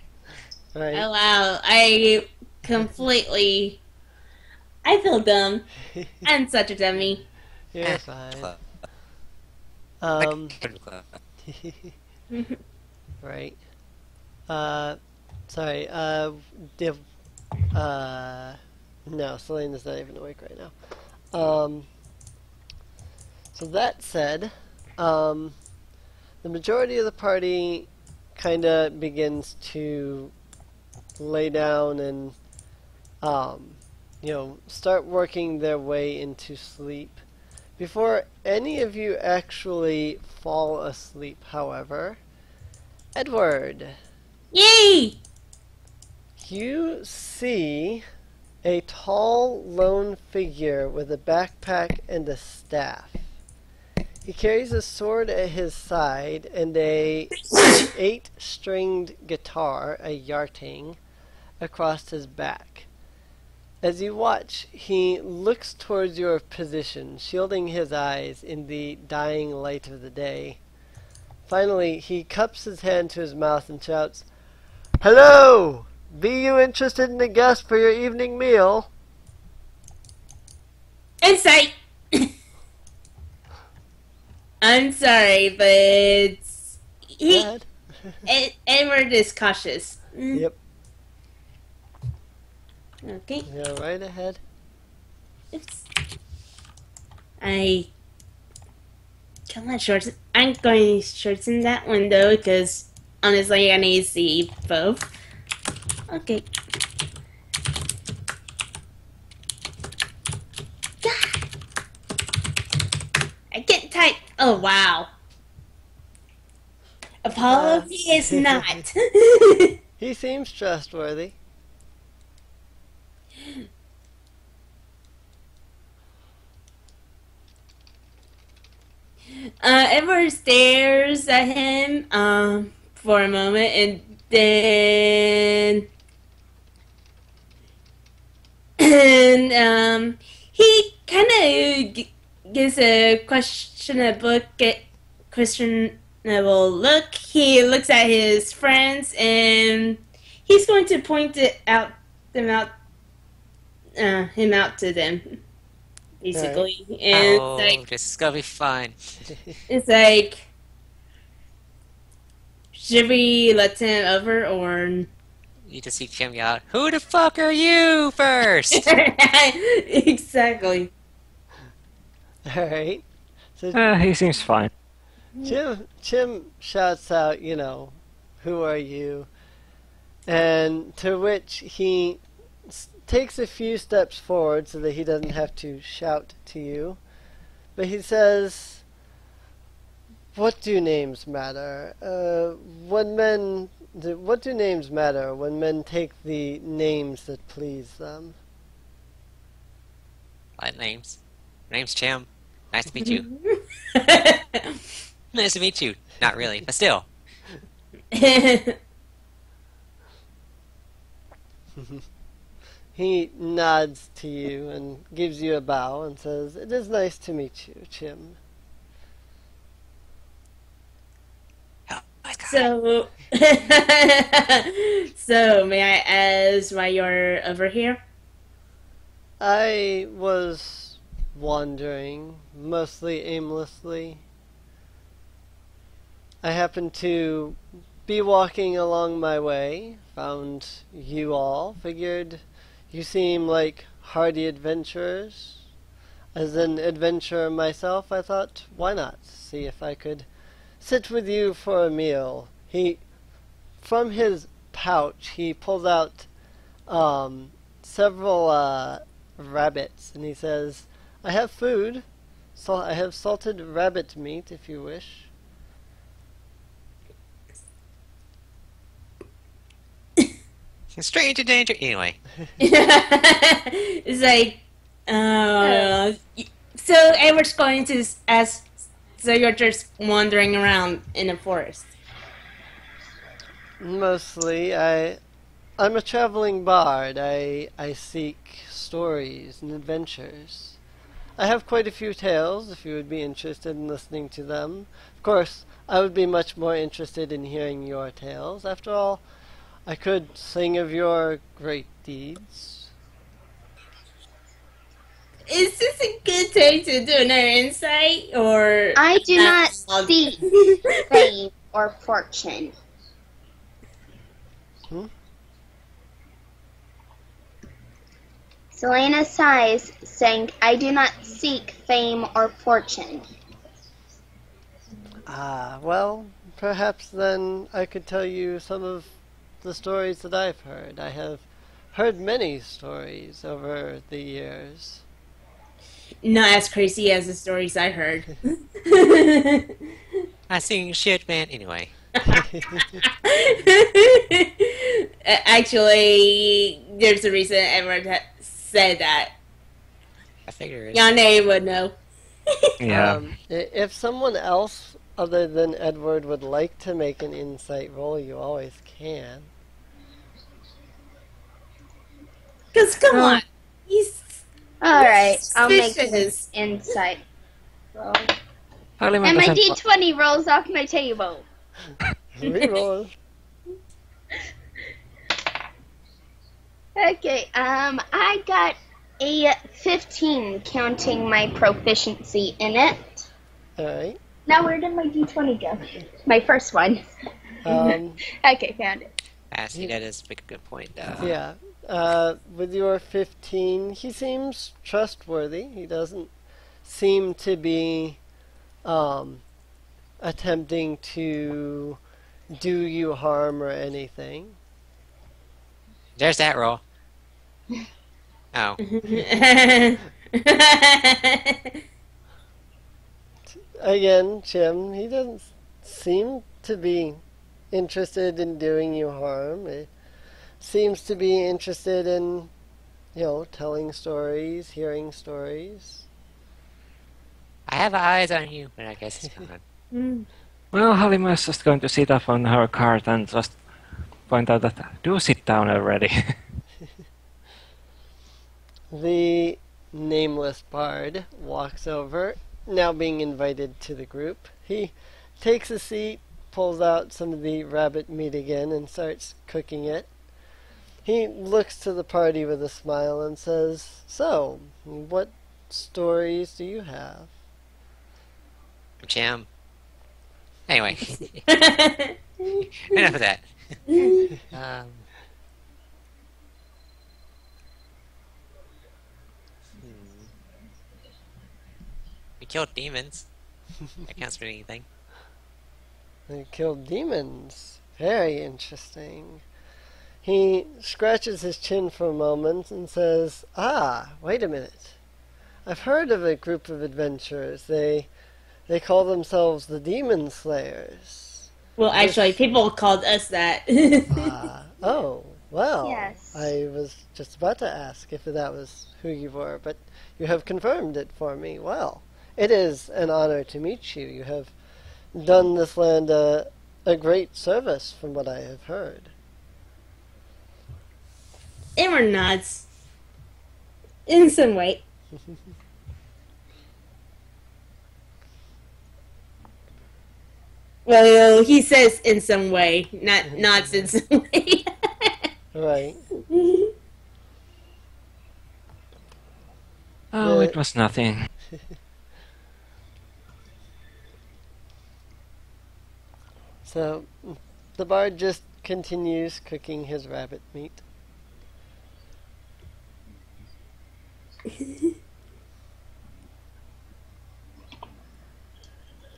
Right. Oh, wow. I completely. I feel dumb. I'm such a dummy. You're fine. Club. Um. Club. Right. Sorry. Div. No, Selena's not even awake right now. So that said, the majority of the party kind of begins to lay down and, start working their way into sleep. Before any of you actually fall asleep, however, Edward, Yay! you see a tall, lone figure with a backpack and a staff. He carries a sword at his side and a 8-stringed guitar, a yarting, across his back. As you watch, he looks towards your position, shielding his eyes in the dying light of the day. Finally, he cups his hand to his mouth and shouts, "Hello! Be you interested in a guest for your evening meal? Insight. I'm sorry, but Go ahead. Edward is cautious. Yep. Okay. Go right ahead. Oops. Come on, shorten. I'm going to shorten that one though, because honestly, I need to see both. Okay. God. I can't type. Oh wow. Apollo is not. He seems trustworthy. Edward stares at him for a moment, and then he kind of gives a questionable look. He looks at his friends, and he's going to point him out to them, basically. Right. And Oh, this is gonna be fun. it's like, should we let him over or? You just see Chim yell out, "Who the fuck are you first?" Exactly. Alright. So He seems fine. Chim shouts out, who are you? And to which he takes a few steps forward so that he doesn't have to shout to you. But he says, what do names matter? What do names matter when men take the names that please them? What names? My name's Chim. Nice to meet you. Nice to meet you. Not really, but still. He nods to you and gives you a bow and says, it is nice to meet you, Chim. Oh my god. So, so may I ask why you're over here? I was wandering, mostly aimlessly. I happened to be walking along my way, found you all, figured you seem like hardy adventurers. As an adventurer myself, I thought, why not? See if I could sit with you for a meal. From his pouch, he pulls out several rabbits, and he says, I have food. So I have salted rabbit meat, if you wish. Straight into danger. Anyway. It's like, so Edward's going to ask, so you're just wandering around in the forest? Mostly, I'm a traveling bard. I seek stories and adventures. I have quite a few tales, if you would be interested in listening to them. Of course, I would be much more interested in hearing your tales. After all, I could sing of your great deeds. Is this a good time to do another insight, or I do not seek fame or fortune. Selena sighs, saying, I do not seek fame or fortune. Ah, well, perhaps then I could tell you some of the stories that I've heard. I have heard many stories over the years. not as crazy as the stories I heard? I sing shit, man. Anyway. Actually, there's a reason Edward said that. I figure it's... Yane would know. Yeah. If someone else other than Edward would like to make an insight roll, you always can. Because, come on. He's Alright, I'll make an suspicious. insight roll. Parliament And my doesn't- d20 rolls off my table. Reroll. Okay, I got a 15 counting my proficiency in it. All right. Now where did my d20 go? My first one. Um, Okay, found it. Asking that is a good point. yeah. With your 15, he seems trustworthy. He doesn't seem to be attempting to do you harm or anything. There's that roll. Oh, Again, Jim, he doesn't seem to be interested in doing you harm. He seems to be interested in, telling stories, hearing stories. I have eyes on you, but I guess it's gone. Well, Halima is just going to sit up on her cart and just point out that, do sit down already. The nameless bard walks over, now being invited to the group. He takes a seat, pulls out some of the rabbit meat again, and starts cooking it. He looks to the party with a smile and says, "So, what stories do you have?" Jam. Anyway, enough of that. Um, we killed demons. That counts for anything. They killed demons. Very interesting. He scratches his chin for a moment and says, "Ah, wait a minute. I've heard of a group of adventurers. They call themselves the Demon Slayers." Well, actually, people called us that. Oh, well. Yes. I was just about to ask if that was who you were, but you have confirmed it for me. Well, it is an honor to meet you. You have done this land a great service from what I have heard. And we're nuts. In some way. Well, he says in some way, not in some way. Right. Oh, it was nothing. So the bard just continues cooking his rabbit meat.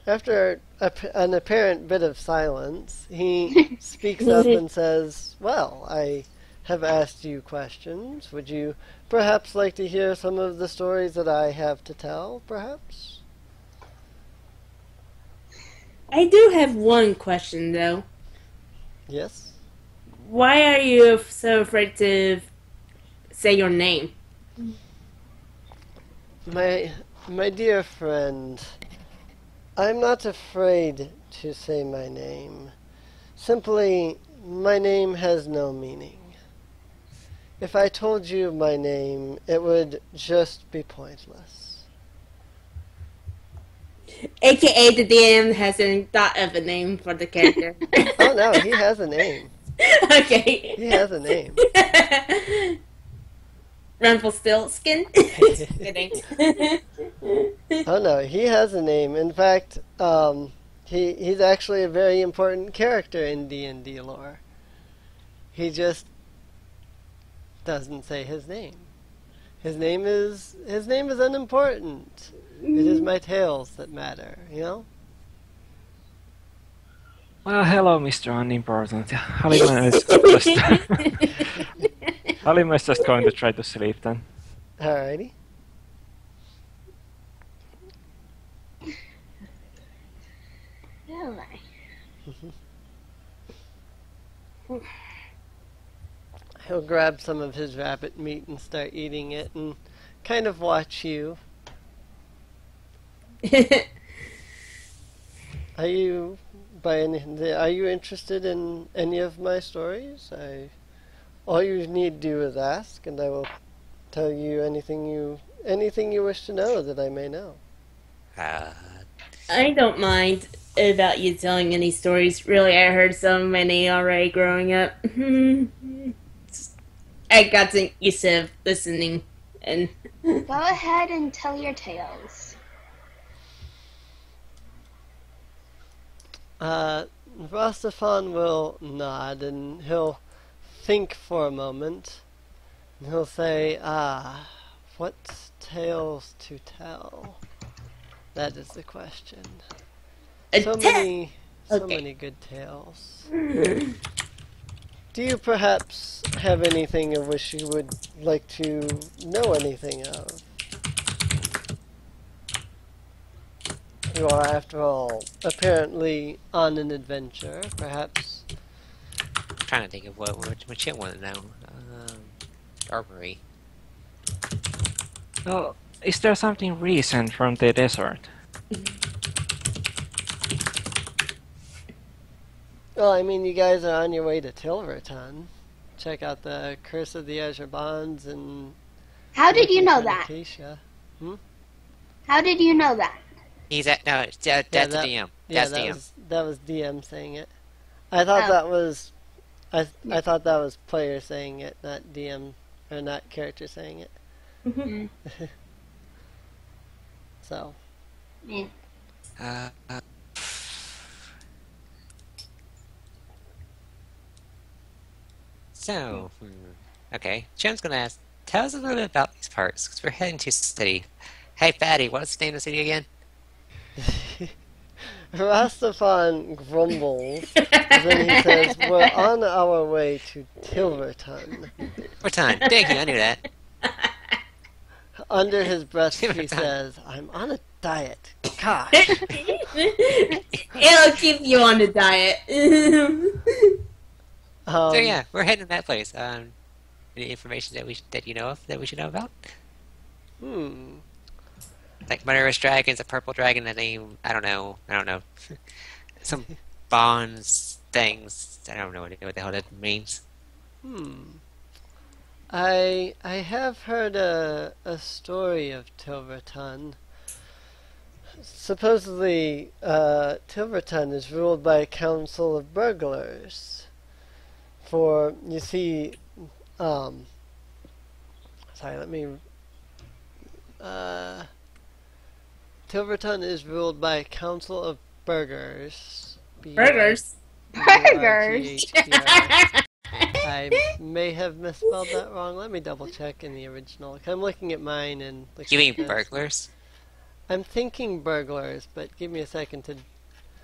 After an apparent bit of silence, he speaks up and says, "Well, I have asked you questions. Would you perhaps like to hear some of the stories that I have to tell, perhaps?" I do have one question, though. Yes? Why are you so afraid to say your name? My dear friend, I'm not afraid to say my name. Simply, my name has no meaning. If I told you my name, it would just be pointless. AKA the DM hasn't thought of a name for the character. Oh no, he has a name. Okay. He has a name. Rumpelstiltskin? Just kidding. Oh no, he has a name. In fact, he's actually a very important character in D&D lore. He just doesn't say his name. His name is unimportant. It is my tales that matter, you know? Well, hello, Mr. Unimportant. Halima is just Halima is just going to try to sleep then. Alrighty. Oh my. He'll grab some of his rabbit meat and start eating it and kind of watch you. Are you interested in any of my stories? All you need to do is ask, and I will tell you anything you wish to know that I may know. I don't mind about you telling any stories. Really, I heard so many already growing up. I gotten used to listening. And Go ahead and tell your tales. Rastafan will nod and he'll think for a moment. And he'll say, what tales to tell? That is the question. So many good tales. Do you perhaps have anything of which you would like to know anything of? You are, after all, apparently on an adventure, perhaps. I'm trying to think of what you want to know. Armory. Well, is there something recent from the desert? Well, I mean, you guys are on your way to Tilverton. Check out the Curse of the Azure Bonds and... How did you know that? Acacia. How did you know that? He's at no. That's the DM. Yeah, That's DM. that was DM saying it. I thought that was... I thought that was player saying it, not DM, or not character saying it. Mm. So... Yeah. So, okay. Jim's gonna ask. Tell us a little bit about these parts, because we're heading to city. Hey, Fatty, what's the name of the city again? Rastafan grumbles, then he says, we're on our way to Tilverton. Tilverton. Thank you, I knew that. Under his breath, he Tilverton. says, I'm on a diet. Gosh. it'll keep you on the diet. So yeah, we're heading to that place. Any information that you know of that we should know about? Like murderous dragons, a purple dragon, a name I don't know. Some bonds things. I don't know what the hell that means. I have heard a story of Tilverton. Supposedly, Tilverton is ruled by a council of burglars. For, you see, Tilverton is ruled by a council of burgers. Burgers. Burgers. I may have misspelled that wrong. Let me double check in the original. I'm looking at mine and... You mean burglars? I'm thinking burglars, but give me a second to...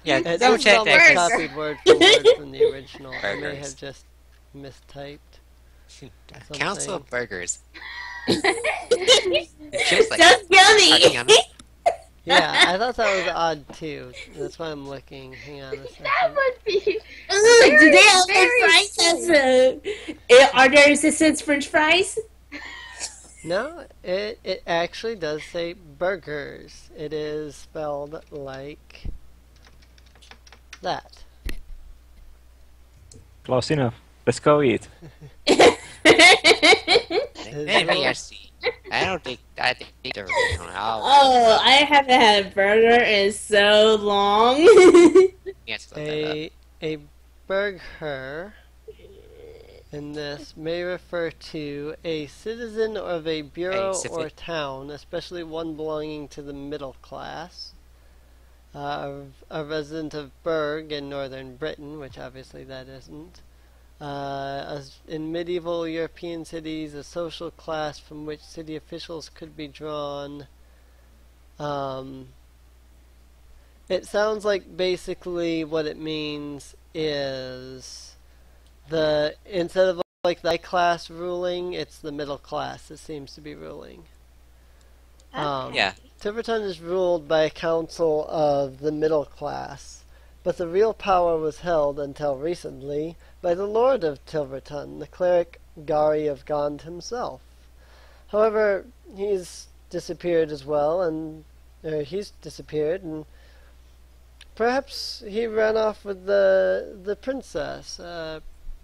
Yeah, It's double check almost that. copied word for word from the original. I may Burgers. have just mistyped. Council of Burgers. Sounds Like, yummy. Yeah, I thought that was odd too. That's why I'm looking. Hang on a second. That would be. Do they have very French fries? cool. Are there resistance French fries? No, it actually does say burgers. It is spelled like that. Close enough. Let's go eat. maybe I see. I think they're Oh, I haven't had a burger in so long. Yes, look that up. A burgher in this may refer to a citizen of a bureau A civic. or town, especially one belonging to the middle class. A resident of Berg in northern Britain, which obviously that isn't. As in medieval European cities, a social class from which city officials could be drawn. It sounds like basically what it means is instead of like the high class ruling, it's the middle class that seems to be ruling. Yeah. Tiverton is ruled by a council of the middle class, but the real power was held until recently by the Lord of Tilverton, the cleric Gari of Gond himself. However, he's disappeared as well, and perhaps he ran off with the princess,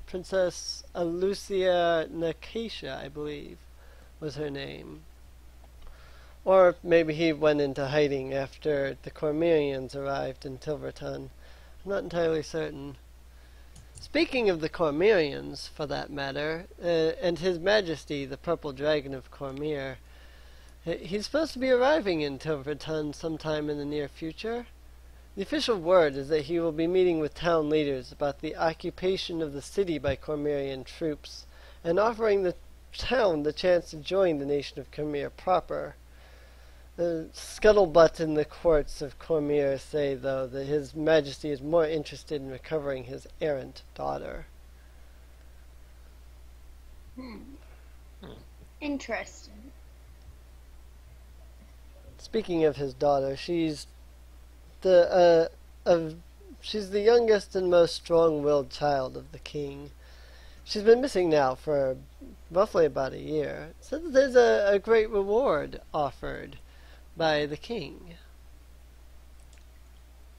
Princess Alucia Nacacia, I believe, was her name. Or maybe he went into hiding after the Cormyreans arrived in Tilverton. I'm not entirely certain. Speaking of the Cormyrians, for that matter, and His Majesty, the Purple Dragon of Cormyr, he's supposed to be arriving in Tilverton sometime in the near future. The official word is that he will be meeting with town leaders about the occupation of the city by Cormyrian troops, and offering the town the chance to join the nation of Cormyr proper. The scuttlebutt in the courts of Cormyr say, though, that His Majesty is more interested in recovering his errant daughter. Interesting. Speaking of his daughter, she's the youngest and most strong-willed child of the king. She's been missing now for roughly about a year. So there's a great reward offered by the king.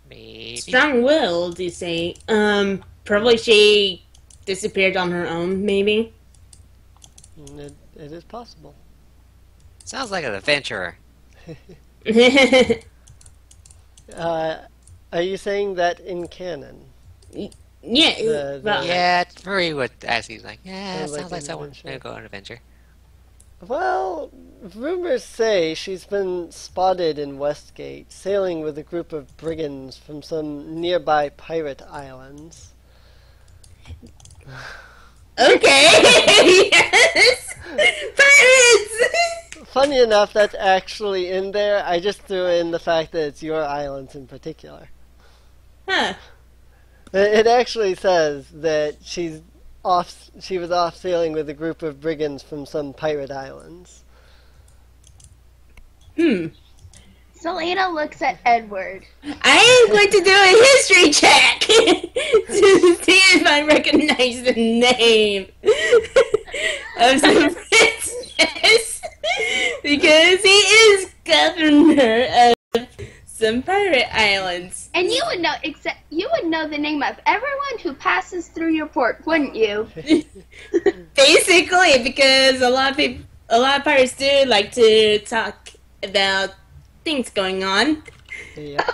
Maybe. Strong-willed, you say? Probably she disappeared on her own, maybe? It is possible. Sounds like an adventurer. Are you saying that in canon? Yeah, well, Yeah, Marie would actually like, yeah, Sounds like sounds like an someone adventure. gonna go on an adventure. Well, rumors say she's been spotted in Westgate, sailing with a group of brigands from some nearby pirate islands. okay, yes! Pirates! Funny enough, that's actually in there. I just threw in the fact that it's your islands in particular. Huh. It actually says that she was off sailing with a group of brigands from some pirate islands. Selena looks at Edward. I am going to do a history check to see if I recognize the name of the princess because he is governor of some pirate islands. And you would know the name of everyone who passes through your port, wouldn't you? Basically, because a lot of pirates do like to talk about things going on. Yeah.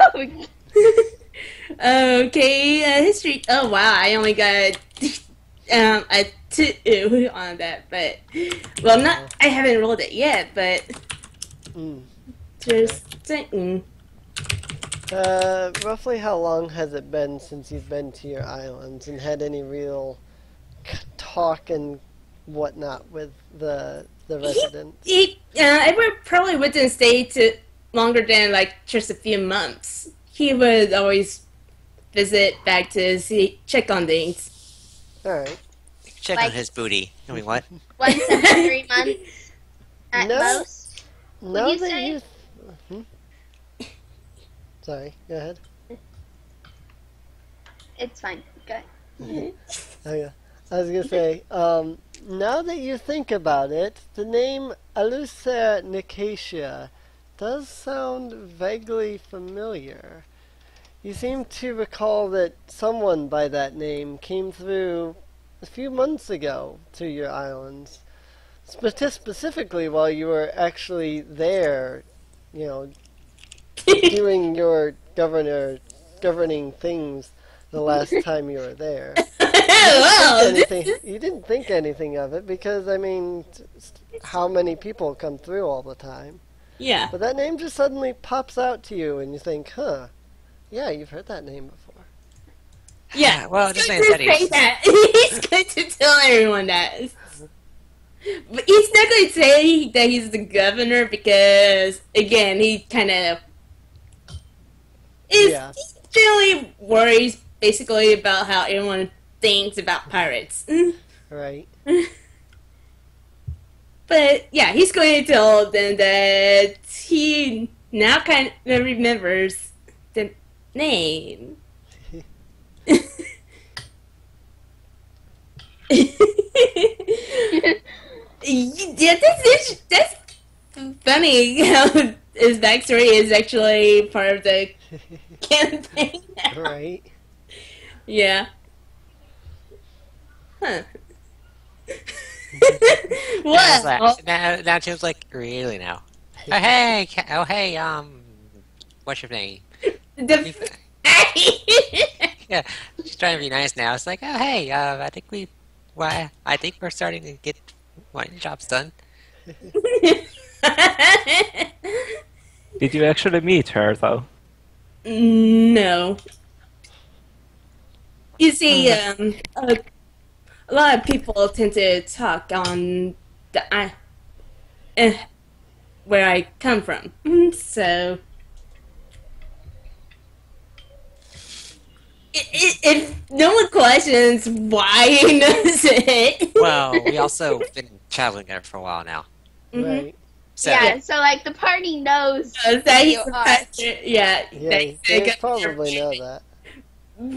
Okay, history. Oh wow, I only got a 2 on that, but well, not. I haven't rolled it yet, but just saying. Roughly how long has it been since you've been to your islands and had any real talk and whatnot with the residents? Edward probably wouldn't stay to longer than like just a few months. He would always visit back to check on things. Alright. Check on Like- his booty. I mean, what? Once every 3 months at No. most. Now you that say? you... Sorry, go ahead. It's fine. Go ahead. Oh, yeah. I was gonna say, now that you think about it, the name Alucer Nicatia does sound vaguely familiar. You seem to recall that someone by that name came through a few months ago to your islands. Specifically while you were actually there, doing your governing things the last time you were there. Well, You didn't think anything of it because, I mean, how many people come through all the time? yeah. But that name just suddenly pops out to you and you think, huh, yeah, you've heard that name before. Yeah, Well, he's this going man to said he say was- that. He's going to tell everyone that. But he's not going to say that he's the governor because, again, he kind of is. Yeah. He generally worries basically about how everyone thinks about pirates. Right. But yeah, he's going to tell them that he now kind of remembers the name. Yeah, that's funny how his backstory is actually part of the campaign now. Right. Yeah. Huh. Now, Well, now Tim's like, really now? Oh hey, what's your name? the Yeah, She's trying to be nice now. It's like, oh hey, I think we're starting to get wine jobs done. Did you actually meet her, though? No. You see, a lot of people tend to talk on uh, where I come from. So, if no one questions why he knows it. Well, we also been traveling there for a while now. Right. So Yeah, so like the party knows That who he's you a are. pastor. Yeah, Yeah, that they he's a probably know governor. that.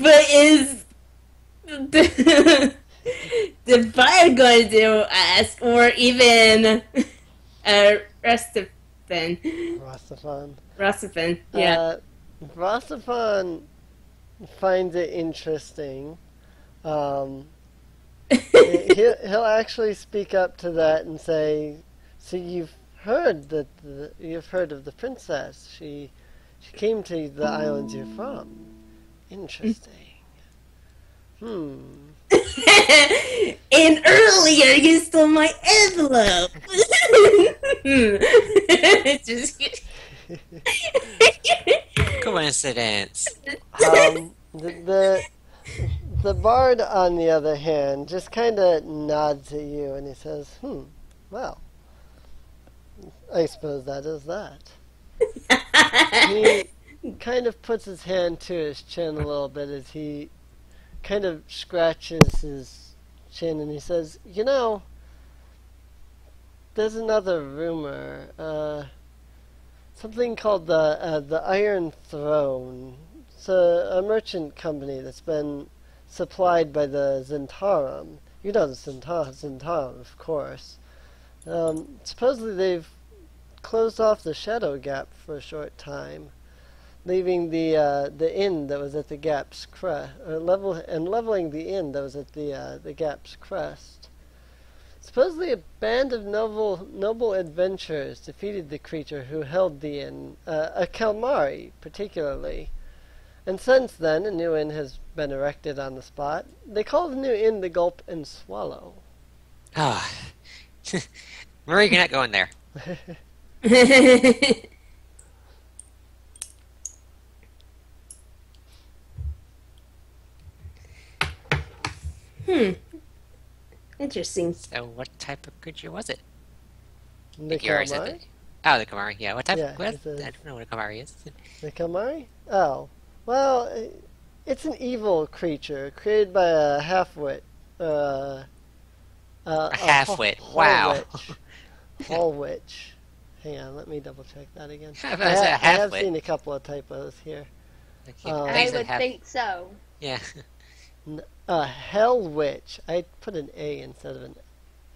But is the buyer going to ask, or even Rastafan? Rastafan. Rastafan, yeah. Rastafan finds it interesting. He'll actually speak up to that and say, "So you've heard you've heard of the princess? She came to the islands you're from. Interesting. Hmm. And earlier you stole my envelope. Just coincidence. The bard, on the other hand, just kind of nods at you and he says, well, I suppose that is that. He kind of puts his hand to his chin a little bit as he kind of scratches his chin and he says, you know, there's another rumor, something called the Iron Throne. It's a merchant company that's been supplied by the Zentarum. You know the Zentarum, of course. Supposedly they've closed off the Shadow Gap for a short time, leaving the inn that was at the Gap's crest, leveling the inn that was at the Gap's crest. Supposedly a band of noble adventurers defeated the creature who held the inn, a Kalmari particularly. And since then, a new inn has been erected on the spot. They call the new inn the Gulp and Swallow. Ah, Marie, you're not going there. Interesting. So, what type of creature was it? The You already said Kalmari? that. Oh, the Kamari. Yeah, what type? Yeah, What? it's a- I don't know what a Kamari is. The Kalmari? Oh. Well, it's an evil creature created by a half-wit. A half-wit. Wow. Hall witch. Hang on, let me double check that again. I was a I have half-wit. seen a couple of typos here. I Things that would have- think so. Yeah. Hell witch. I put an A instead of an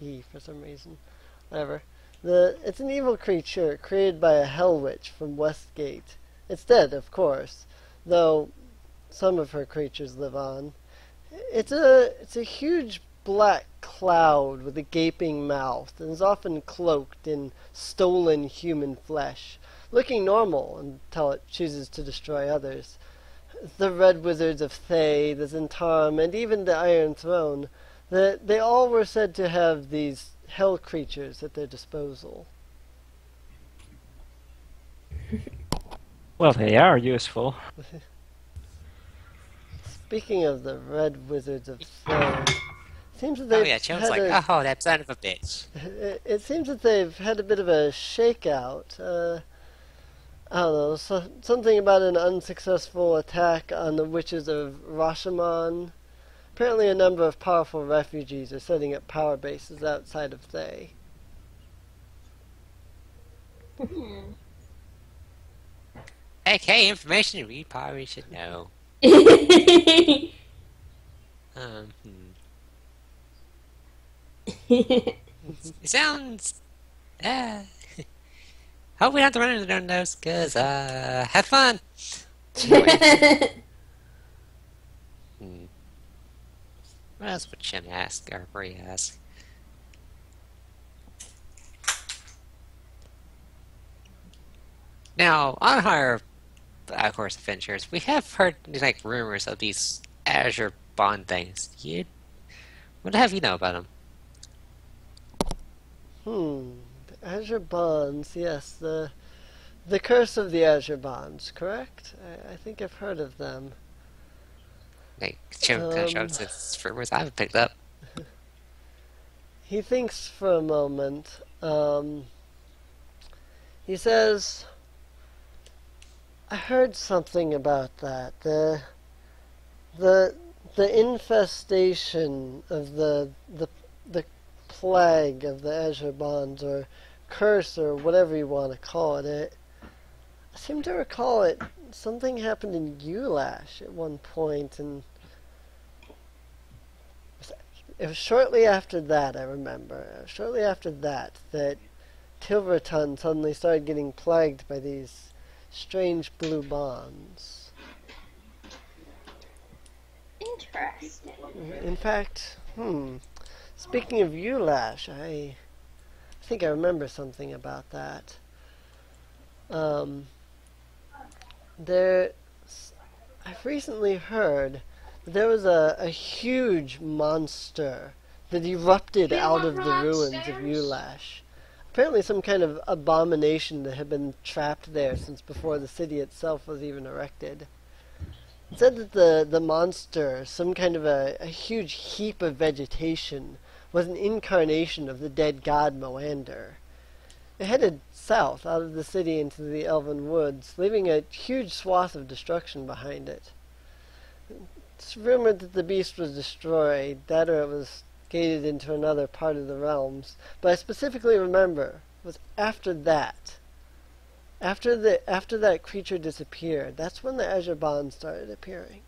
E for some reason. Whatever. It's an evil creature created by a hell witch from Westgate. It's dead, of course, though some of her creatures live on. It's a huge black cloud with a gaping mouth and is often cloaked in stolen human flesh, looking normal until it chooses to destroy others. The Red Wizards of Thay, the Zentarum, and even the Iron Throne, they all were said to have these hell creatures at their disposal. Well, they are useful. Speaking of the Red Wizards of Thay, it seems that Oh they've yeah, Chum's had like, oh, that son of a bitch. it seems that they've had a bit of a shakeout. I don't know, something about an unsuccessful attack on the witches of Rashomon. Apparently a number of powerful refugees are setting up power bases outside of Thay. Okay, information we probably should know. It sounds. Hope we don't have to run into those, cause have fun. What else would Shem ask or Bree ask? Now, on our, of course, adventures, we have heard like rumors of these Azure Bond things. What the hell do you know about them? The Azure Bonds, yes, the curse of the Azure Bonds, correct? I think I've heard of them. Like, Chim kind of shrugs. It's rumors I haven't picked up. He thinks for a moment. He says, I heard something about that. The infestation of the plague of the Azure Bonds, or curse, or whatever you want to call it. I seem to recall something happened in Ulash at one point, and it was shortly after that, I remember. Shortly after that Tilverton suddenly started getting plagued by these strange blue bonds. Interesting. In fact, speaking of Ulash, I think I remember something about that. I've recently heard that there was a huge monster that erupted out of the ruins of Ulash. Apparently some kind of abomination that had been trapped there since before the city itself was even erected. It said that the monster, some kind of a huge heap of vegetation, was an incarnation of the dead god Moander. It headed south out of the city into the elven woods, leaving a huge swath of destruction behind it. It's rumored that the beast was destroyed, that or it was gated into another part of the realms, but I specifically remember it was after that. After that creature disappeared, that's when the Azure Bonds started appearing.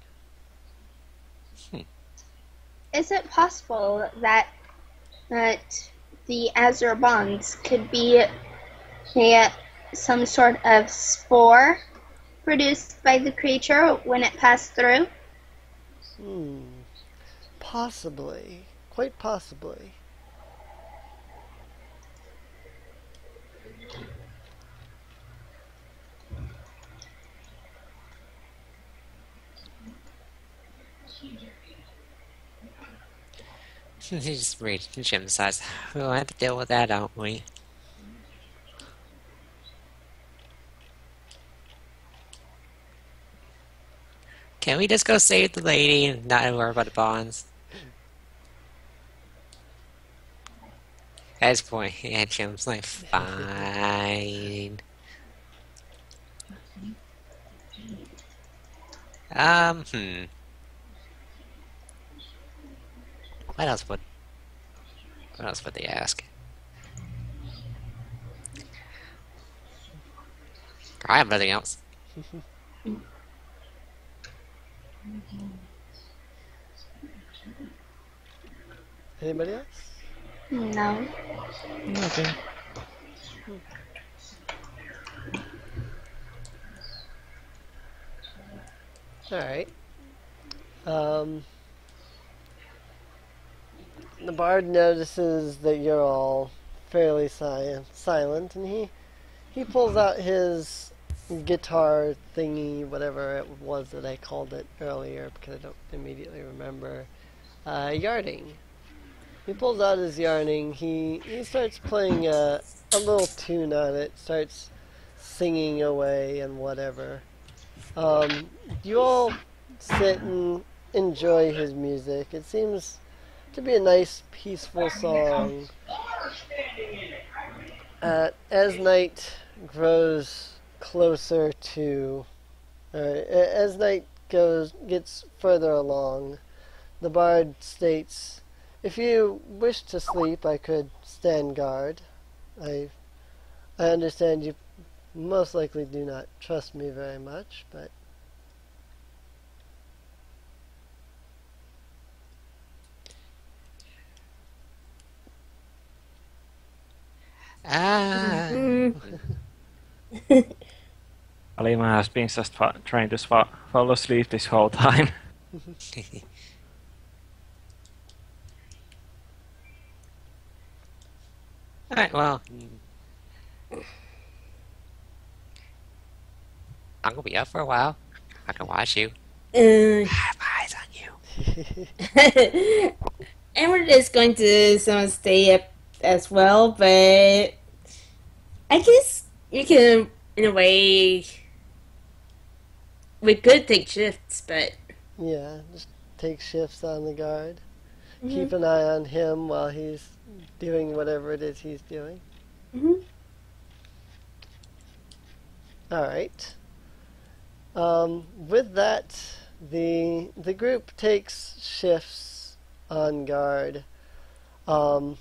Is it possible that the Azure Bonds could be some sort of spore produced by the creature when it passed through? Possibly. Quite possibly. He just reads Chim decides, we'll have to deal with that, don't we? Can we just go save the lady and not worry about the bonds? At this point, yeah, Jim's like, fine. What else would they ask? I have nothing else. Anybody else? No. Nothing. Alright. The bard notices that you're all fairly silent, and he pulls out his guitar thingy, whatever it was that I called it earlier, because I don't immediately remember. Yarding. He pulls out his yarning. He starts playing a little tune on it. Starts singing away and whatever. You all sit and enjoy his music. It seems to be a nice, peaceful song. As night grows closer to, as night gets further along, the bard states, "If you wish to sleep, I could stand guard. I understand you most likely do not trust me very much, but..." Alima has been just trying to fall asleep this whole time. Alright, well. I'm gonna be up for a while. I can watch you. I have eyes on you. Edward is going to someone stay up as well, but I guess you can, in a way, we could take shifts, but Yeah, just take shifts on the guard. Keep Mhm. an eye on him while he's doing whatever it is he's doing. Mhm. All right. With that, the group takes shifts on guard. Um,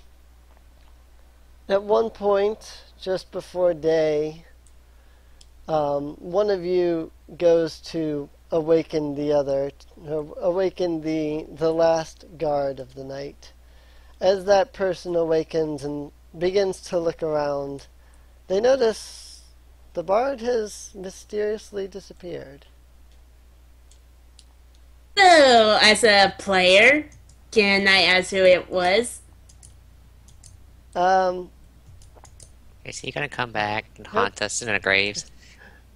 at one point, just before day, one of you goes to awaken the other, awaken the last guard of the night. As that person awakens and begins to look around, they notice the bard has mysteriously disappeared. so as a player, can I ask who it was? Um, Is he gonna come back and haunt us in our graves?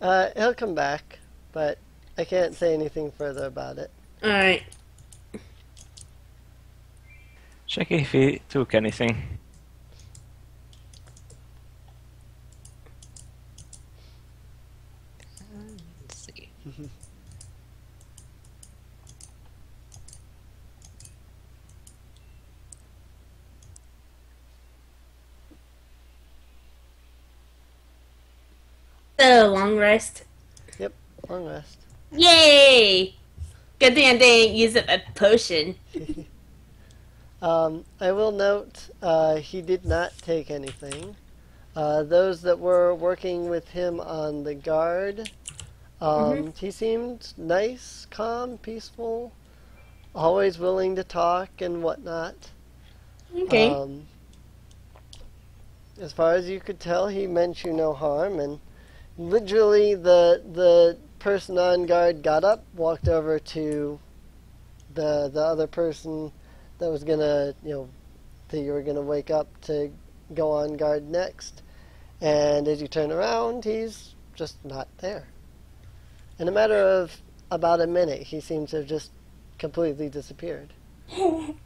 he'll come back, but I can't say anything further about it. Alright. Check if he took anything. Let's see. So, long rest. Yep, long rest. Yay! Good thing I didn't use up a potion. I will note he did not take anything. Those that were working with him on the guard, he seemed nice, calm, peaceful, always willing to talk and whatnot. Okay. As far as you could tell, he meant you no harm, and literally the person on guard got up, walked over to the other person that was gonna, that you were gonna wake up to go on guard next. And as you turn around, he's just not there. In a matter of about a minute, he seems to have just completely disappeared.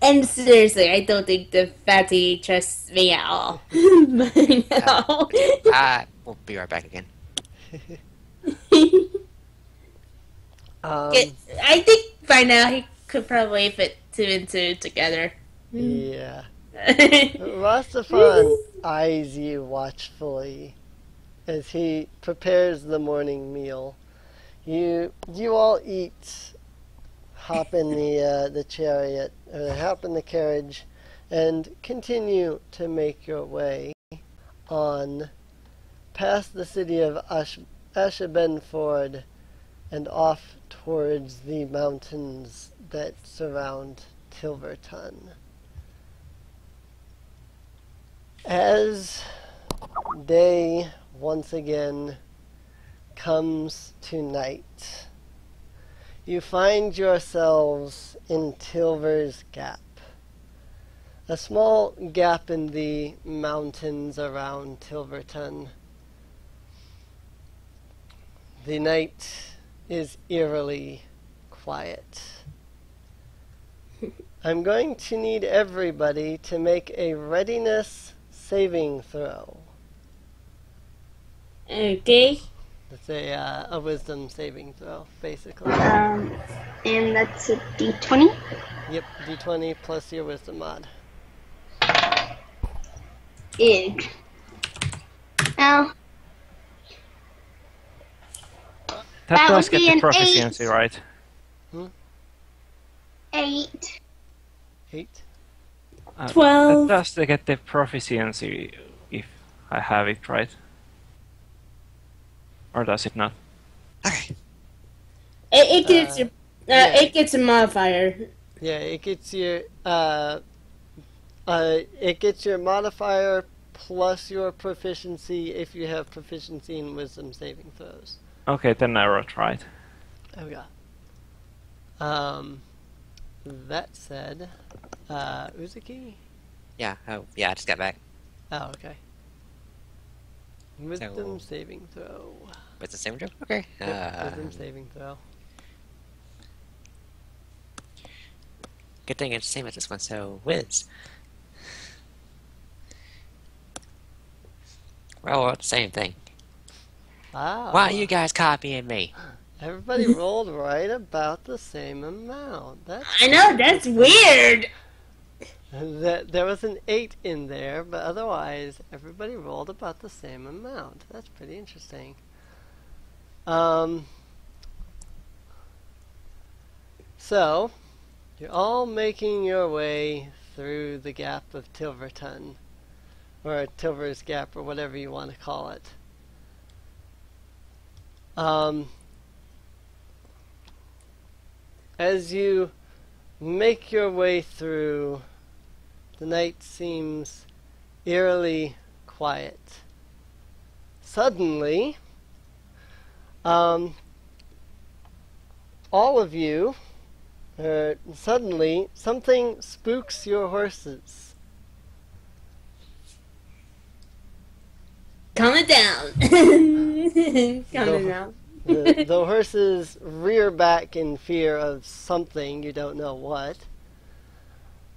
And seriously, I don't think the fatty trusts me at all. But no. We'll be right back again. Um, I think by now he could probably fit two and two together. yeah. Rastafan eyes you watchfully as he prepares the morning meal. You all eat, hop in the chariot, or hop in the carriage, and continue to make your way on past the city of Ashabenford and off towards the mountains that surround Tilverton. As day once again comes to night, you find yourselves in Tilver's Gap, a small gap in the mountains around Tilverton. The night is eerily quiet. I'm going to need everybody to make a readiness saving throw. Okay. It's a wisdom saving throw, basically. And that's a D20. Yep, d20 plus your wisdom mod. Ig. Now, That That does would get be the an proficiency, 8. right? 8. 8. 12. That does get the proficiency if I have it right. Or does it not? Okay. It gets your, yeah. it gets a modifier. Yeah, it gets your modifier plus your proficiency if you have proficiency in wisdom saving throws. Okay, then I wrote right. Okay. That said, Uzuki? Yeah. Oh, yeah. I just got back. Oh, okay. Wisdom saving throw. What's the same joke? Okay. Yep, wisdom saving throw. Good thing it's the same as this one, so whiz. Well, it's the same thing. Wow. Why are you guys copying me? Everybody rolled right about the same amount. That's I know, that's weird. there was an 8 in there, but otherwise everybody rolled about the same amount. That's pretty interesting. So you're all making your way through the gap of Tilverton, or Tilver's Gap, or whatever you want to call it. As you make your way through, the night seems eerily quiet. Suddenly, all of you, suddenly, something spooks your horses. Calm it down. Calm it down. The horses rear back in fear of something, you don't know what.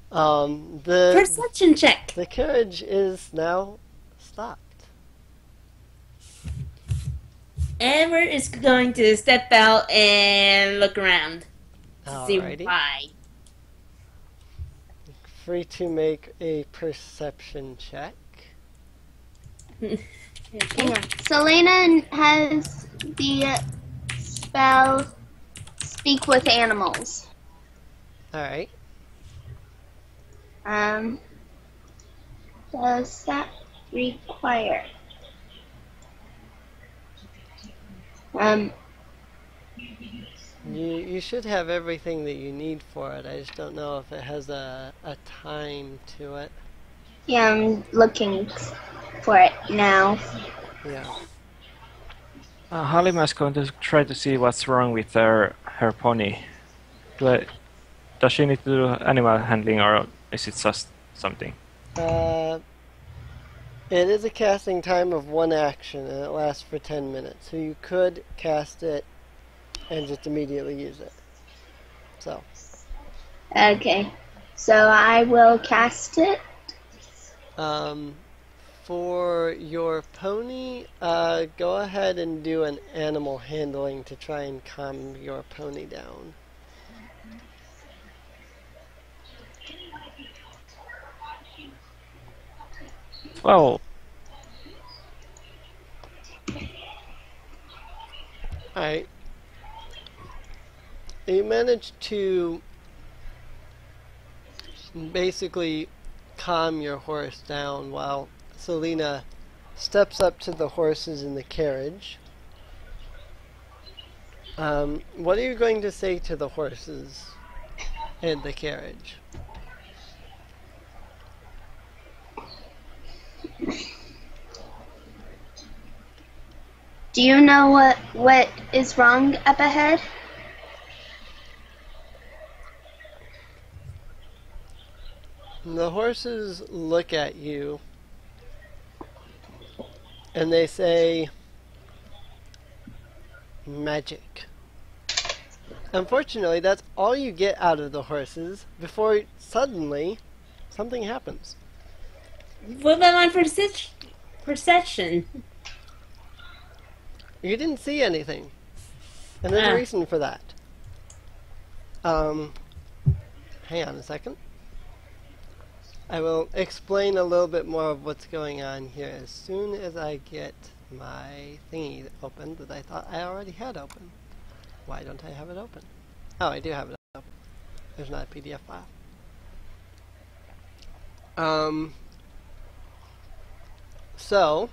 Perception check. The carriage is now stopped. Edward is going to step out and look around. See Alrighty. why. Free to make a perception check. Hang on. Selena has the spell Speak with Animals. Alright. Does that require? You should have everything that you need for it. I just don't know if it has a time to it. Yeah, I'm looking for it now. Yeah. Halima's going to try to see what's wrong with her pony. Does she need to do animal handling, or is it just something? It is a casting time of 1 action, and it lasts for 10 minutes. So you could cast it and just immediately use it. So. Okay. So I will cast it. For your pony, go ahead and do an animal handling to try and calm your pony down. Well, Alright. You managed to basically calm your horse down while Selena steps up to the horses in the carriage. What are you going to say to the horses in the carriage? Do you know what is wrong up ahead? The horses look at you and they say, magic. Unfortunately, that's all you get out of the horses before suddenly something happens. What about my perception? You didn't see anything. And there's a reason for that. Hang on a second. I will explain a little bit more of what's going on here as soon as I get my thingy open that I thought I already had open. Why don't I have it open? Oh, I do have it open. There's not a PDF file. So,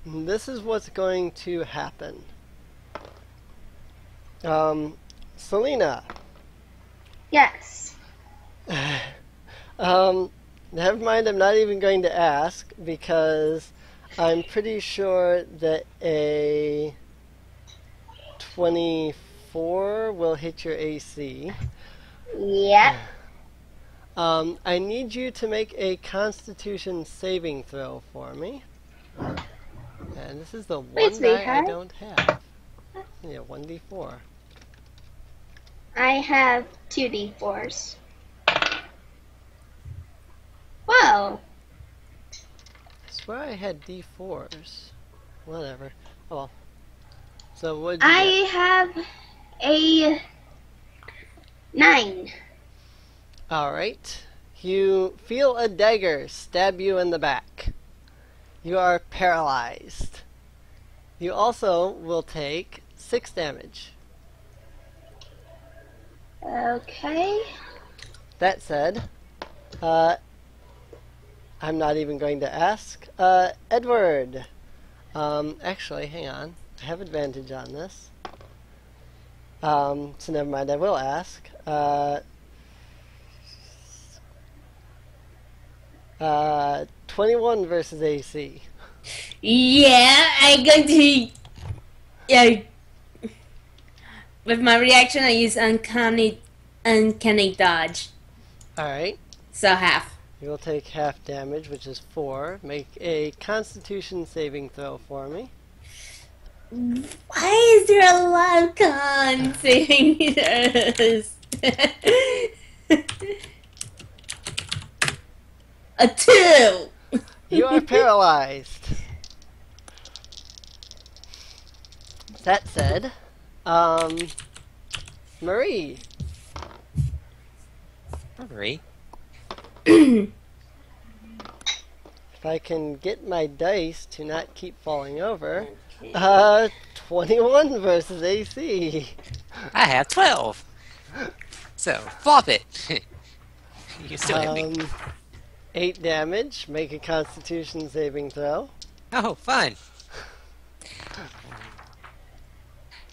this is what's going to happen. Selena. Yes. Never mind, I'm not even going to ask because I'm pretty sure that a 24 will hit your AC. Yep. I need you to make a Constitution saving throw for me. And this is the Wait, one die I sweetheart. don't have. Yeah, 1d4. I have 2d4s. 12. I swear I had D4s. Whatever. Oh well. So what'd you I get? have a 9. Alright. You feel a dagger stab you in the back. You are paralyzed. You also will take 6 damage. Okay. That said, I'm not even going to ask. Edward. Actually, hang on. I have advantage on this. So never mind, I will ask. 21 versus AC. Yeah, I'm going to. Yeah. With my reaction, I use uncanny dodge. Alright. So half. You will take half damage, which is 4. Make a constitution saving throw for me. Why is there a lot of con saving this? A 2. You are paralyzed. That said, Marie. Marie. If I can get my dice to not keep falling over, 21 versus AC. I have 12. So, flop it. You still hit me. 8 damage. Make a constitution saving throw. Oh, fun.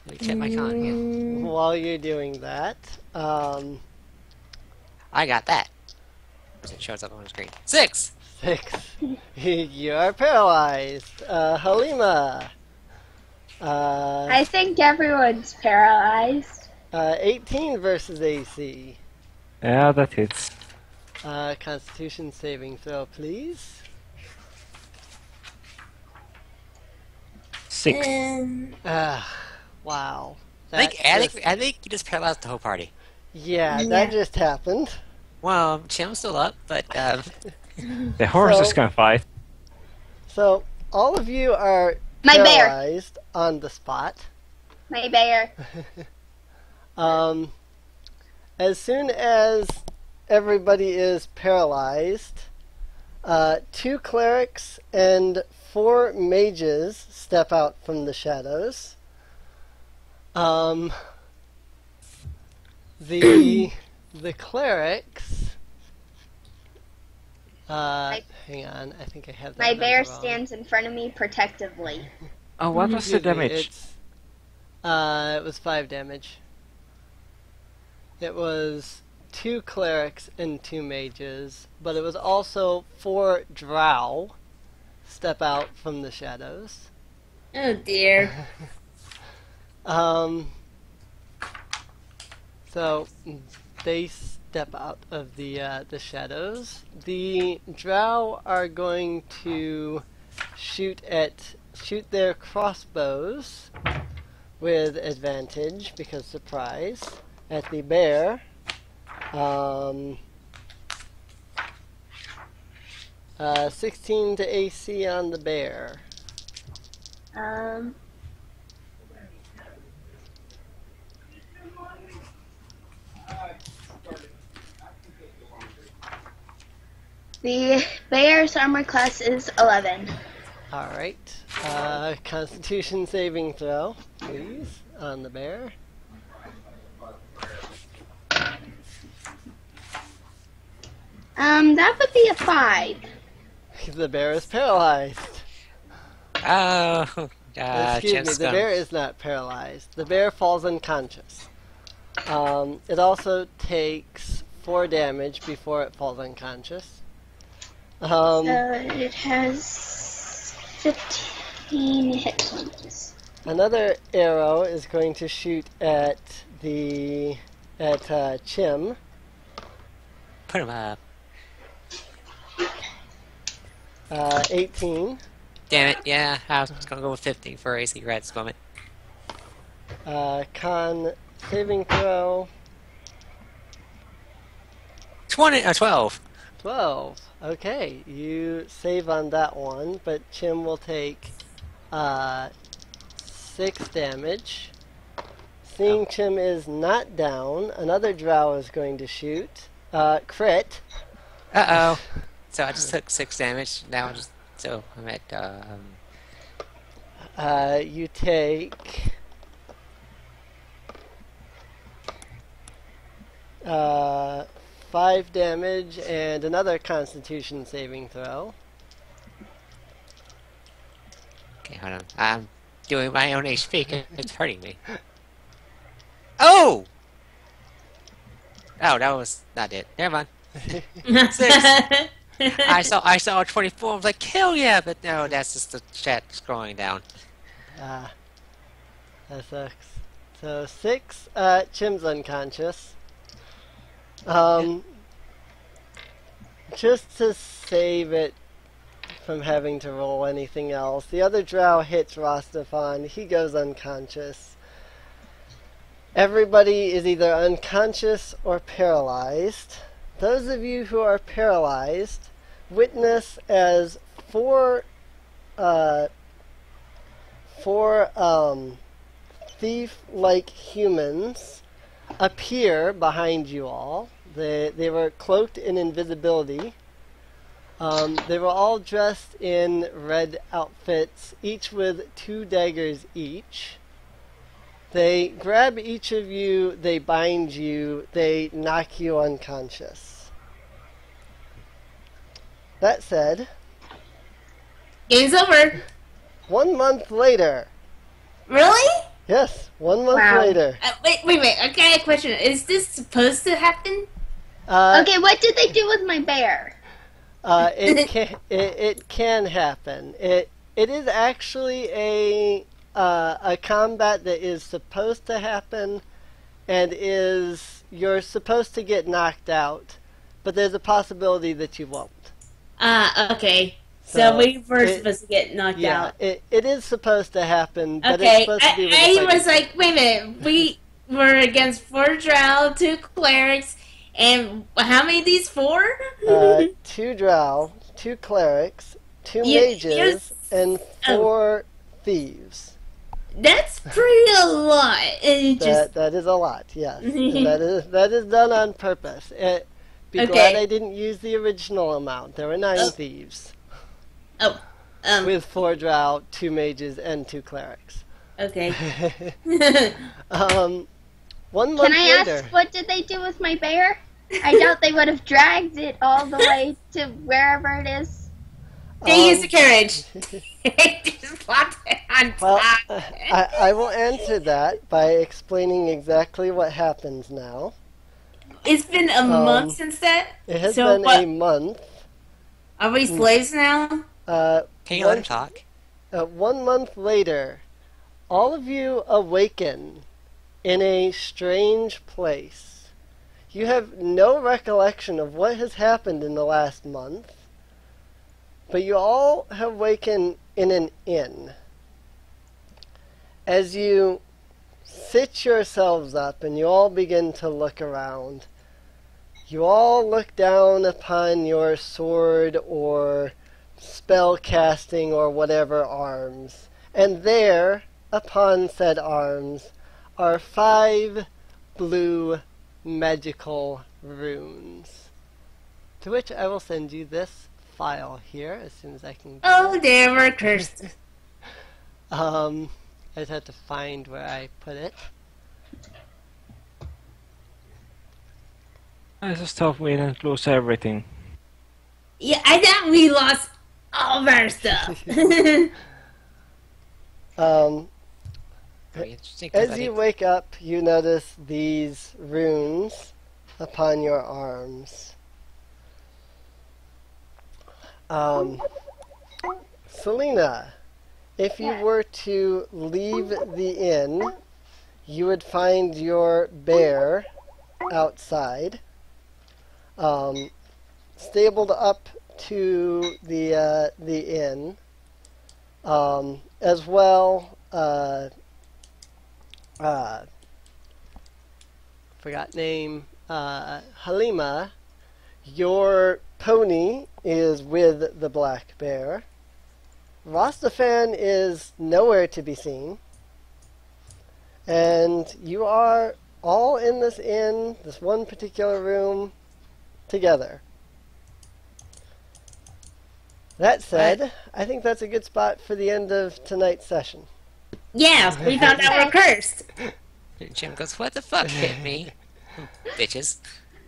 Let me check my con again. While you're doing that, I got that. It shows up on the screen. 6! 6. You are paralyzed. Halima. I think everyone's paralyzed. 18 versus AC. Yeah, that hits. Constitution saving throw, please. 6. Wow. I That think you just paralyzed the whole party. yeah, that just happened. Well, Chim's still up, but The horse is So- gonna fight. So, all of you are My bear. paralyzed on the spot. My bear. As soon as everybody is paralyzed, 2 clerics and 4 mages step out from the shadows. The clerics. Hang on, I think I have that. My bear number wrong. stands in front of me protectively. Oh, what was the Excuse me, damage? It was 5 damage. It was 2 clerics and 2 mages, but it was also 4 drow step out from the shadows. Oh dear. So they step out of the shadows. The drow are going to shoot their crossbows with advantage because surprise at the bear. 16 to AC on the bear. The bear's armor class is 11. Alright. Constitution saving throw, please, on the bear. That would be a 5. The bear is paralyzed. oh, Excuse me, Chim's the gone. bear is not paralyzed. The bear falls unconscious. It also takes 4 damage before it falls unconscious. So it has 15 hit points. Another arrow is going to shoot at Chim. Put him up. 18. Damn it, yeah, I was gonna go with 15 for AC right this moment. Con saving throw, 12. 12. Okay, you save on that one, but Chim will take 6 damage. Seeing Chim is not down, another drow is going to shoot. Crit. Uh-oh. So I just took 6 damage. Now I'm at You take 5 damage and another Constitution saving throw. okay, hold on. I'm doing my own HP 'cause it's hurting me. Oh! Oh, that was not it. Never mind. 6. I saw a 24. I was like, hell yeah! But no, that's just the chat scrolling down. Ah, that sucks. So 6, Chim's unconscious. Just to save it from having to roll anything else, the other drow hits Rostafon. He goes unconscious. Everybody is either unconscious or paralyzed. Those of you who are paralyzed witness as four thief-like humans appear behind you all. They were cloaked in invisibility. They were all dressed in red outfits, each with 2 daggers each. They grab each of you, they bind you, they knock you unconscious. That said, Game's over. 1 month later. Really? Yes, 1 month Wow. later. Wait. I got a question. Is this supposed to happen? Okay, what did they do with my bear? It can happen. It is actually a combat that is supposed to happen, and you're supposed to get knocked out, but there's a possibility that you won't. Okay. So So, we were it- supposed to get knocked Yeah, out. it is supposed to happen, but it's Okay. supposed to be with a I fighting was like, wait a minute. We were against 4 drow, 2 clerics, and how many of these 4? 2 drow, 2 clerics, 2 Yes. mages, and 4 thieves. That's pretty a lot. And That is a lot, yes. And that is done on purpose. Be Okay. glad I didn't use the original amount. There were 9 thieves with 4 drow, 2 mages, and 2 clerics. okay. 1 month Can I later. ask what did they do with my bear? I doubt they would have dragged it all the way to wherever it is. They used the carriage. They just locked it on Well, top. I will answer that by explaining exactly what happens now. It's been a month since that. It has So been what- a month. Are we slaves now? Can you let him talk? 1 month later, all of you awaken in a strange place. You have no recollection of what has happened in the last month, but you all have awakened in an inn. As you sit yourselves up and you all begin to look around, you all look down upon your sword or spell casting or whatever arms, and there, upon said arms, are 5 blue magical runes. To which I will send you this file here as soon as I can get Oh, it. they were cursed. I just have to find where I put it. I just hope we didn't lose everything. Yeah, I thought we lost all of our stuff. Very interesting. As you wake up, you notice these runes upon your arms. Selena, if you were to leave the inn, you would find your bear outside, stabled up to the inn, as well. Forgot name. Halima, Your pony is with the black bear. Rostafan is nowhere to be seen. And you are all in this inn, this one particular room, together. That said, I think that's a good spot for the end of tonight's session. Yeah, we found out we're cursed. And Jim goes, "What the fuck hit me, bitches?"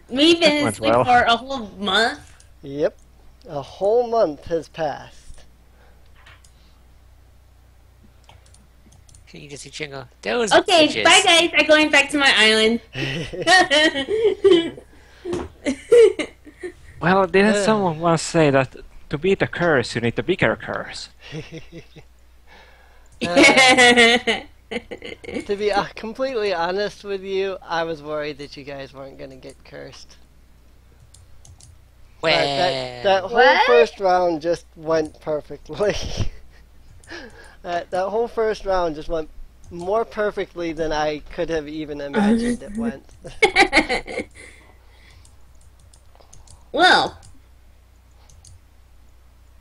We've been Went asleep well. for a whole month. Yep. A whole month has passed. Can you just see Jim go, "Those Okay, bitches." bye guys. I'm going back to my island. Well, didn't someone once say that to beat a curse, you need a bigger curse? To be completely honest with you, I was worried that you guys weren't going to get cursed. Well, That whole What? first round just went perfectly. That whole first round just went more perfectly than I could have even imagined it went. Well,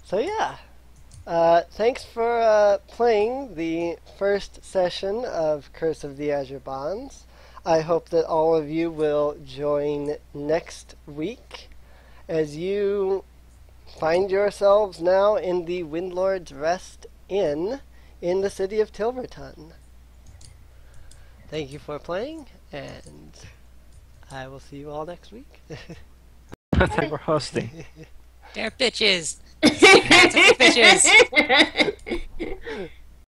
So yeah, thanks for playing the first session of Curse of the Azure Bonds. I hope that all of you will join next week as you find yourselves now in the Windlord's Rest Inn in the city of Tilverton. Thank you for playing, and I will see you all next week. Thanks for hosting. they're bitches. Bitches.